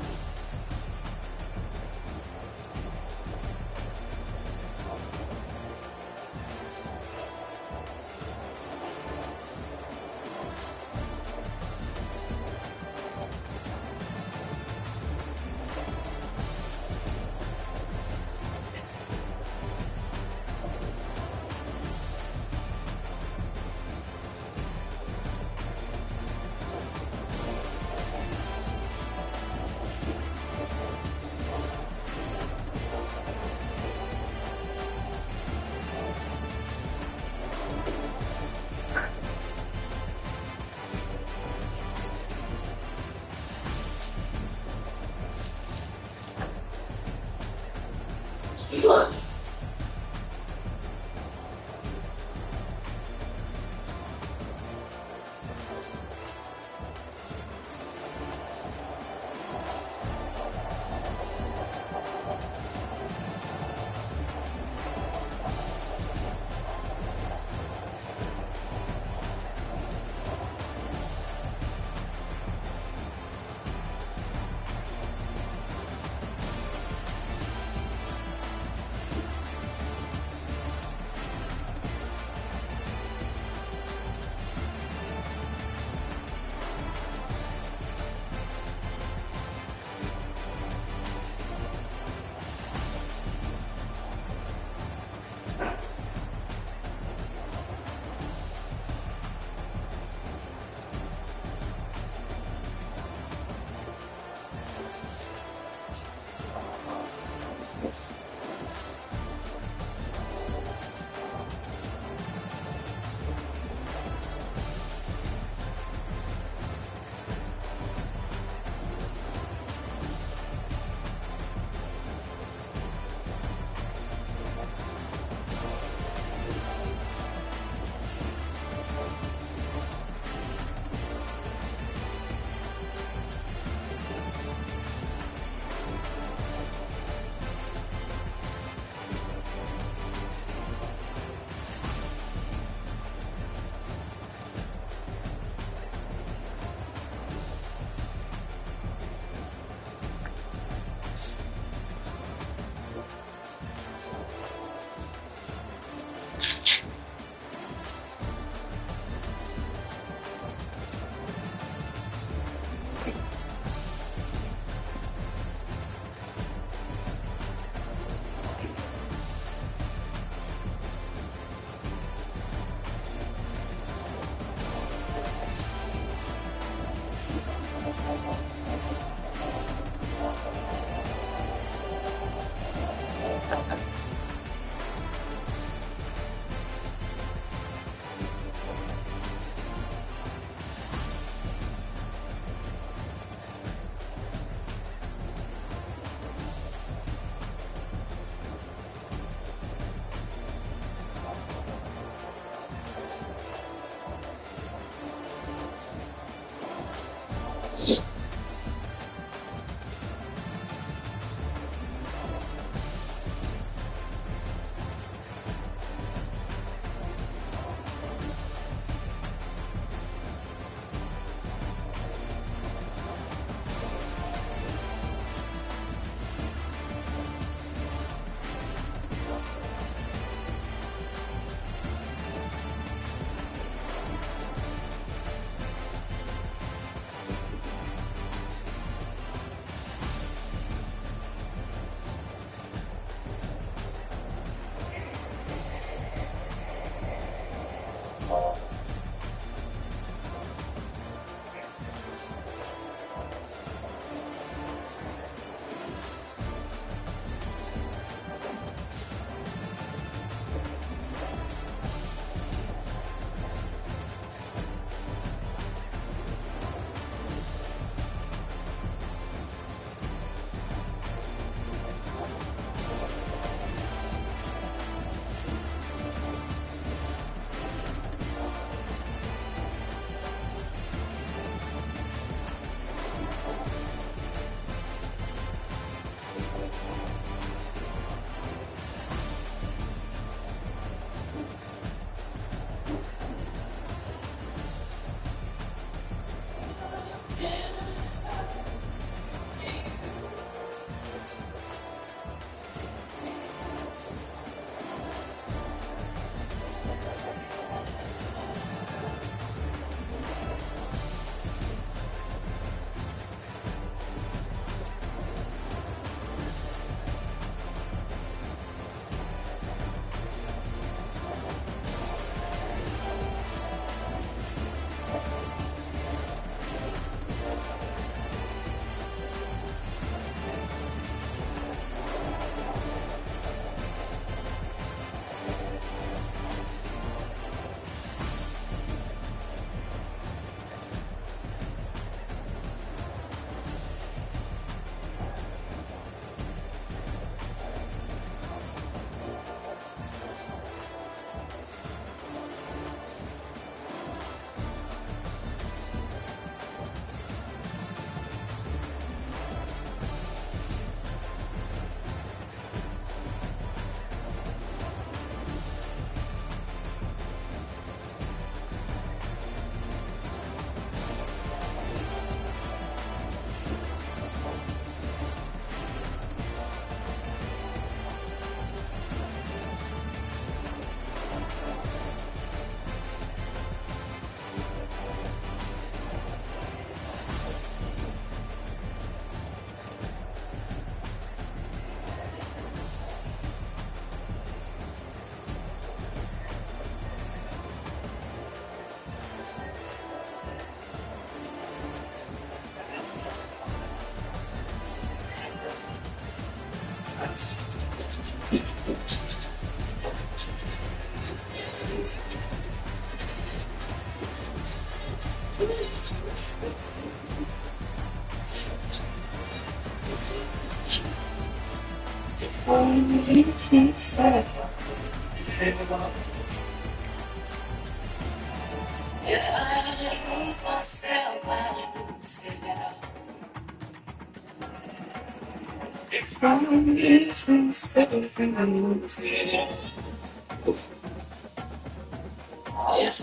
If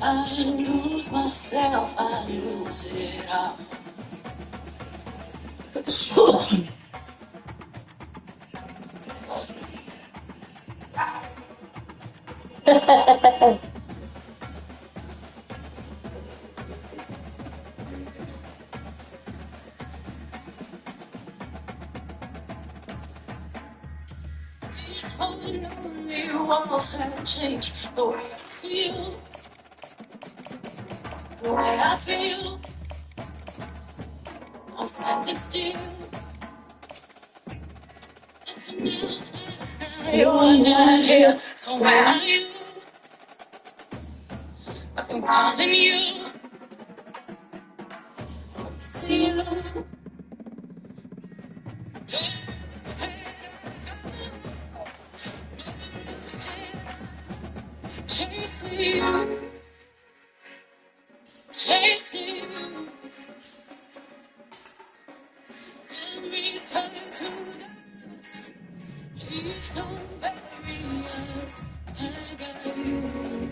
I lose myself, I lose it all. These lonely walls have changed the way I feel, the way I feel. I'm standing still. It's a new sky. You're not here, so where are you? I've been calling you. See you. Chasing you. Chasing you. Memories turn to dust. Please don't bury us. I got you.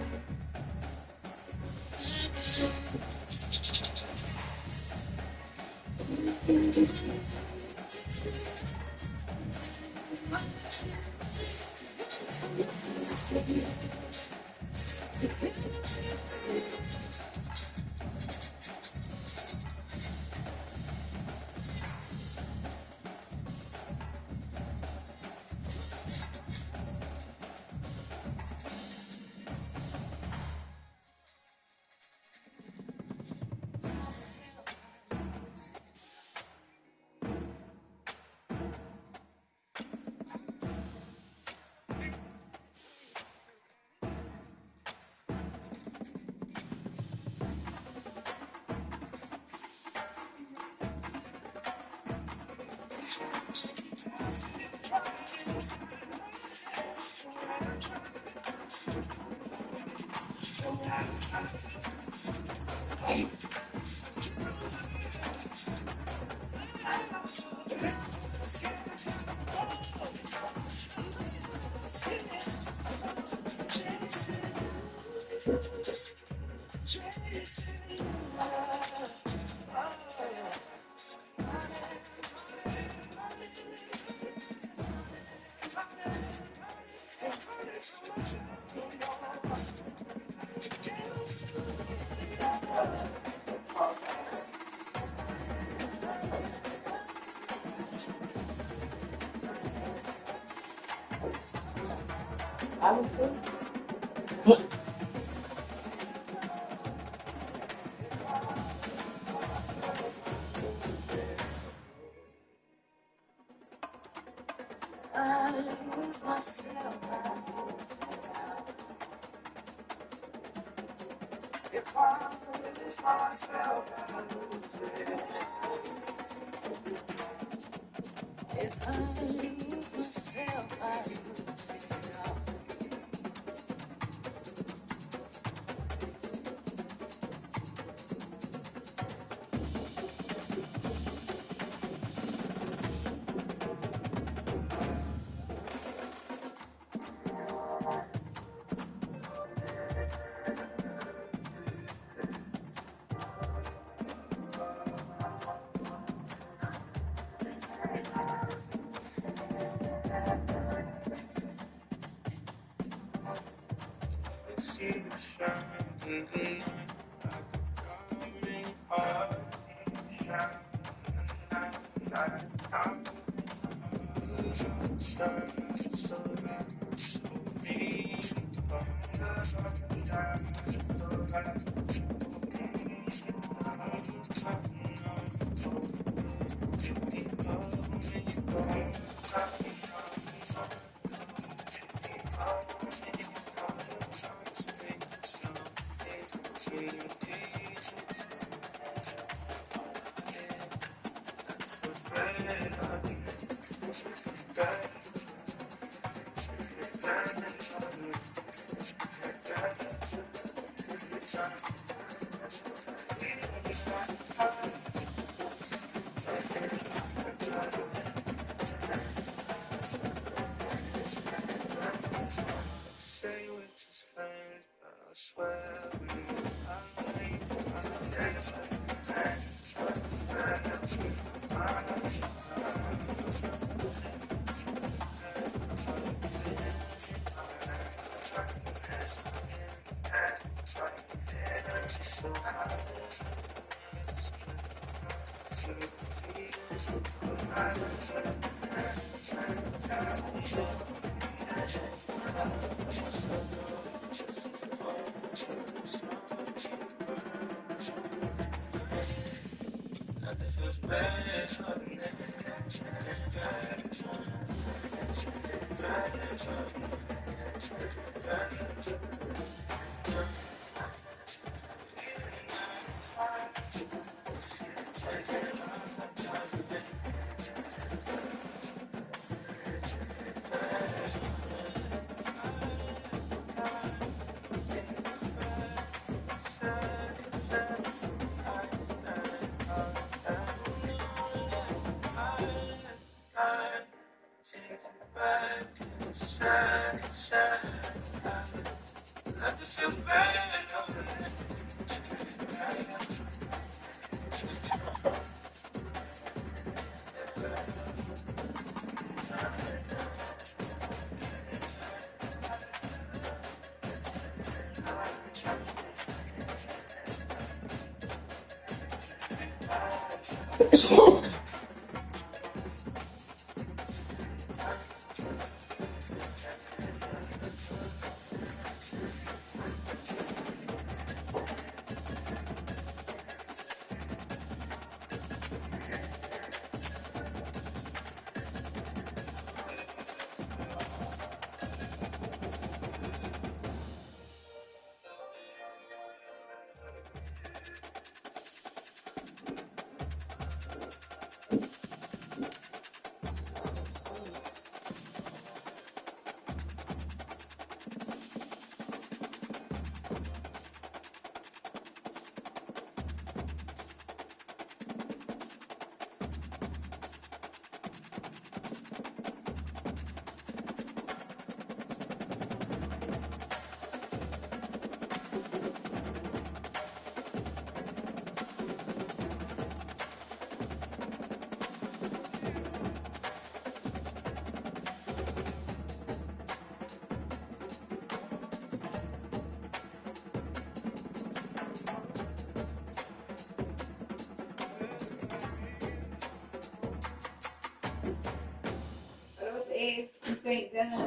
I was so. I lose myself, I lose it all. If I lose myself, I lose it. If I lose myself, I lose it all. See the sun in the night like a coming heart. Shine in the night, sun so bright, so mean.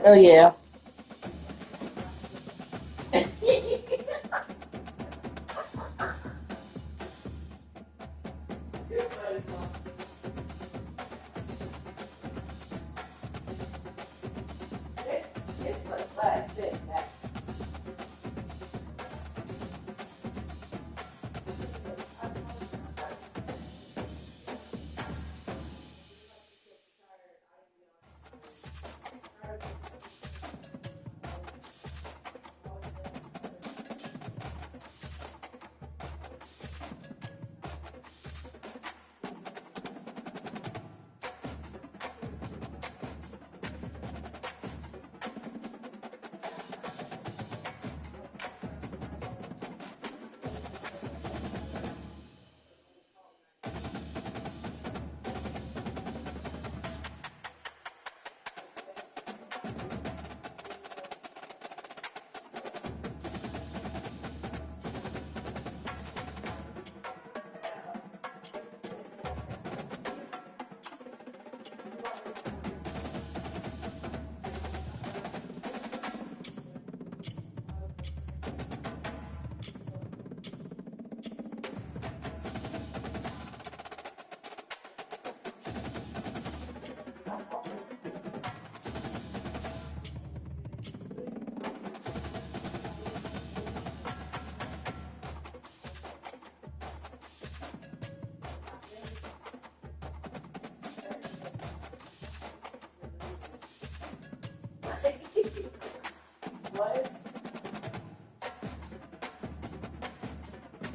Oh yeah.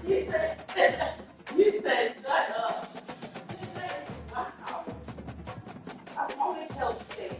You said, shut up. Wow. I always help you.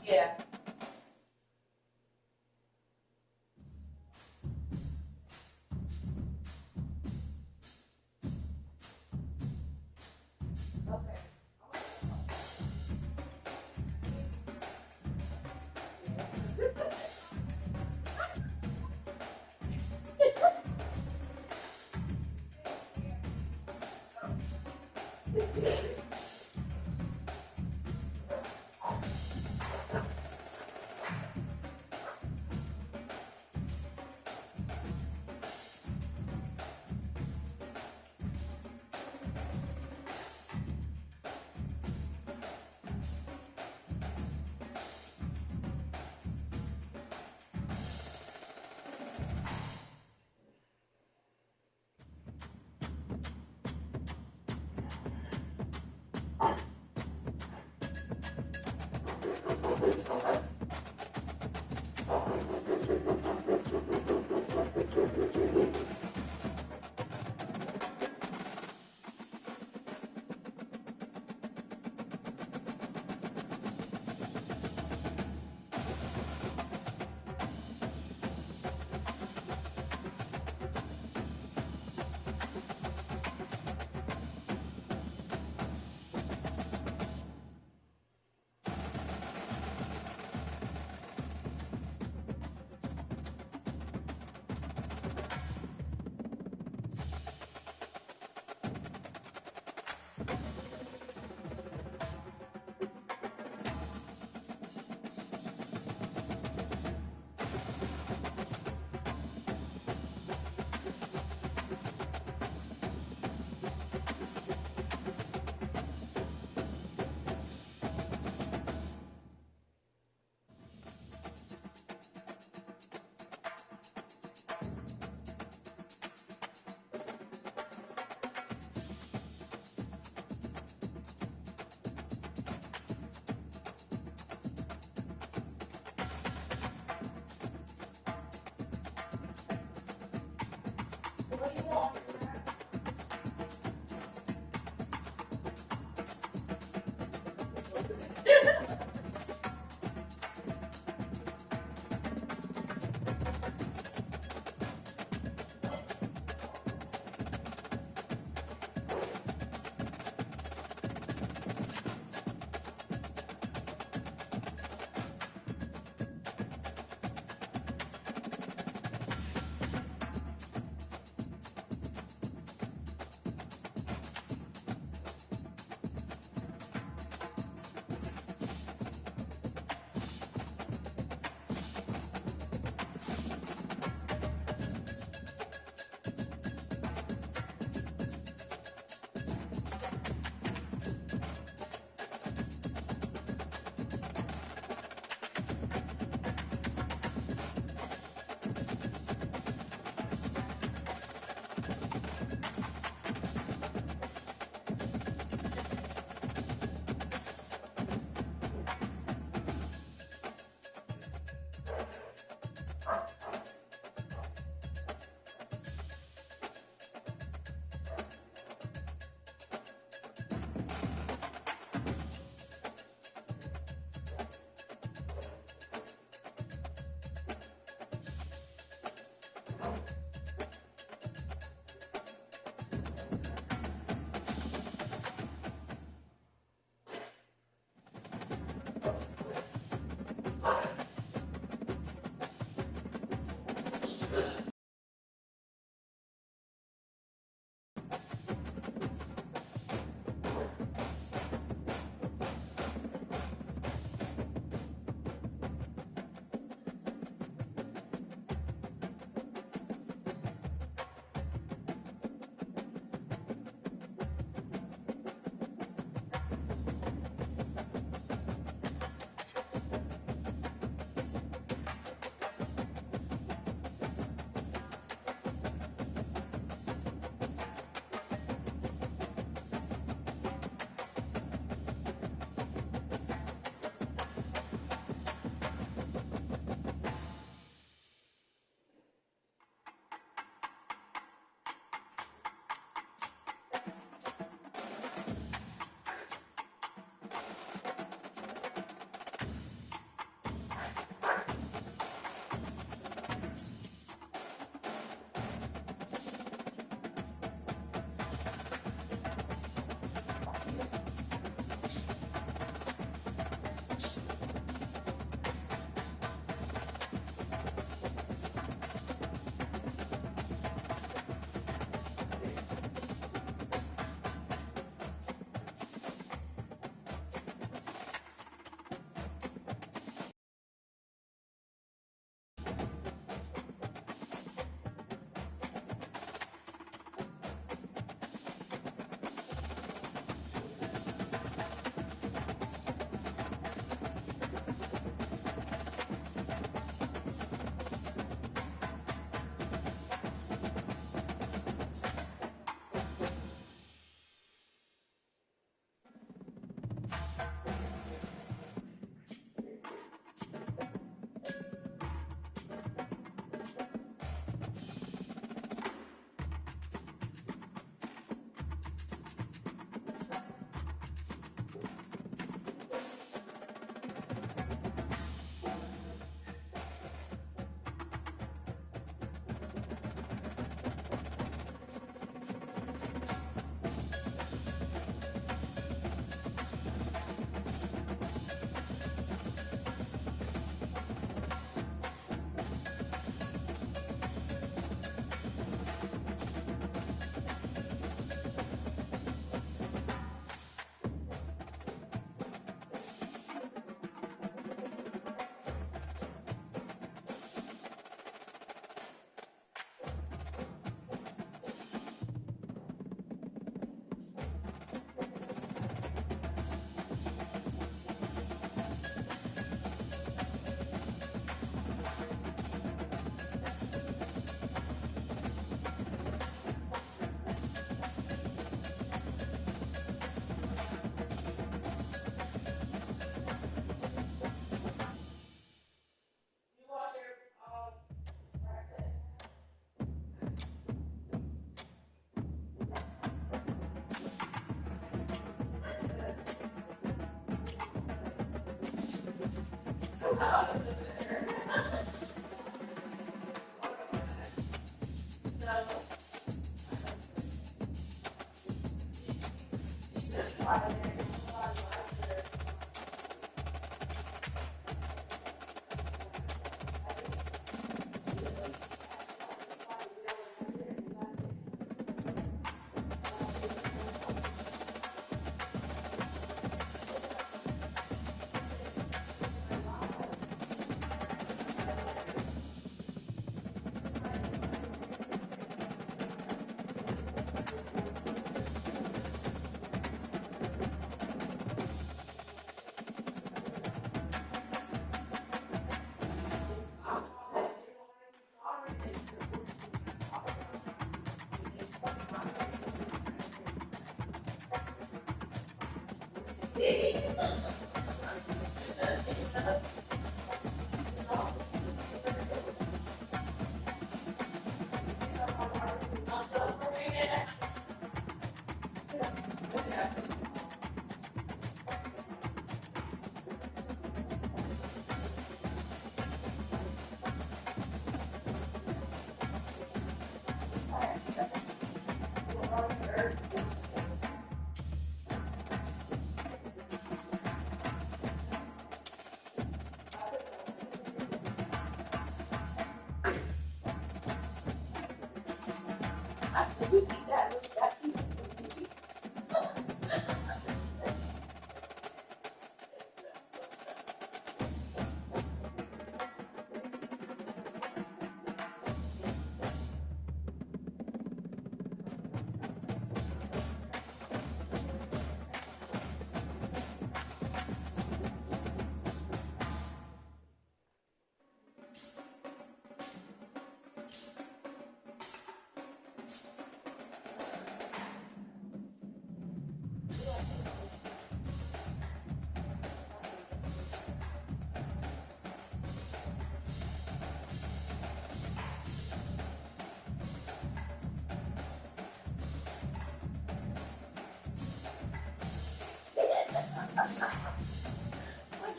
Yeah.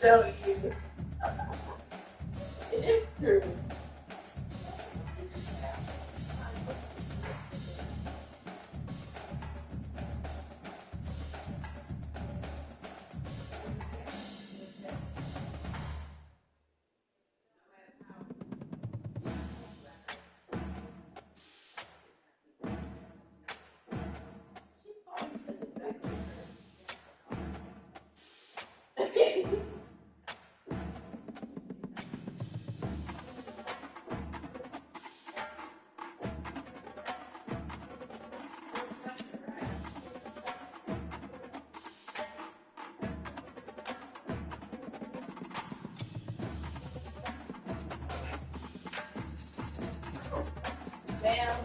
telling you. It is true. Ma'am.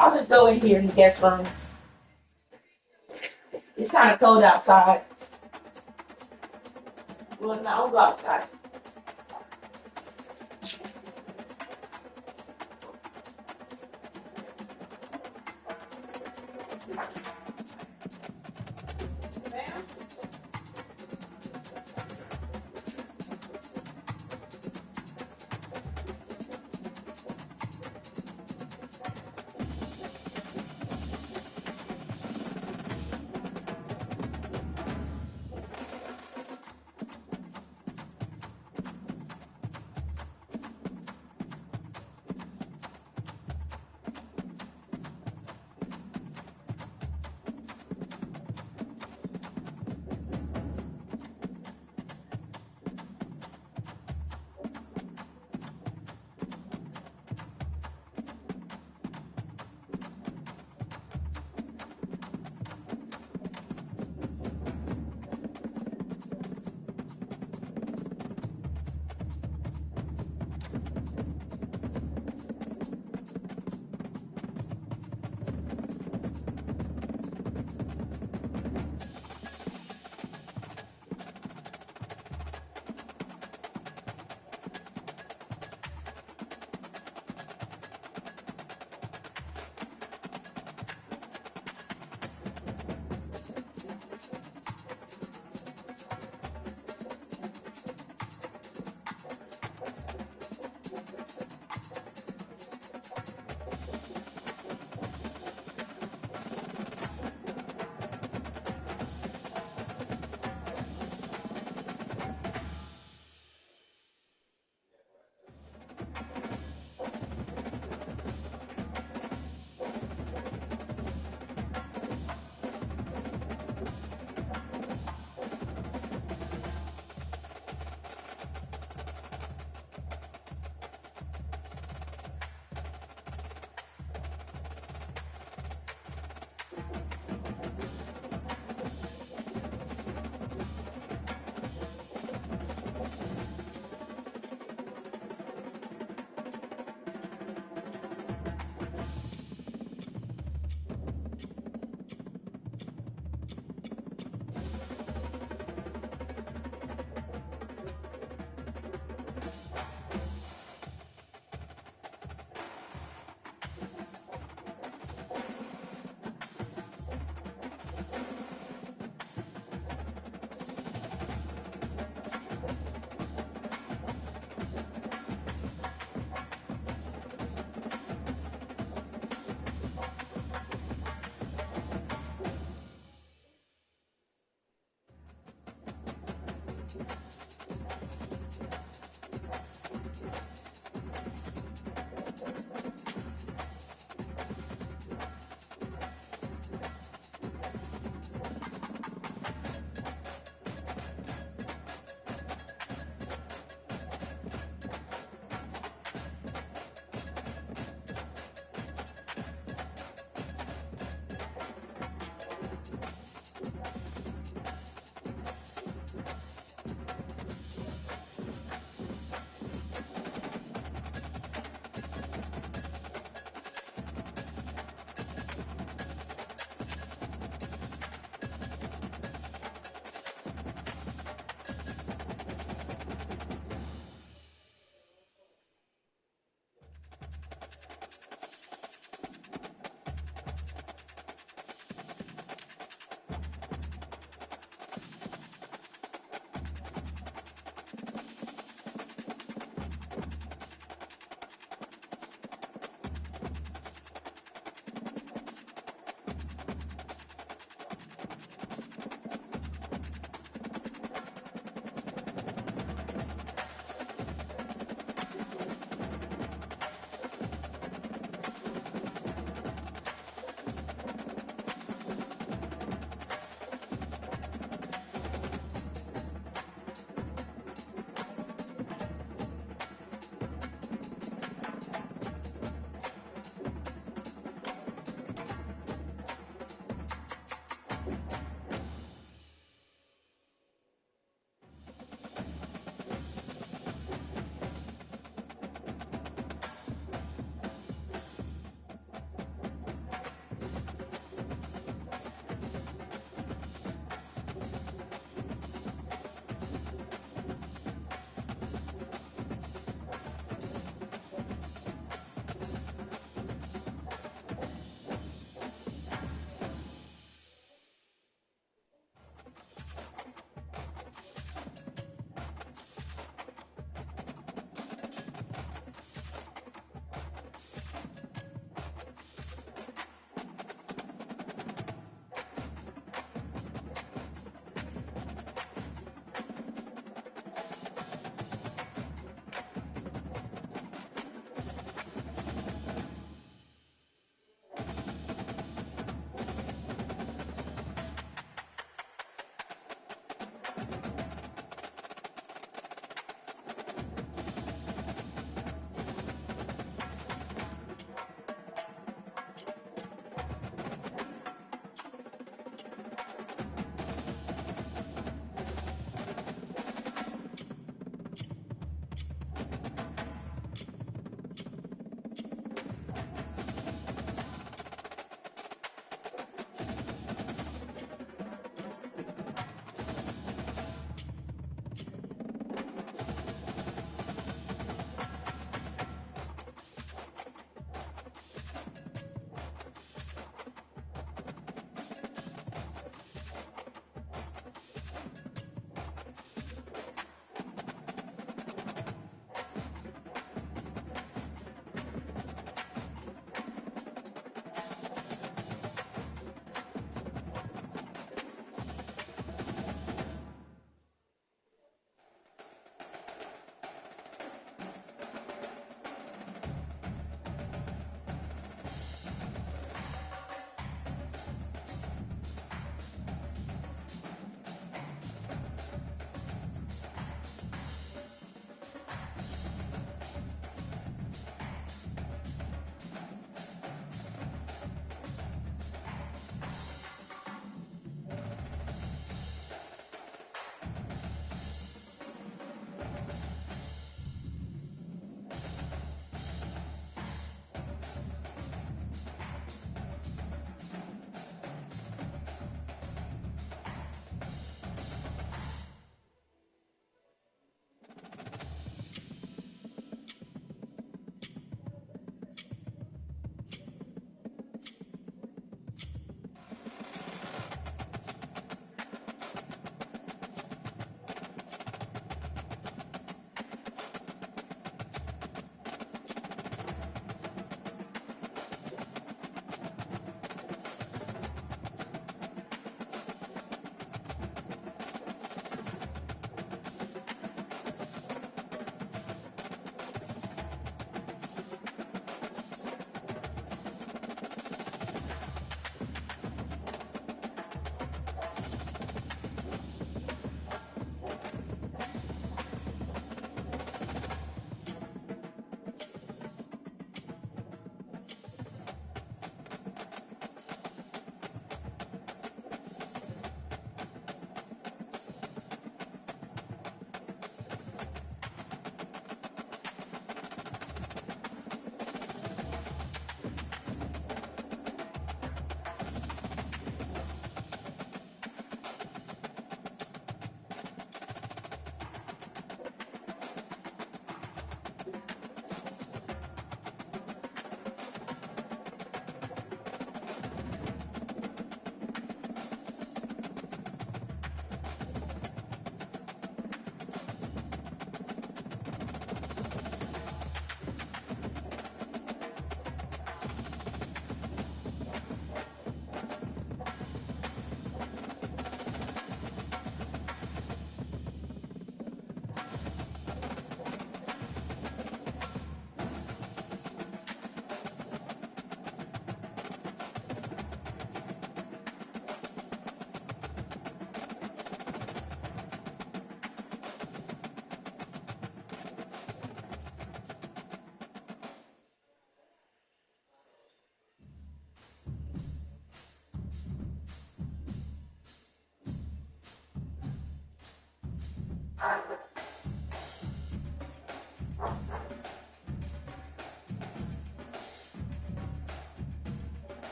I'll just go in here in the guest room. It's kind of cold outside. Well, no, I'll go outside.